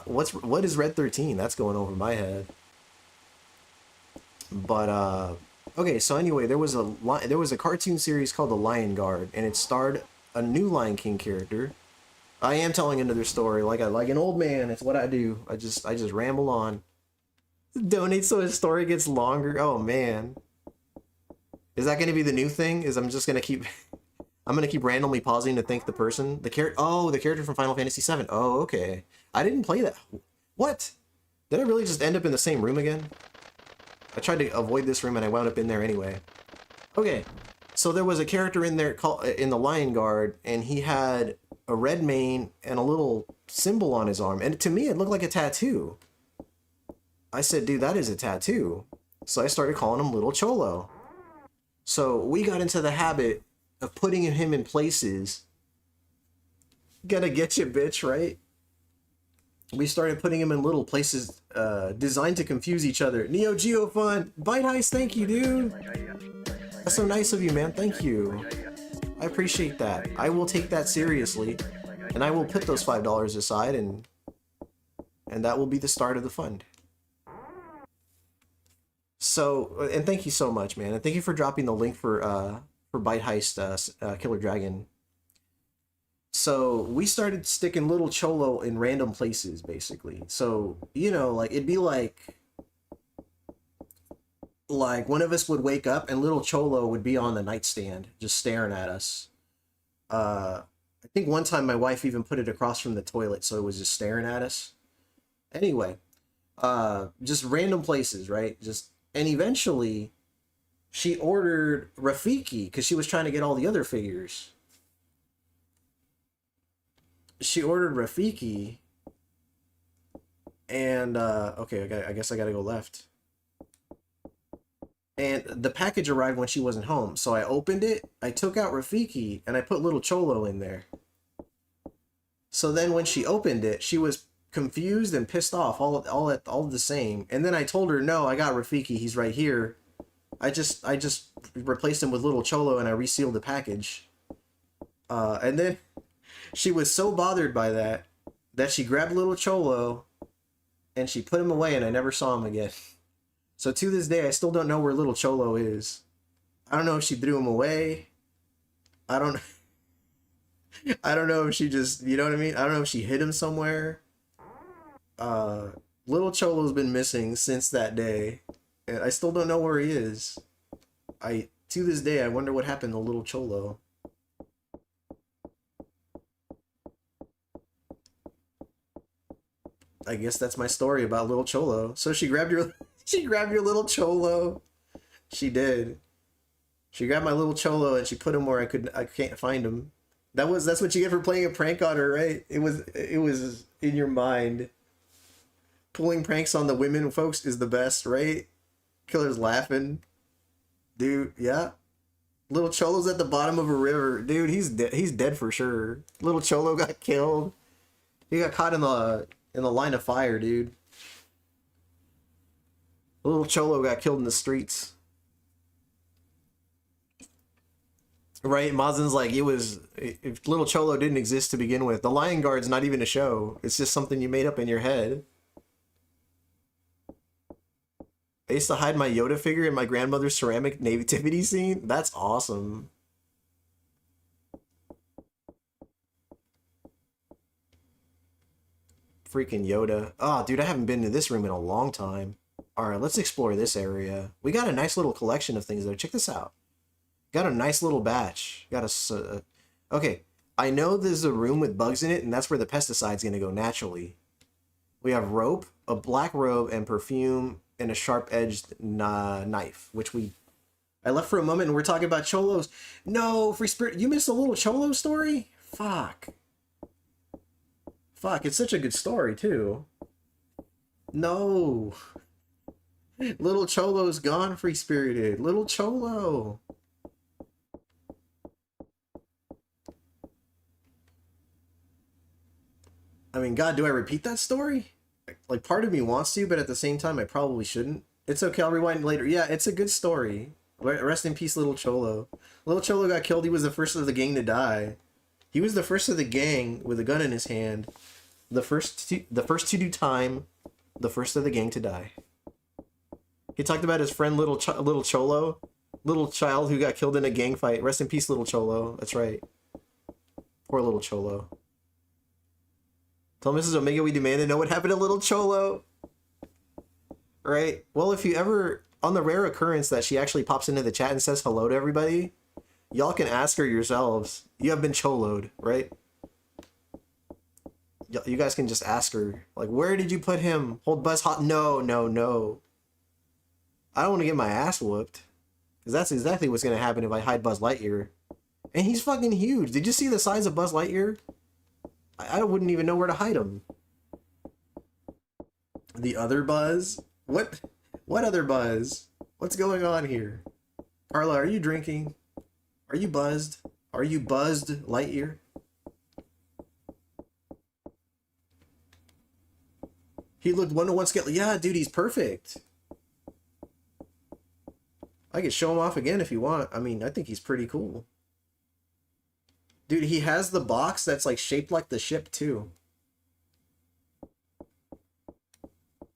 What is Red 13? That's going over my head. But okay, so anyway, there was a cartoon series called The Lion Guard, and it starred a new Lion King character. I am telling another story, like an old man. It's what I do. I just ramble on. Donate so his story gets longer. Oh man, is that going to be the new thing? I'm gonna keep randomly pausing to thank the person. The character from Final Fantasy VII. Oh, okay. I didn't play that. What? Did I really just end up in the same room again? I tried to avoid this room and I wound up in there anyway. Okay, so there was a character in there called in the Lion Guard, and he had a red mane and a little symbol on his arm, and to me it looked like a tattoo. I said, dude, that is a tattoo. So I started calling him Little Cholo. So we got into the habit of putting him in places. Gotta get you, bitch, right? We started putting him in little places designed to confuse each other. Neo Geo Fun, Bite Heist, thank you, dude. That's so nice of you, man. Thank you. I appreciate that. I will take that seriously, and I will put those $5 aside, and that will be the start of the fund. So, and thank you so much, man, and thank you for dropping the link for Bite Heist Killer Dragon. So we started sticking Little Cholo in random places, basically. So, you know, like it'd be like one of us would wake up and Little Cholo would be on the nightstand just staring at us. I think one time my wife even put it across from the toilet so it was just staring at us. Anyway, just random places, right? And eventually she ordered Rafiki because she was trying to get all the other figures. She ordered Rafiki, and okay, I guess I gotta go left. And the package arrived when she wasn't home, so I opened it, I took out Rafiki, and I put Little Cholo in there. So then when she opened it, she was confused and pissed off, all the same. And then I told her, no, I got Rafiki, he's right here. I just replaced him with Little Cholo, and I resealed the package. And then she was so bothered by that she grabbed Little Cholo and she put him away, and I never saw him again. So to this day, I still don't know where Little Cholo is. I don't know if she threw him away. I don't know if she just, you know what I mean? I don't know if she hid him somewhere. Little Cholo's been missing since that day, and I still don't know where he is. To this day, I wonder what happened to Little Cholo. I guess that's my story about Little Cholo. So she grabbed your Little Cholo. She did. She grabbed my Little Cholo and she put him where I can't find him. That's what you get for playing a prank on her, right? It was in your mind. Pulling pranks on the women folks is the best, right? Killer's laughing. Dude, yeah. Little Cholo's at the bottom of a river. Dude, he's dead for sure. Little Cholo got killed. He got caught in the line of fire, dude. Little Cholo got killed in the streets. Right? Mazin's like, if Little Cholo didn't exist to begin with, the Lion Guard's not even a show. It's just something you made up in your head. I used to hide my Yoda figure in my grandmother's ceramic nativity scene. That's awesome. Freaking Yoda. Oh, dude, I haven't been to this room in a long time. Alright, let's explore this area. We got a nice little collection of things there. Check this out. Got a nice little batch. Got a... okay, I know there's a room with bugs in it, and that's where the pesticide's going to go naturally. We have rope, a black robe, and perfume, and a sharp-edged knife, which I left for a moment, and we're talking about Cholos. No, Free Spirit, you missed a Little Cholo story? Fuck. Fuck, it's such a good story, too. No. Little Cholo's gone, Free Spirited. Little Cholo. I mean, God, do I repeat that story? Like, part of me wants to, but at the same time, I probably shouldn't. It's okay, I'll rewind later. Yeah, it's a good story. Rest in peace, Little Cholo. Little Cholo got killed. He was the first of the gang to die. He was the first of the gang with a gun in his hand. The first to do time. The first of the gang to die. He talked about his friend Little Cholo. Little child who got killed in a gang fight. Rest in peace, Little Cholo. That's right. Poor Little Cholo. Tell Mrs. Omega we demand to know what happened to Little Cholo. Right? Well, if you ever... on the rare occurrence that she actually pops into the chat and says hello to everybody, y'all can ask her yourselves. You have been choloed, right? You guys can just ask her, like, where did you put him? Hold Buzz hot. No, no, no. I don't want to get my ass whooped. Because that's exactly what's going to happen if I hide Buzz Lightyear. And he's fucking huge. Did you see the size of Buzz Lightyear? I wouldn't even know where to hide him. The other Buzz? What? What other Buzz? What's going on here? Carla, are you drinking? Are you buzzed? Are you buzzed, Lightyear? He looked 1-to-1 scale. Yeah, dude, he's perfect. I could show him off again if you want. I mean, I think he's pretty cool. Dude, he has the box that's like shaped like the ship too.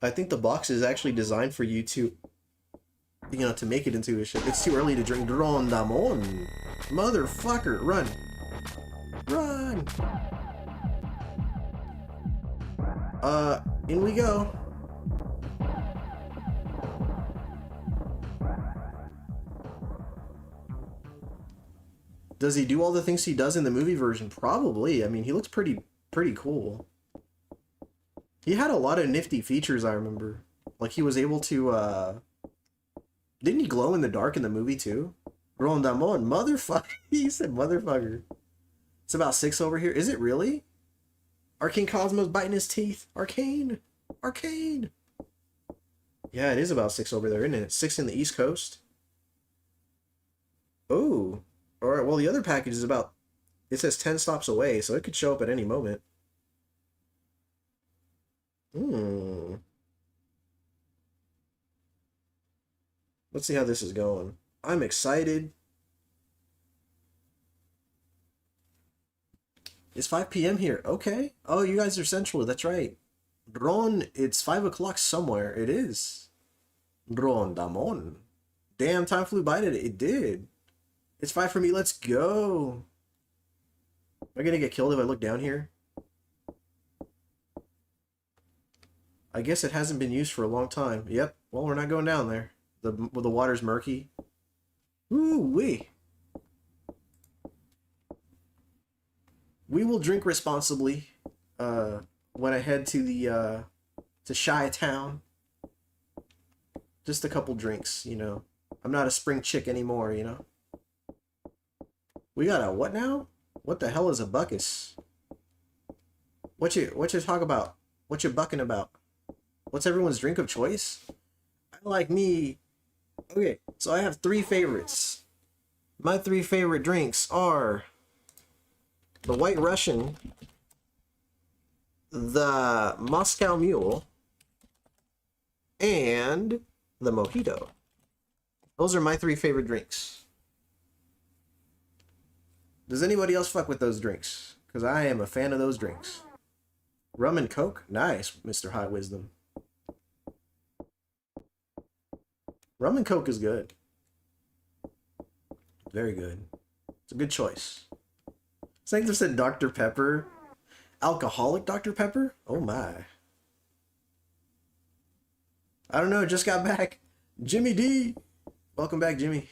I think the box is actually designed for you to, you know, to make it into a ship. It's too early to drink Drondamon. Motherfucker, run. Run. In we go. Does he do all the things he does in the movie version? Probably. I mean, he looks pretty cool. He had a lot of nifty features, I remember. Like, he was able to, didn't he glow in the dark in the movie, too? Rondamon, motherfucker. He said motherfucker. It's about 6 over here. Is it really? Arcane Cosmos biting his teeth. Arcane. Arcane. Yeah, it is about 6 over there, isn't it? 6 in the East Coast. Oh. Alright, well, the other package is about, it says 10 stops away, so it could show up at any moment. Let's see how this is going. I'm excited. It's 5 p.m. here. Okay. Oh, you guys are central. That's right. Ron, it's 5 o'clock somewhere. It is. Rondamon. Damn, time flew by today. It did. It's 5 for me. Let's go. Am I gonna get killed if I look down here? I guess it hasn't been used for a long time. Yep. Well, we're not going down there. The water's murky. Ooh-wee. We will drink responsibly when I head to the to Chi-Town. Just a couple drinks, you know. I'm not a spring chick anymore, you know. We got a what now? What the hell is a buckus? What you talk about? What you bucking about? What's everyone's drink of choice? I like me. Okay, so I have 3 favorites. My 3 favorite drinks are the White Russian, the Moscow Mule, and the Mojito. Those are my 3 favorite drinks. Does anybody else fuck with those drinks? Because I am a fan of those drinks. Rum and Coke? Nice, Mr. High Wisdom. Rum and Coke is good. Very good. It's a good choice. Sanctum said Dr. Pepper. Alcoholic Dr. Pepper? Oh my. I don't know, just got back. Jimmy D. Welcome back, Jimmy.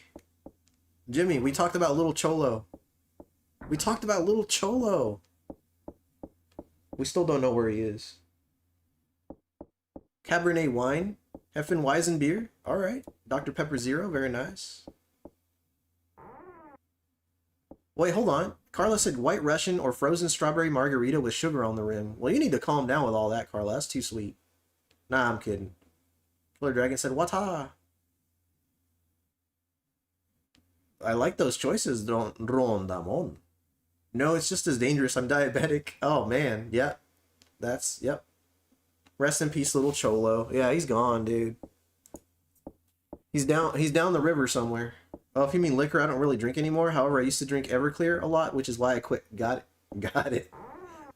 Jimmy, we talked about Little Cholo. We talked about Little Cholo. We still don't know where he is. Cabernet wine. Hefeweizen beer. Alright. Dr. Pepper Zero. Very nice. Wait, hold on. Carla said White Russian or frozen strawberry margarita with sugar on the rim. Well, you need to calm down with all that, Carla. That's too sweet. Nah, I'm kidding. Killer Dragon said, Wata. I like those choices, Rondamon. No, it's just as dangerous. I'm diabetic. Oh, man. Yeah. That's, yep. Rest in peace, Little Cholo. Yeah, he's gone, dude. He's down the river somewhere. Oh, if you mean liquor, I don't really drink anymore. However, I used to drink Everclear a lot, which is why I quit. Got it. Got it.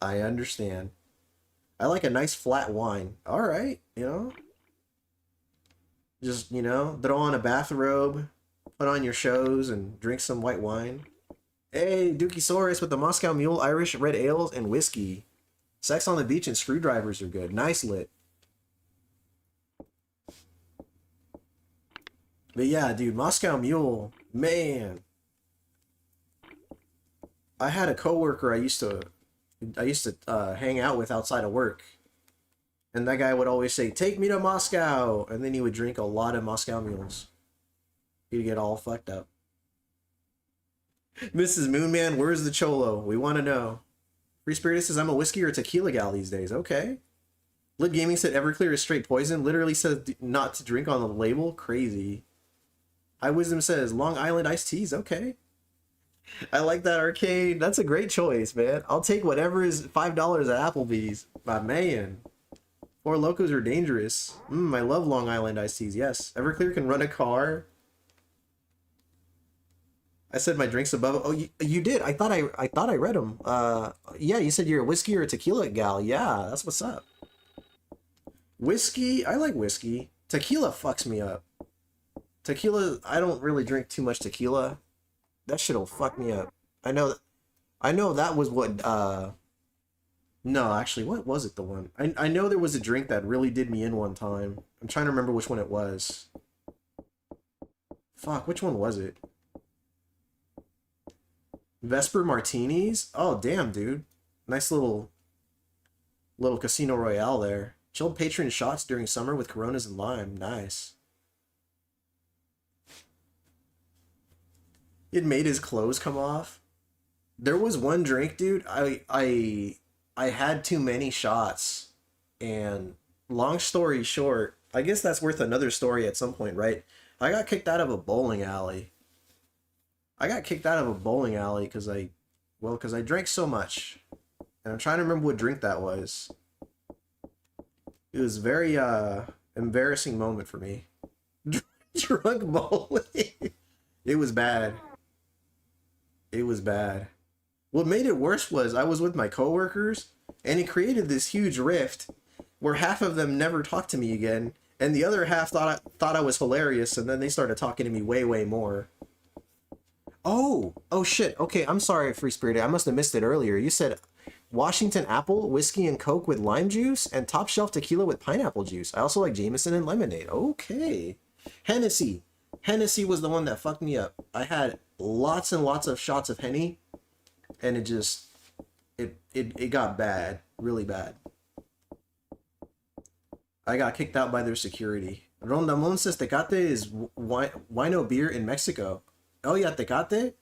I understand. I like a nice flat wine. All right, you know. Just, you know, throw on a bathrobe, put on your shows, and drink some white wine. Hey, Dookie with the Moscow Mule, Irish red ales, and whiskey. Sex on the beach and screwdrivers are good. Nice lit. But yeah, dude, Moscow Mule, man. I had a coworker I used to I used to hang out with outside of work. And that guy would always say, "Take me to Moscow." And then he would drink a lot of Moscow mules. He'd get all fucked up. Mrs. Moonman, where's the cholo? We want to know. Free Spirit says, I'm a whiskey or tequila gal these days. Okay. Lit Gaming said Everclear is straight poison. Literally says not to drink on the label. Crazy. High Wisdom says Long Island iced teas. Okay. I like that, Arcade. That's a great choice, man. I'll take whatever is $5 at Applebee's. My man. Four Locos are dangerous. I love Long Island iced teas. Yes. Everclear can run a car. I said my drinks above. Oh, you did. I thought I read them. Yeah, you said you're a whiskey or a tequila gal. Yeah, that's what's up. Whiskey, I like whiskey. Tequila fucks me up. Tequila, I don't really drink too much tequila. That shit'll fuck me up. I know that was what no, actually, what was it, the one? I know there was a drink that really did me in one time. I'm trying to remember which one it was. Fuck, which one was it? Vesper Martinis? Oh, damn, dude. Nice little Casino Royale there. Chilled patron shots during summer with Coronas and lime. Nice. It made his clothes come off. There was one drink, dude. I had too many shots, and long story short, I guess that's worth another story at some point, right? I got kicked out of a bowling alley. Because I drank so much, and I'm trying to remember what drink that was. It was a very embarrassing moment for me. Drunk bowling. It was bad. It was bad. What made it worse was I was with my coworkers, and it created this huge rift where half of them never talked to me again, and the other half thought I was hilarious, and then they started talking to me way more. Oh shit. Okay, I'm sorry, Free Spirited. I must have missed it earlier. You said Washington apple, whiskey and Coke with lime juice, and top shelf tequila with pineapple juice. I also like Jameson and lemonade. Okay. Hennessy. Hennessy was the one that fucked me up. I had lots and lots of shots of Henny, and it got bad. Really bad. I got kicked out by their security. Rondamon says Tecate is wino beer in Mexico. Oh yeah, Tecate?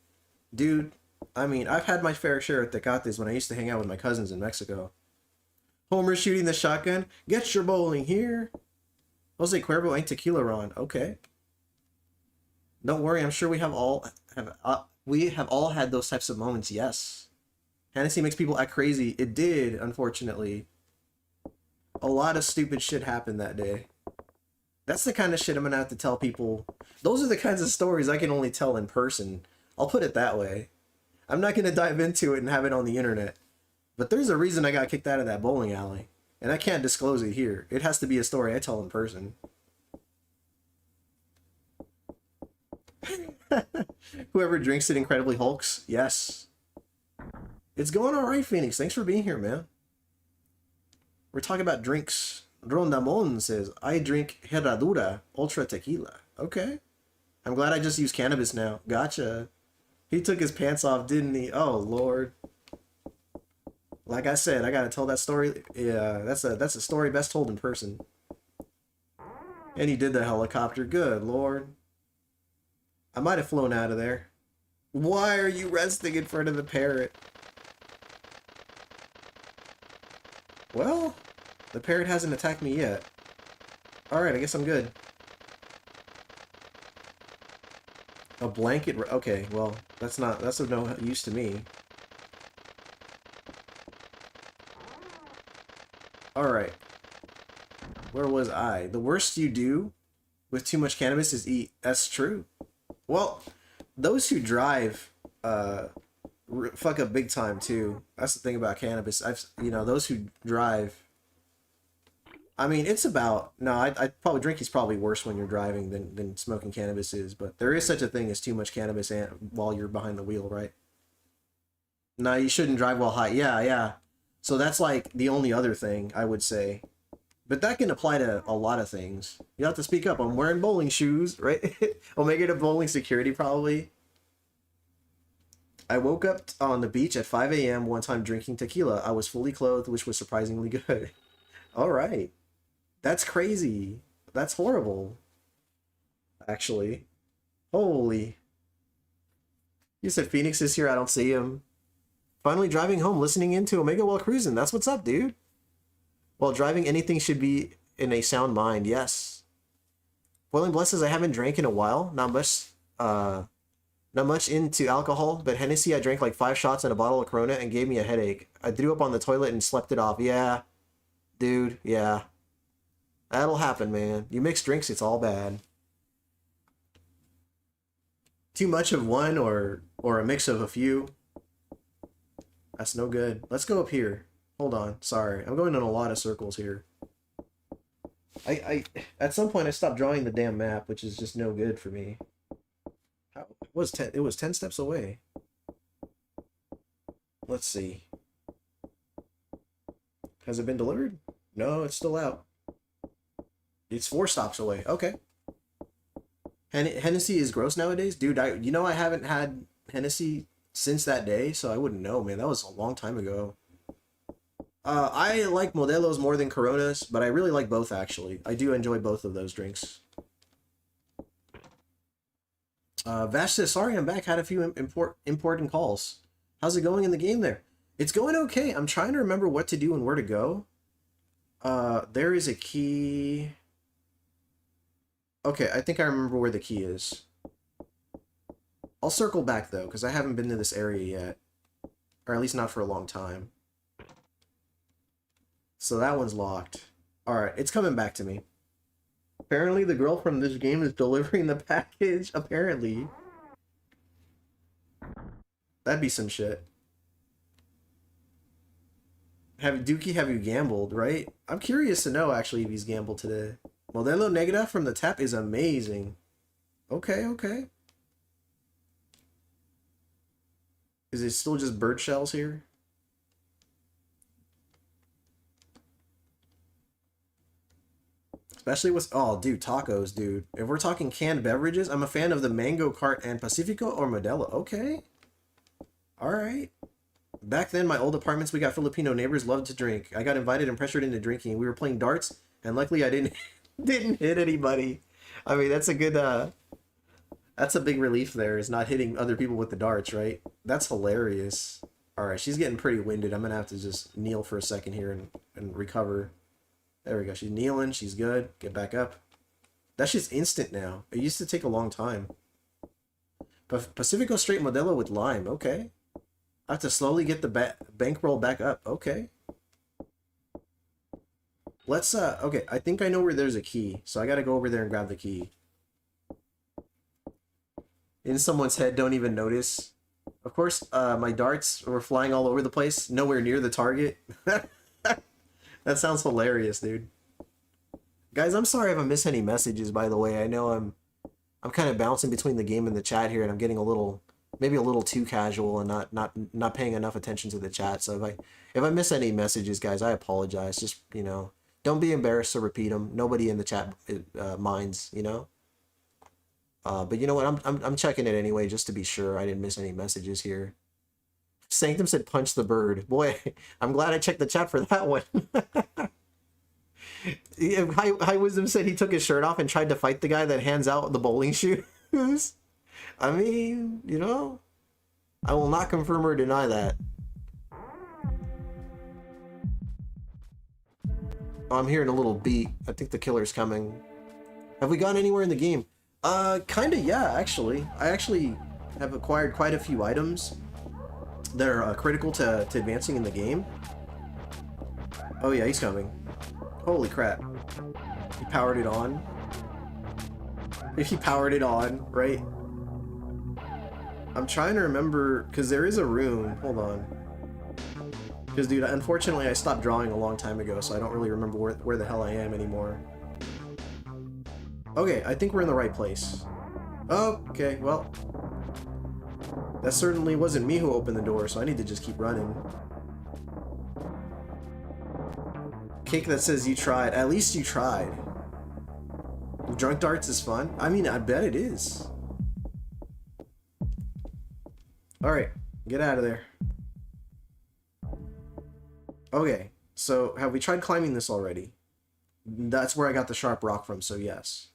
Dude, I mean, I've had my fair share of Tecates when I used to hang out with my cousins in Mexico. Homer shooting the shotgun. Get your bowling here. Jose Cuervo ain't tequila Ron. Okay. Don't worry, I'm sure we have all had those types of moments, yes. Hennessy makes people act crazy. It did, unfortunately. A lot of stupid shit happened that day. That's the kind of shit I'm gonna have to tell people. Those are the kinds of stories I can only tell in person. I'll put it that way. I'm not gonna dive into it and have it on the internet. But there's a reason I got kicked out of that bowling alley. And I can't disclose it here. It has to be a story I tell in person. Whoever drinks it incredibly hulks. Yes. It's going alright, Phoenix. Thanks for being here, man. We're talking about drinks. Rondamon says, I drink Herradura Ultra Tequila. Okay. I'm glad I just used cannabis now. Gotcha. He took his pants off, didn't he? Oh, Lord. Like I said, I gotta tell that story. Yeah, that's a story best told in person. And he did the helicopter. Good Lord. I might have flown out of there. Why are you resting in front of the parrot? Well, the parrot hasn't attacked me yet. Alright, I guess I'm good. A blanket? Okay, well, that's of no use to me. Alright. Where was I? The worst you do with too much cannabis is eat. That's true. Well, those who drive fuck up big time too. That's the thing about cannabis. Those who drive. I mean, it's about I probably drink is probably worse when you're driving than smoking cannabis is, but there is such a thing as too much cannabis while you're behind the wheel, right? No, you shouldn't drive while high. Yeah. So that's like the only other thing I would say. But that can apply to a lot of things. You have to speak up. I'm wearing bowling shoes, right? I'll make it a bowling security, probably. I woke up on the beach at 5 a.m. one time drinking tequila. I was fully clothed, which was surprisingly good. All right. That's crazy. That's horrible. Actually. Holy. You said Phoenix is here. I don't see him. Finally driving home, listening into Omega while cruising. That's what's up, dude. While driving, anything should be in a sound mind. Yes. Boiling Bless says I haven't drank in a while. Not much into alcohol, but Hennessy, I drank like 5 shots and a bottle of Corona and gave me a headache. I threw up on the toilet and slept it off. Yeah. Dude, yeah. That'll happen, man. You mix drinks, it's all bad. Too much of one or a mix of a few. That's no good. Let's go up here. Hold on. Sorry. I'm going in a lot of circles here. I at some point I stopped drawing the damn map, which is just no good for me. It was 10 steps away. Let's see. Has it been delivered? No, it's still out. It's 4 stops away. Okay. Hennessy is gross nowadays? Dude, I haven't had Hennessy since that day, so I wouldn't know, man. That was a long time ago. I like Modelos more than Coronas, but I really like both, actually. I do enjoy both of those drinks. Vash says, sorry, I'm back. Had a few important calls. How's it going in the game there? It's going okay. I'm trying to remember what to do and where to go. There is a key. Okay, I think I remember where the key is. I'll circle back, though, because I haven't been to this area yet. Or at least not for a long time. So that one's locked. Alright, it's coming back to me. Apparently the girl from this game is delivering the package. Apparently. That'd be some shit. Dookie, have you gambled, right? I'm curious to know, actually, if he's gambled today. Modelo Negra from the tap is amazing. Okay, okay. Is it still just bird shells here? Especially with, oh, dude, tacos, dude. If we're talking canned beverages, I'm a fan of the Mango Cart and Pacifico or Modelo. Okay. All right. Back then, my old apartments, we got Filipino neighbors, loved to drink. I got invited and pressured into drinking. We were playing darts, and luckily I didn't hit anybody. I mean, that's a good, that's a big relief there, is not hitting other people with the darts, right? That's hilarious. All right, she's getting pretty winded. I'm going to have to just kneel for a second here and recover. There we go. She's kneeling. She's good. Get back up. That's just instant now. It used to take a long time. But Pacifico straight Modelo with lime. Okay. I have to slowly get the bankroll back up. Okay. Let's, okay. I think I know where there's a key. So I got to go over there and grab the key. In someone's head, don't even notice. Of course, my darts were flying all over the place. Nowhere near the target. That sounds hilarious, dude. Guys, I'm sorry if I miss any messages, by the way. I know I'm kind of bouncing between the game and the chat here, and I'm getting a little, maybe a little too casual and not paying enough attention to the chat. So if I miss any messages, guys, I apologize. Just, you know, don't be embarrassed to repeat them. Nobody in the chat minds, you know. But you know what? I'm checking it anyway, just to be sure I didn't miss any messages here. Sanctum said punch the bird. Boy, I'm glad I checked the chat for that one. High Wisdom said he took his shirt off and tried to fight the guy that hands out the bowling shoes. I mean, you know, I will not confirm or deny that. Oh, I'm hearing a little beat. I think the killer's coming. Have we gone anywhere in the game? Kinda, yeah, actually. I actually have acquired quite a few items that are critical to advancing in the game. Oh yeah, he's coming. Holy crap. He powered it on. He powered it on, right? I'm trying to remember, because there is a room. Hold on. Because, dude, unfortunately I stopped drawing a long time ago, so I don't really remember where the hell I am anymore. Okay, I think we're in the right place. Oh, okay, well. That certainly wasn't me who opened the door, so I need to just keep running. Cake that says you tried. At least you tried. Drunk darts is fun. I mean, I bet it is. Alright. Get out of there. Okay, so have we tried climbing this already? That's where I got the sharp rock from, so yes.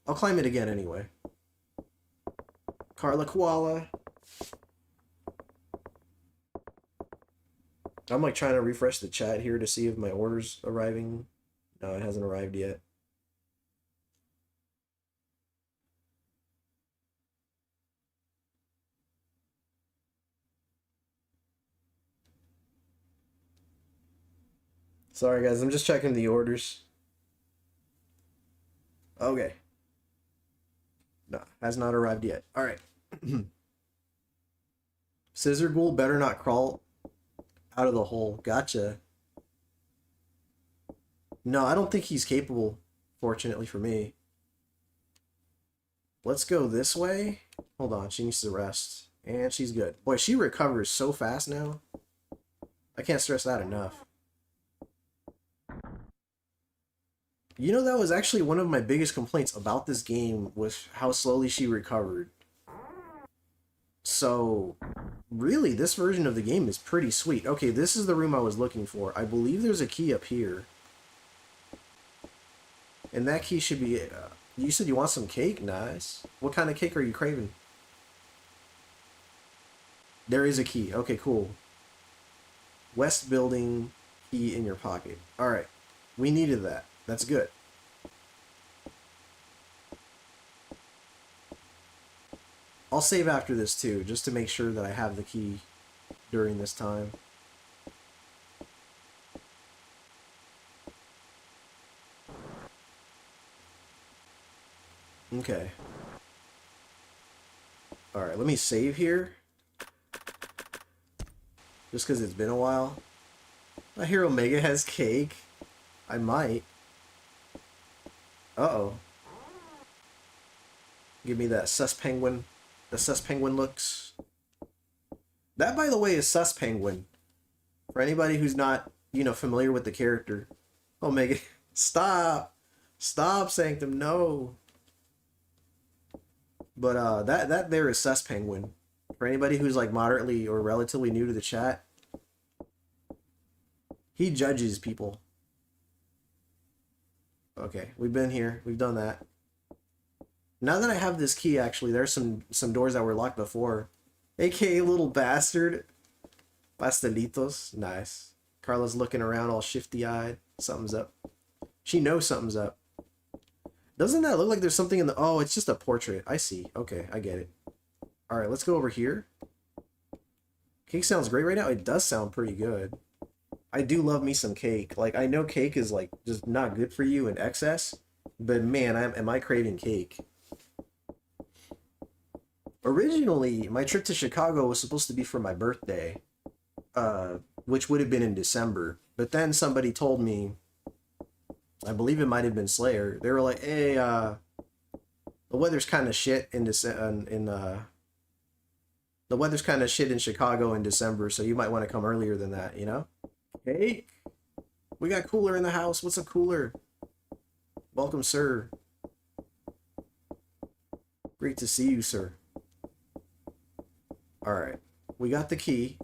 I'll climb it again anyway. Carla Koala. I'm like trying to refresh the chat here to see if my order's arriving. No, it hasn't arrived yet. Sorry guys, I'm just checking the orders. Okay. No, has not arrived yet. Alright. Scissor Ghoul better not crawl out of the hole. Gotcha. No, I don't think he's capable, fortunately for me. Let's go this way. Hold on, she needs to rest. And she's good. Boy, she recovers so fast now. I can't stress that enough. You know, that was actually one of my biggest complaints about this game, was how slowly she recovered. So, really, this version of the game is pretty sweet. Okay, this is the room I was looking for. I believe there's a key up here. And that key should be... you said you want some cake? Nice. What kind of cake are you craving? There is a key. Okay, cool. West building, key in your pocket. Alright. We needed that. That's good. I'll save after this too, just to make sure that I have the key during this time. Okay. Alright, let me save here. Just because it's been a while. I hear Omega has cake. I might. Uh-oh. Give me that sus penguin. The sus penguin looks. That, by the way, is sus penguin. For anybody who's not, you know, familiar with the character. Omega, stop. Stop, Sanctum, no. But that there is sus penguin. For anybody who's like moderately or relatively new to the chat. He judges people. Okay, we've been here. We've done that. Now that I have this key, actually, there's some doors that were locked before. AKA little bastard. Pastelitos. Nice. Carla's looking around all shifty-eyed. Something's up. She knows something's up. Doesn't that look like there's something in the... Oh, it's just a portrait. I see. Okay, I get it. Alright, let's go over here. Cake sounds great right now. It does sound pretty good. I do love me some cake. Like, I know cake is, like, just not good for you in excess. But, man, am I craving cake. Originally, my trip to Chicago was supposed to be for my birthday. Which would have been in December. But then somebody told me... I believe it might have been Slayer. They were like, hey, the weather's kind of shit in the weather's kind of shit in Chicago in December, so you might want to come earlier than that, you know? Hey, we got Cooler in the house. What's up, Cooler? Welcome, sir. Great to see you, sir. Alright, we got the key.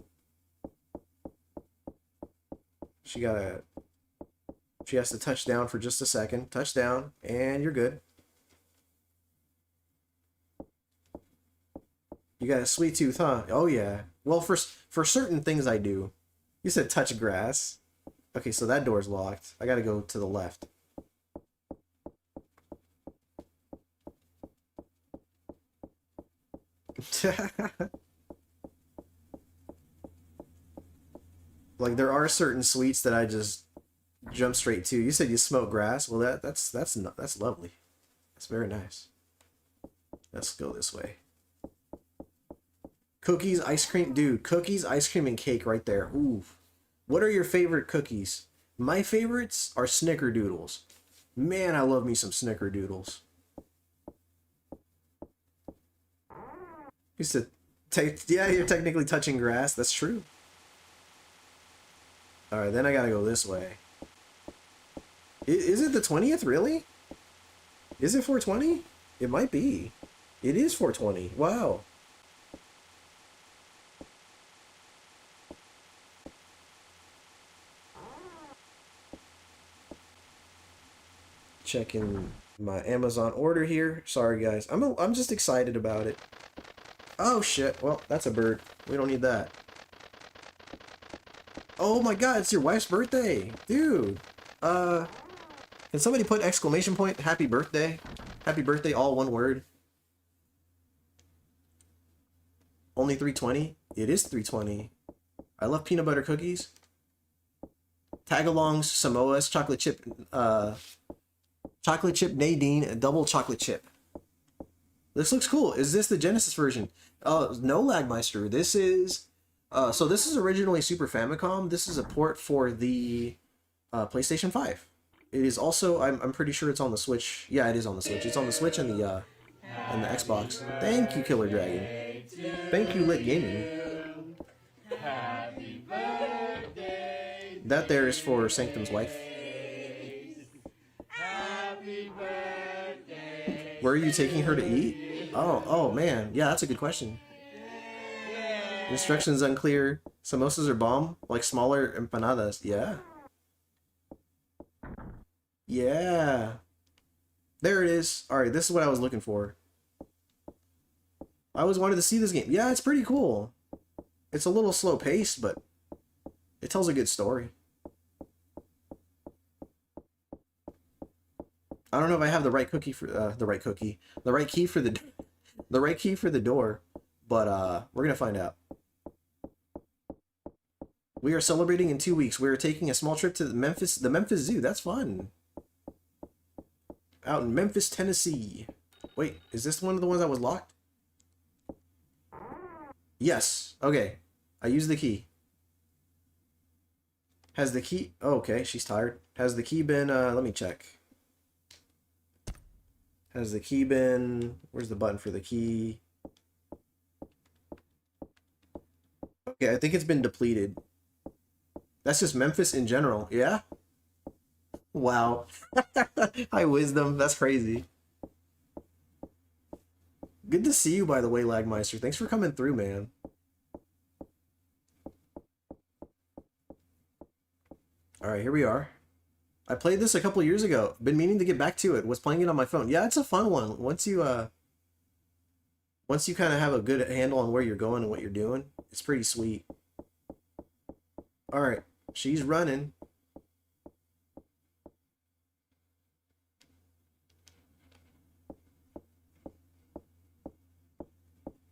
She has to touch down for just a second. Touch down, and you're good. You got a sweet tooth, huh? Oh, yeah. Well, for certain things I do. You said touch grass. Okay, so that door's locked. I gotta go to the left. Like, there are certain sweets that I just jump straight to. You said you smoke grass. Well, that's lovely. That's very nice. Let's go this way. Cookies, ice cream, dude. Cookies, ice cream, and cake right there. Ooh. What are your favorite cookies? My favorites are snickerdoodles. Man, I love me some snickerdoodles. You said, yeah, you're technically touching grass. That's true. Alright, then I gotta go this way. Is it the 20th, really? Is it 420? It might be. It is 420. Wow. checking my Amazon order here. Sorry guys, I'm just excited about it. Oh shit, well that's a bird. We don't need that. Oh my god, it's your wife's birthday, dude. Can somebody put exclamation point happy birthday? Happy birthday, all one word. Only 320? It is 320. I love peanut butter cookies. Tagalongs, Samoas, chocolate chip Nadine, double chocolate chip. This looks cool. Is this the Genesis version? No, Lagmeister. This is so this is originally Super Famicom. This is a port for the PlayStation 5. It is also, I'm pretty sure it's on the Switch. Yeah, it is on the Switch. It's on the Switch and the Xbox. Thank you, Killer Dragon. Thank you, Lit Gaming. Happy birthday. That there is for Sanctum's wife. Happy birthday. Where are you taking her to eat? Oh man. Yeah, that's a good question. Instructions unclear. Samosas are bomb, like smaller empanadas. Yeah. Yeah. There it is. Alright, this is what I was looking for. I always wanted to see this game. Yeah, it's pretty cool. It's a little slow paced, but it tells a good story. I don't know if I have the right cookie for the right key for the door, but we're gonna find out. We are celebrating in 2 weeks. We are taking a small trip to the Memphis Zoo. That's fun. Out in Memphis, Tennessee. Wait, is this one of the ones that was locked? Yes. Okay. I used the key. Has the key... Oh, okay, she's tired. Has the key been... let me check. Has the key been... Where's the button for the key? Okay, I think it's been depleted. That's just Memphis in general. Yeah? Wow. Hi, Wisdom. That's crazy. Good to see you, by the way, Lagmeister. Thanks for coming through, man. Alright, here we are. I played this a couple years ago. Been meaning to get back to it. Was playing it on my phone. Yeah, it's a fun one. Once you kind of have a good handle on where you're going and what you're doing, it's pretty sweet. Alright, she's running.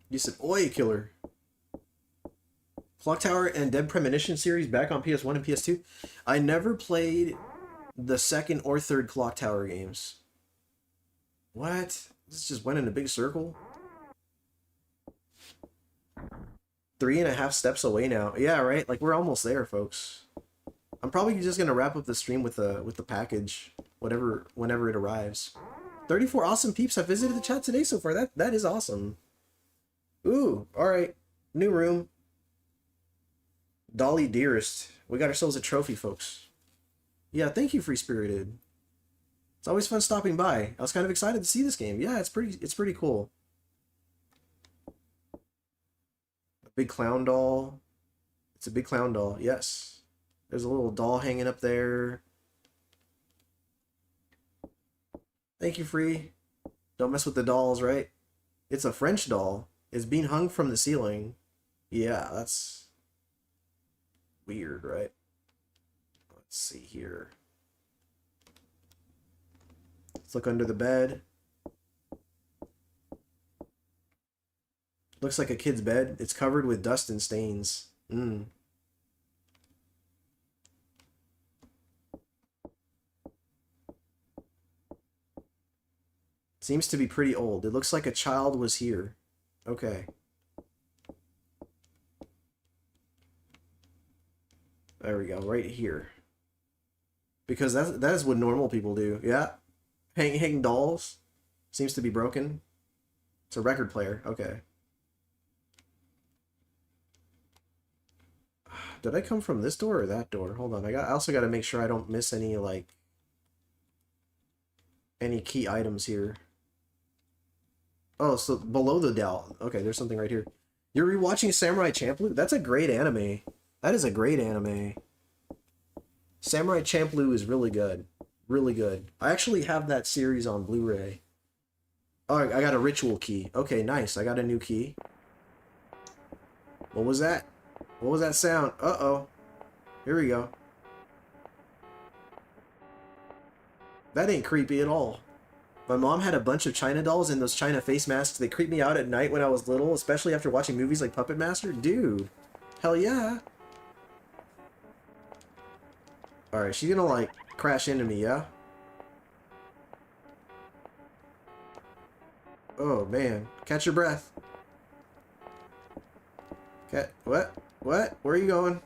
You said, oi, killer. Clock Tower and Dead Premonition series back on PS1 and PS2. I never played the second or third Clock Tower games. What? This just went in a big circle? 3.5 steps away now. Yeah, right? Like, we're almost there, folks. I'm probably just gonna wrap up the stream with the package, whenever it arrives. 34 awesome peeps have visited the chat today so far. That is awesome. Ooh, alright. New room. Dolly Dearest. We got ourselves a trophy, folks. Yeah, thank you, Free Spirited. It's always fun stopping by. I was kind of excited to see this game. Yeah, it's pretty cool. A big clown doll. It's a big clown doll, yes. There's a little doll hanging up there. Thank you, Free. Don't mess with the dolls, right? It's a French doll. It's being hung from the ceiling. Yeah, that's weird, right? Let's see here. Let's look under the bed. Looks like a kid's bed. It's covered with dust and stains. Seems to be pretty old. It looks like a child was here. Okay. There we go, right here. Because that is what normal people do. Yeah. Hang dolls. Seems to be broken. It's a record player. Okay. Did I come from this door or that door? Hold on. I also got to make sure I don't miss any, like, any key items here. Oh, so below the doll. Okay, there's something right here. You're rewatching Samurai Champloo? That's a great anime. That is a great anime. Samurai Champloo is really good. Really good. I actually have that series on Blu-ray. Oh, I got a ritual key. Okay, nice. I got a new key. What was that? What was that sound? Uh-oh. Here we go. That ain't creepy at all. My mom had a bunch of China dolls and those China face masks. They creeped me out at night when I was little, especially after watching movies like Puppet Master. Dude. Hell yeah. Alright, she's gonna, like, crash into me, yeah? Oh, man. Catch your breath. What? What? Where are you going?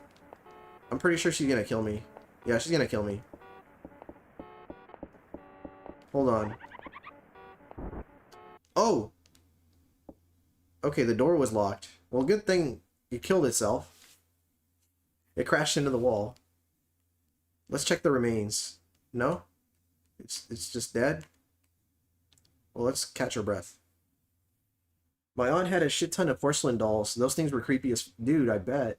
I'm pretty sure she's gonna kill me. Yeah, she's gonna kill me. Hold on. Oh! Okay, the door was locked. Well, good thing it killed itself. It crashed into the wall. Let's check the remains. No? It's just dead? Well, let's catch our breath. My aunt had a shit ton of porcelain dolls. Those things were creepy as... Dude, I bet.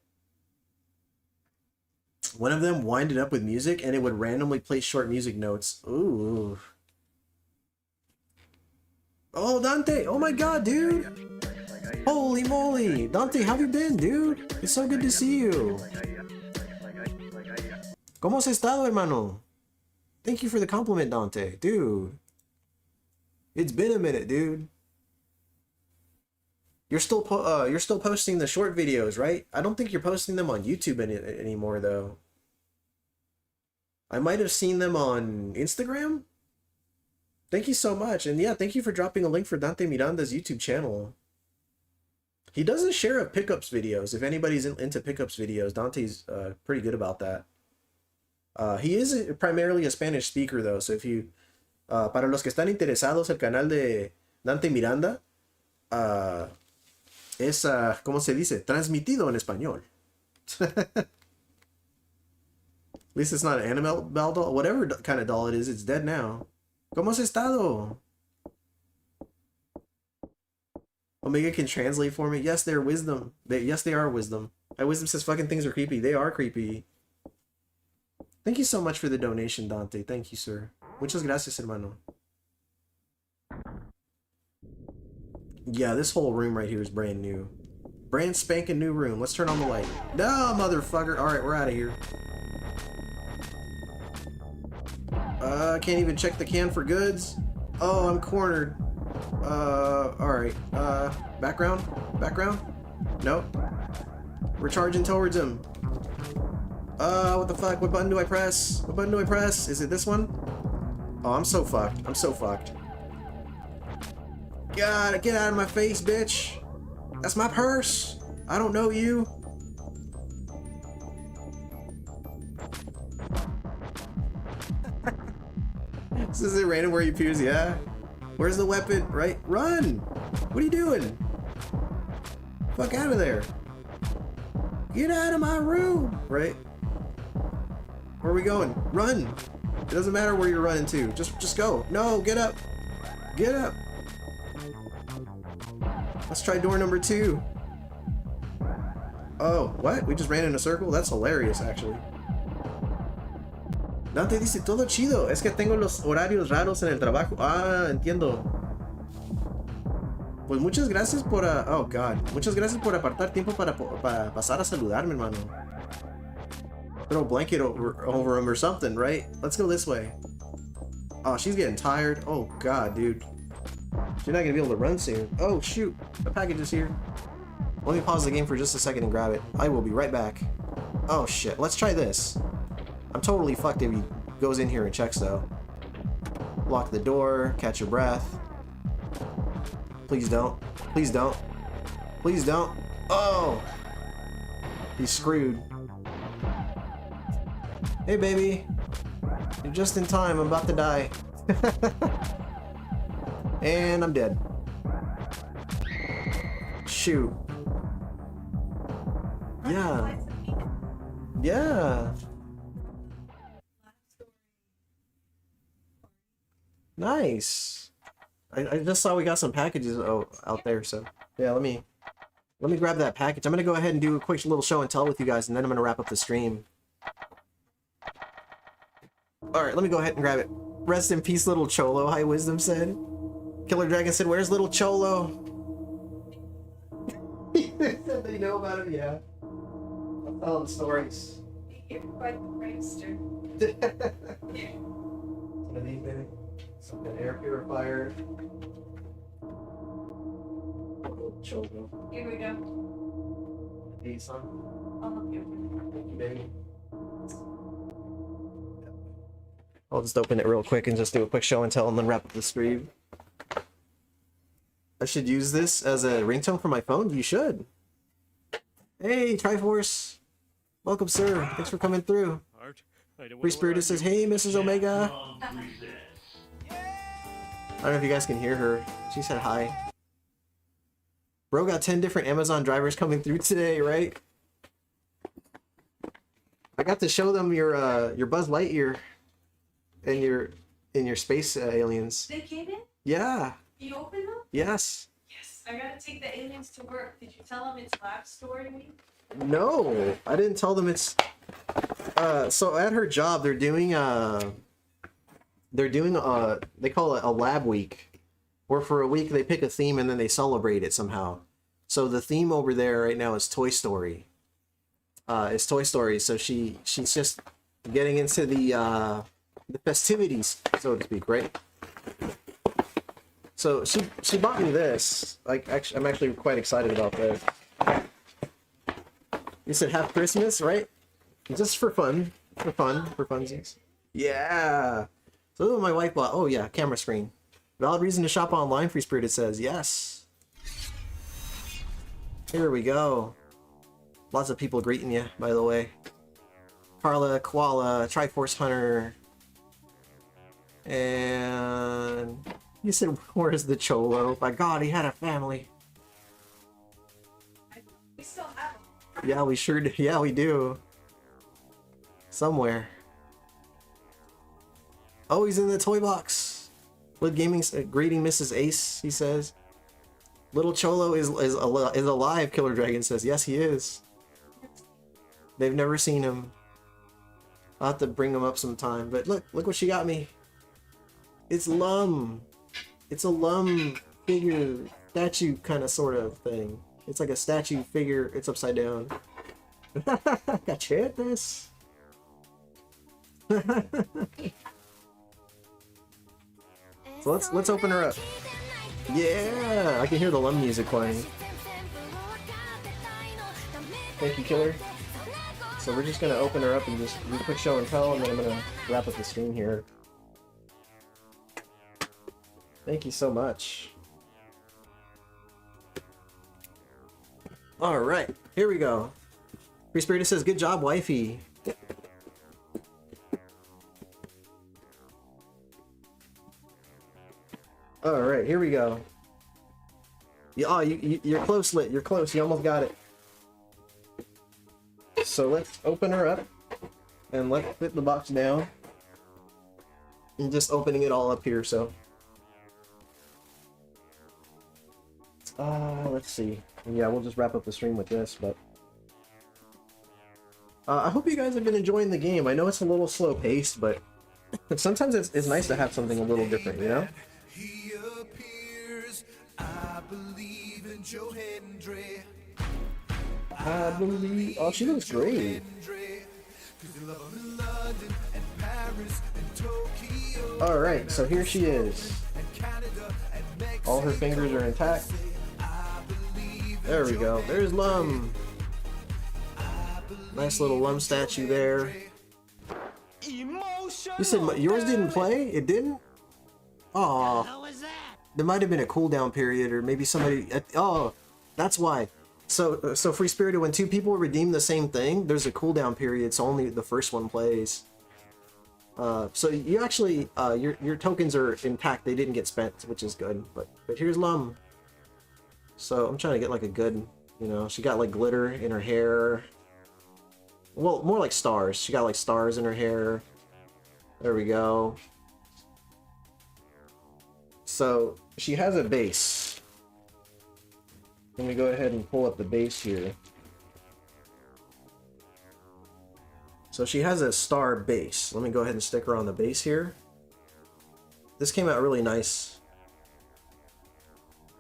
One of them winded up with music, and it would randomly play short music notes. Ooh. Oh, Dante! Oh my god, dude! Holy moly! Dante, how have you been, dude? It's so good to see you. ¿Cómo has estado, hermano? Thank you for the compliment, Dante. Dude. It's been a minute, dude. You're still posting the short videos, right? I don't think you're posting them on YouTube anymore, though. I might have seen them on Instagram? Thank you so much. And yeah, thank you for dropping a link for Dante Miranda's YouTube channel. He doesn't share pickups videos. If anybody's into pickups videos, Dante's pretty good about that. He is primarily a Spanish speaker, though. So if you... para los que están interesados, el canal de Dante Miranda... es, ¿cómo se dice? Transmitido en español. At least it's not an Annabelle doll. Whatever kind of doll it is, it's dead now. ¿Cómo has estado? Omega can translate for me. Yes, they're wisdom. Yes, they are wisdom. Wisdom says fucking things are creepy. They are creepy. Thank you so much for the donation, Dante. Thank you, sir. Muchas gracias, hermano. Yeah, this whole room right here is brand new. Brand spanking new room. Let's turn on the light. No, motherfucker. Alright, we're out of here. Can't even check the can for goods. Oh, I'm cornered. Alright. Background? Background? Nope. We're charging towards him. What the fuck? What button do I press? What button do I press? Is it this one? Oh, I'm so fucked. I'm so fucked. God, get out of my face, bitch. That's my purse. I don't know you. This is it random where he appears, yeah? Where's the weapon? Right? Run! What are you doing? Fuck out of there. Get out of my room! Right? Where are we going? Run! It doesn't matter where you're running to. Just go. No, get up. Get up. Let's try door number 2. Oh, what? We just ran in a circle? That's hilarious, actually. Dante dice, todo chido. Es que tengo los horarios raros en el trabajo. Ah, entiendo. Pues muchas gracias por... oh, God. Muchas gracias por apartar tiempo para pasar a saludarme, hermano. Throw a blanket over him or something, right? Let's go this way. Oh, she's getting tired. Oh, God, dude. She's not gonna be able to run soon. Oh, shoot. The package is here. Let me pause the game for just a second and grab it. I will be right back. Oh, shit. Let's try this. I'm totally fucked if he goes in here and checks, though. Lock the door. Catch your breath. Please don't. Please don't. Please don't. Oh! He's screwed. Hey, baby. You're just in time. I'm about to die. And I'm dead. Shoot. Yeah. Yeah. Nice. I just saw we got some packages out there, so yeah, let me grab that package. I'm gonna go ahead and do a quick little show and tell with you guys, and then I'm gonna wrap up the stream. Alright, let me go ahead and grab it. Rest in peace, little Cholo, High Wisdom said. Killer Dragon said, where's little Cholo? He said they know about him, yeah. I'll tell them stories. You're quite the prankster. One of these, maybe? Some kind of air purifier. Little Cholo. Here we go. These, huh? I'll help you. Thank you, baby. I'll just open it real quick and just do a quick show and tell and then wrap up the stream. I should use this as a ringtone for my phone? You should. Hey, Triforce. Welcome, sir. Thanks for coming through. Free Spirited says, hey, Mrs. Omega. I don't know if you guys can hear her. She said hi. Bro got 10 different Amazon drivers coming through today, right? I got to show them your Buzz Lightyear and your space aliens. They came in? Yeah. You opened them? Yes. Yes. I gotta take the aliens to work. Did you tell them it's lab story week? No, I didn't tell them it's. So at her job, they're doing they call it a lab week, where for a week they pick a theme and then they celebrate it somehow. So the theme over there right now is Toy Story. It's Toy Story. So she's just getting into the festivities, so to speak, right? So she bought me this. Like, actually, I'm actually quite excited about this. You said half Christmas, right? Just for fun, for funsies. Yeah. So my wife bought. Oh yeah, camera screen. Valid reason to shop online. Free Spirited says yes. Here we go. Lots of people greeting you, by the way. Carla, Koala, Triforce Hunter. And you said, where's the Cholo? My God, he had a family. We still have them. Yeah, we sure do. Yeah, we do. Somewhere. Oh, he's in the toy box. Lid Gaming's greeting Mrs. Ace, he says. Little Cholo is alive, Killer Dragon says. Yes, he is. They've never seen him. I'll have to bring him up sometime. But look what she got me. It's Lum. It's a Lum figure, statue kind of sort of thing. It's like a statue figure. It's upside down. Got you at this. So let's open her up. Yeah, I can hear the Lum music playing. Thank you, Killer. So we're just gonna open her up and just do a quick show and tell, and then I'm gonna wrap up the stream here. Thank you so much. All right, here we go. Free Spirit says, "Good job, wifey." All right, here we go. Oh, you're close, Lit. You're close. You almost got it. So let's open her up and let's fit the box down. I'm just opening it all up here, so. Let's see. Yeah, we'll just wrap up the stream with this, but. I hope you guys have been enjoying the game. I know it's a little slow paced, but sometimes it's nice to have something a little different, you know? He appears. I believe in Joe Hendry. I believe. Oh, she looks great. All right, so here she is. All her fingers are intact. There we go. There's Lum. Nice little Lum statue there. You said yours didn't play? It didn't? Aw. How was that? There might have been a cooldown period, or maybe somebody. Oh, that's why. So Free Spirited, when two people redeem the same thing, there's a cooldown period, so only the first one plays. So you actually, your tokens are intact. They didn't get spent, which is good. But here's Lum. So I'm trying to get like a good, you know, she got like glitter in her hair. Well, more like stars. She got like stars in her hair. There we go. So she has a base. Let me go ahead and pull up the base here. So she has a star base. Let me go ahead and stick her on the base here. This came out really nice.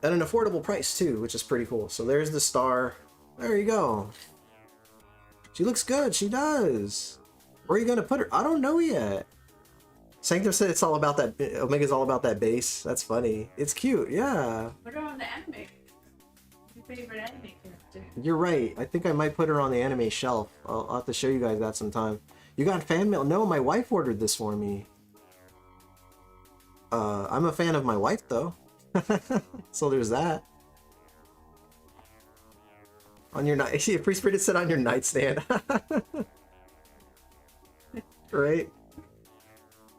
At an affordable price too, which is pretty cool. So there's the star. There you go. She looks good, she does. Where are you gonna put her? I don't know yet. Sanctum said it's all about that, Omega's all about that base. That's funny. It's cute, yeah. Put her on the anime. Your favorite anime character. You're right. I think I might put her on the anime shelf. I'll have to show you guys that sometime. You got fan mail? No, my wife ordered this for me. I'm a fan of my wife though. So there's that. On your night, see, Free Spirit said on your nightstand. Right?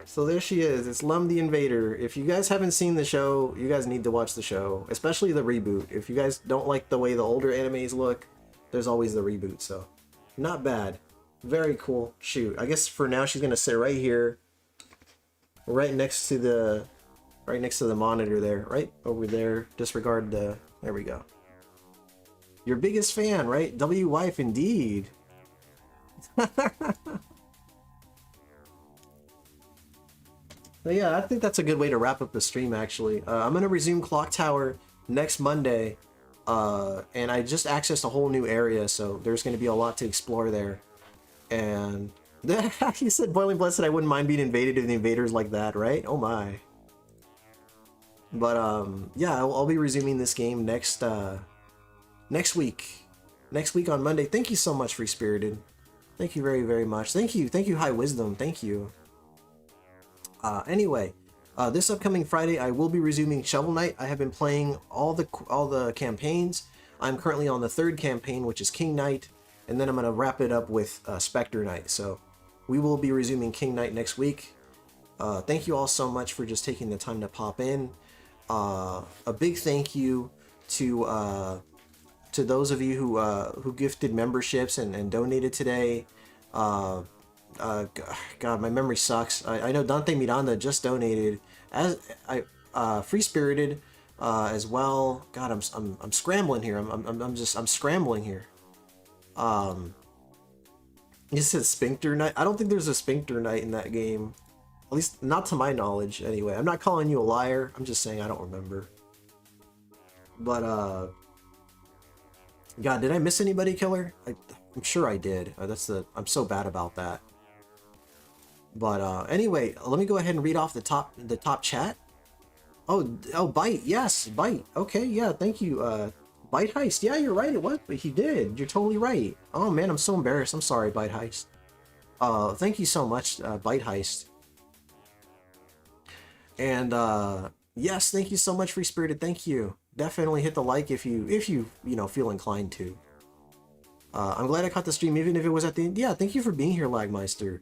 So there she is. It's Lum the Invader. If you guys haven't seen the show, you guys need to watch the show, especially the reboot. If you guys don't like the way the older animes look, there's always the reboot. So not bad. Very cool. Shoot, I guess for now she's gonna sit right here, right next to the monitor there, right over there. Disregard the, there we go. Your biggest fan, right? W wife indeed. So yeah, I think that's a good way to wrap up the stream actually. I'm gonna resume Clock Tower next Monday, and I just accessed a whole new area, so there's gonna be a lot to explore there. And he said, Boiling Blood said I wouldn't mind being invaded if the invaders like that, right? Oh my. But yeah, I'll be resuming this game next week. Next week on Monday. Thank you so much, Free Spirited. Thank you very, very much. Thank you, High Wisdom. Thank you. Anyway, this upcoming Friday, I will be resuming Shovel Knight. I have been playing all the campaigns. I'm currently on the 3rd campaign, which is King Knight, and then I'm gonna wrap it up with Spectre Knight. So we will be resuming King Knight next week. Thank you all so much for just taking the time to pop in. A big thank you to those of you who gifted memberships and donated today. God, my memory sucks. I know Dante Miranda just donated, as Free Spirited as well. God, I'm scrambling here. I'm scrambling here. You said Sphincter Knight. I don't think there's a Sphincter Knight in that game. At least not to my knowledge, anyway. I'm not calling you a liar. I'm just saying I don't remember. But, God, did I miss anybody, Killer? I'm sure I did. I'm so bad about that. But, anyway, let me go ahead and read off the top chat. Oh, Bite. Yes, Bite. Okay, yeah, thank you. Bite Heist. Yeah, you're right. It was, but he did. You're totally right. Oh, man, I'm so embarrassed. I'm sorry, Bite Heist. Thank you so much, Bite Heist. And yes, thank you so much, Free Spirited. Thank you. Definitely hit the like if you feel inclined to. I'm glad I caught the stream, even if it was at the end. Yeah, thank you for being here, Lagmeister.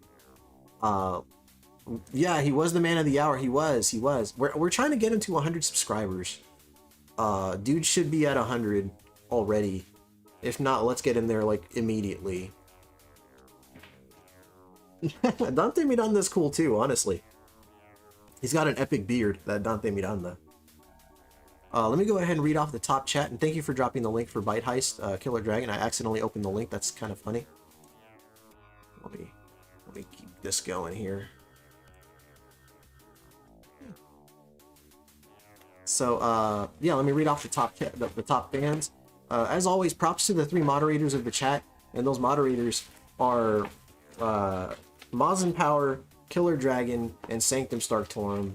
Yeah, he was the man of the hour. He was. We're trying to get him to 100 subscribers. Dude should be at 100 already. If not, let's get him there like immediately. Dante Miranda's cool too, honestly. He's got an epic beard, that Dante Miranda. Let me go ahead and read off the top chat, and thank you for dropping the link for Bite Heist, Killer Dragon. I accidentally opened the link. That's kind of funny. Let me keep this going here. So yeah, let me read off the top fans. As always, props to the 3 moderators of the chat, and those moderators are Mazen Power, Killer Dragon, and Sanctum Starktorum.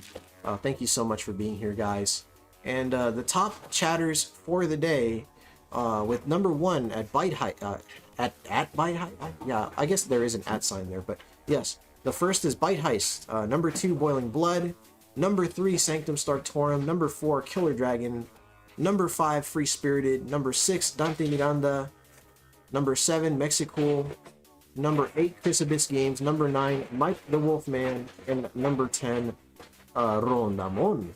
Thank you so much for being here, guys. And the top chatters for the day, with number 1 at Bite Heist, at Bite Heist. Yeah, I guess there is an @ sign there, but yes, the first is Bite Heist. Number 2, Boiling Blood. Number 3, Sanctum Starktorum. Number 4, Killer Dragon. Number 5, Free Spirited. Number 6, Dante Miranda. Number 7, Mexicool. Number 8, Chris Abyss Games. Number 9, Mike the Wolfman. And number 10, Rondamon.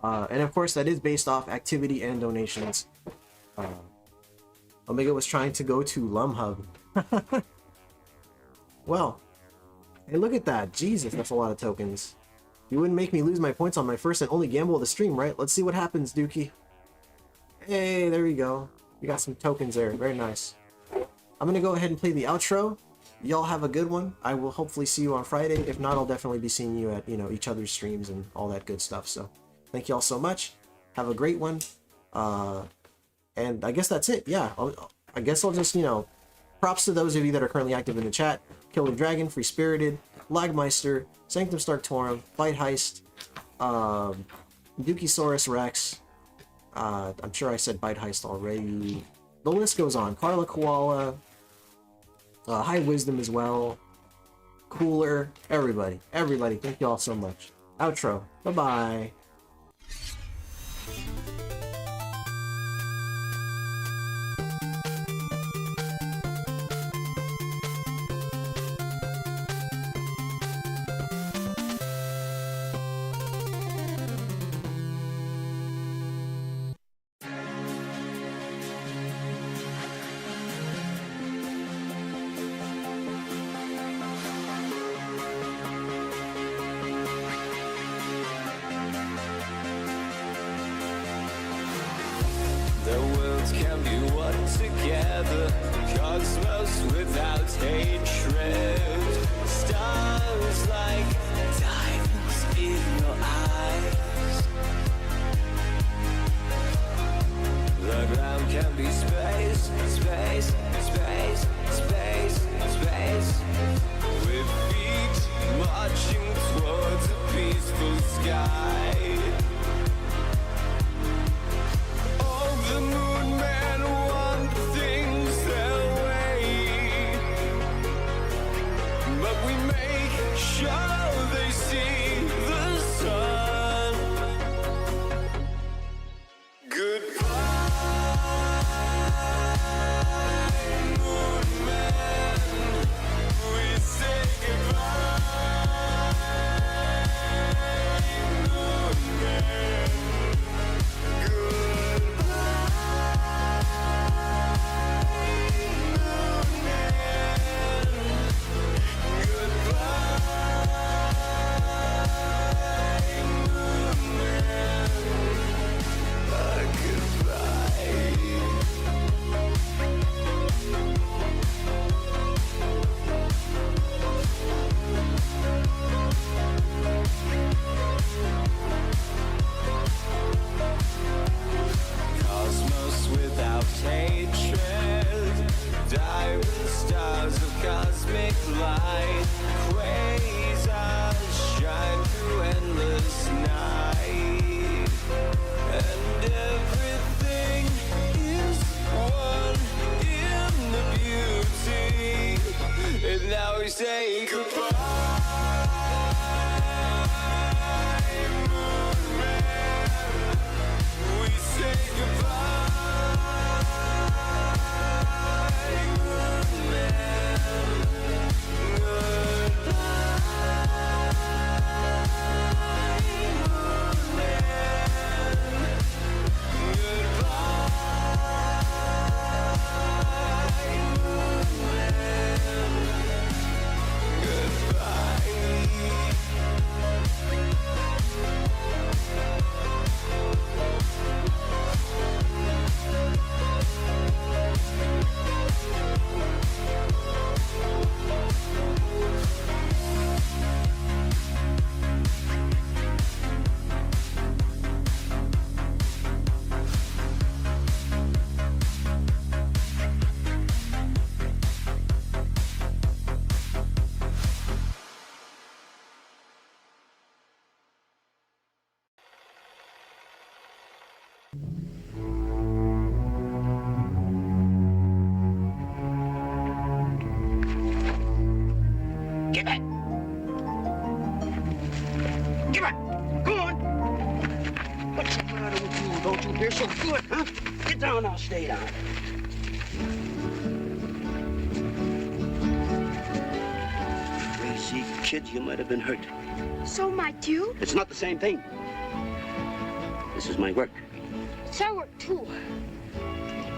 And of course, that is based off activity and donations. Omega was trying to go to Lumhub. Well, hey, look at that. Jesus, that's a lot of tokens. You wouldn't make me lose my points on my first and only gamble of the stream, right? Let's see what happens, Dookie. Hey, there we go. You got some tokens there. Very nice. I'm gonna go ahead and play the outro. Y'all have a good one. I will hopefully see you on Friday. If not, I'll definitely be seeing you at, each other's streams and all that good stuff. So thank you all so much. Have a great one. And I guess that's it. Yeah, I guess I'll just, props to those of you that are currently active in the chat. Killer Dragon, Free Spirited, Lagmeister, Sanctum Starktorum, Fight Heist, Dukisaurus Rex. I'm sure I said Bite Heist already. The list goes on. Carla Koala, High Wisdom as well, Cooler, everybody. Thank you all so much. Outro. Bye-bye. The world can be one together, cosmos without hatred. Stars like diamonds in your eyes. The ground can be space, space, space, space, space. With feet marching towards a peaceful sky. The moon men want things their way, but we make sure they see the sun. Goodbye, moon men. We say goodbye, moon men. Hatred, diamond stars of cosmic light, quasars shine through endless night, and everything is one in the beauty. And now we say goodbye, moon man. We say goodbye. Give it! Give it! Go on! What's the matter with you? Don't you feel so good, huh? Get down now, stay down. Crazy kid, you might have been hurt. So might you? It's not the same thing. This is my work. It's our work, too.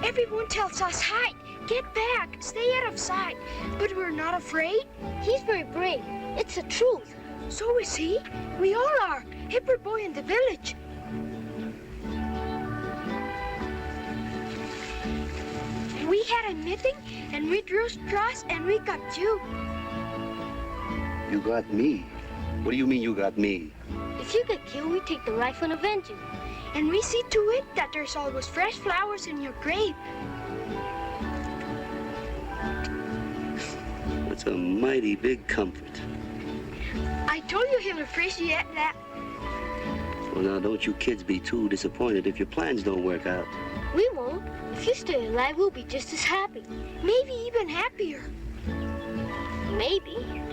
Everyone tells us, hide, get back, stay out of sight. But we're not afraid. He's very brave. It's the truth. So is he. We all are. Every boy in the village. We had a meeting, and we drew straws, and we got you. You got me? What do you mean you got me? If you get killed, we take the rifle and avenge you. And we see to it that there's always fresh flowers in your grave. That's a mighty big comfort. I told you he'll appreciate that. Well, now, don't you kids be too disappointed if your plans don't work out. We won't. If you stay alive, we'll be just as happy. Maybe even happier. Maybe.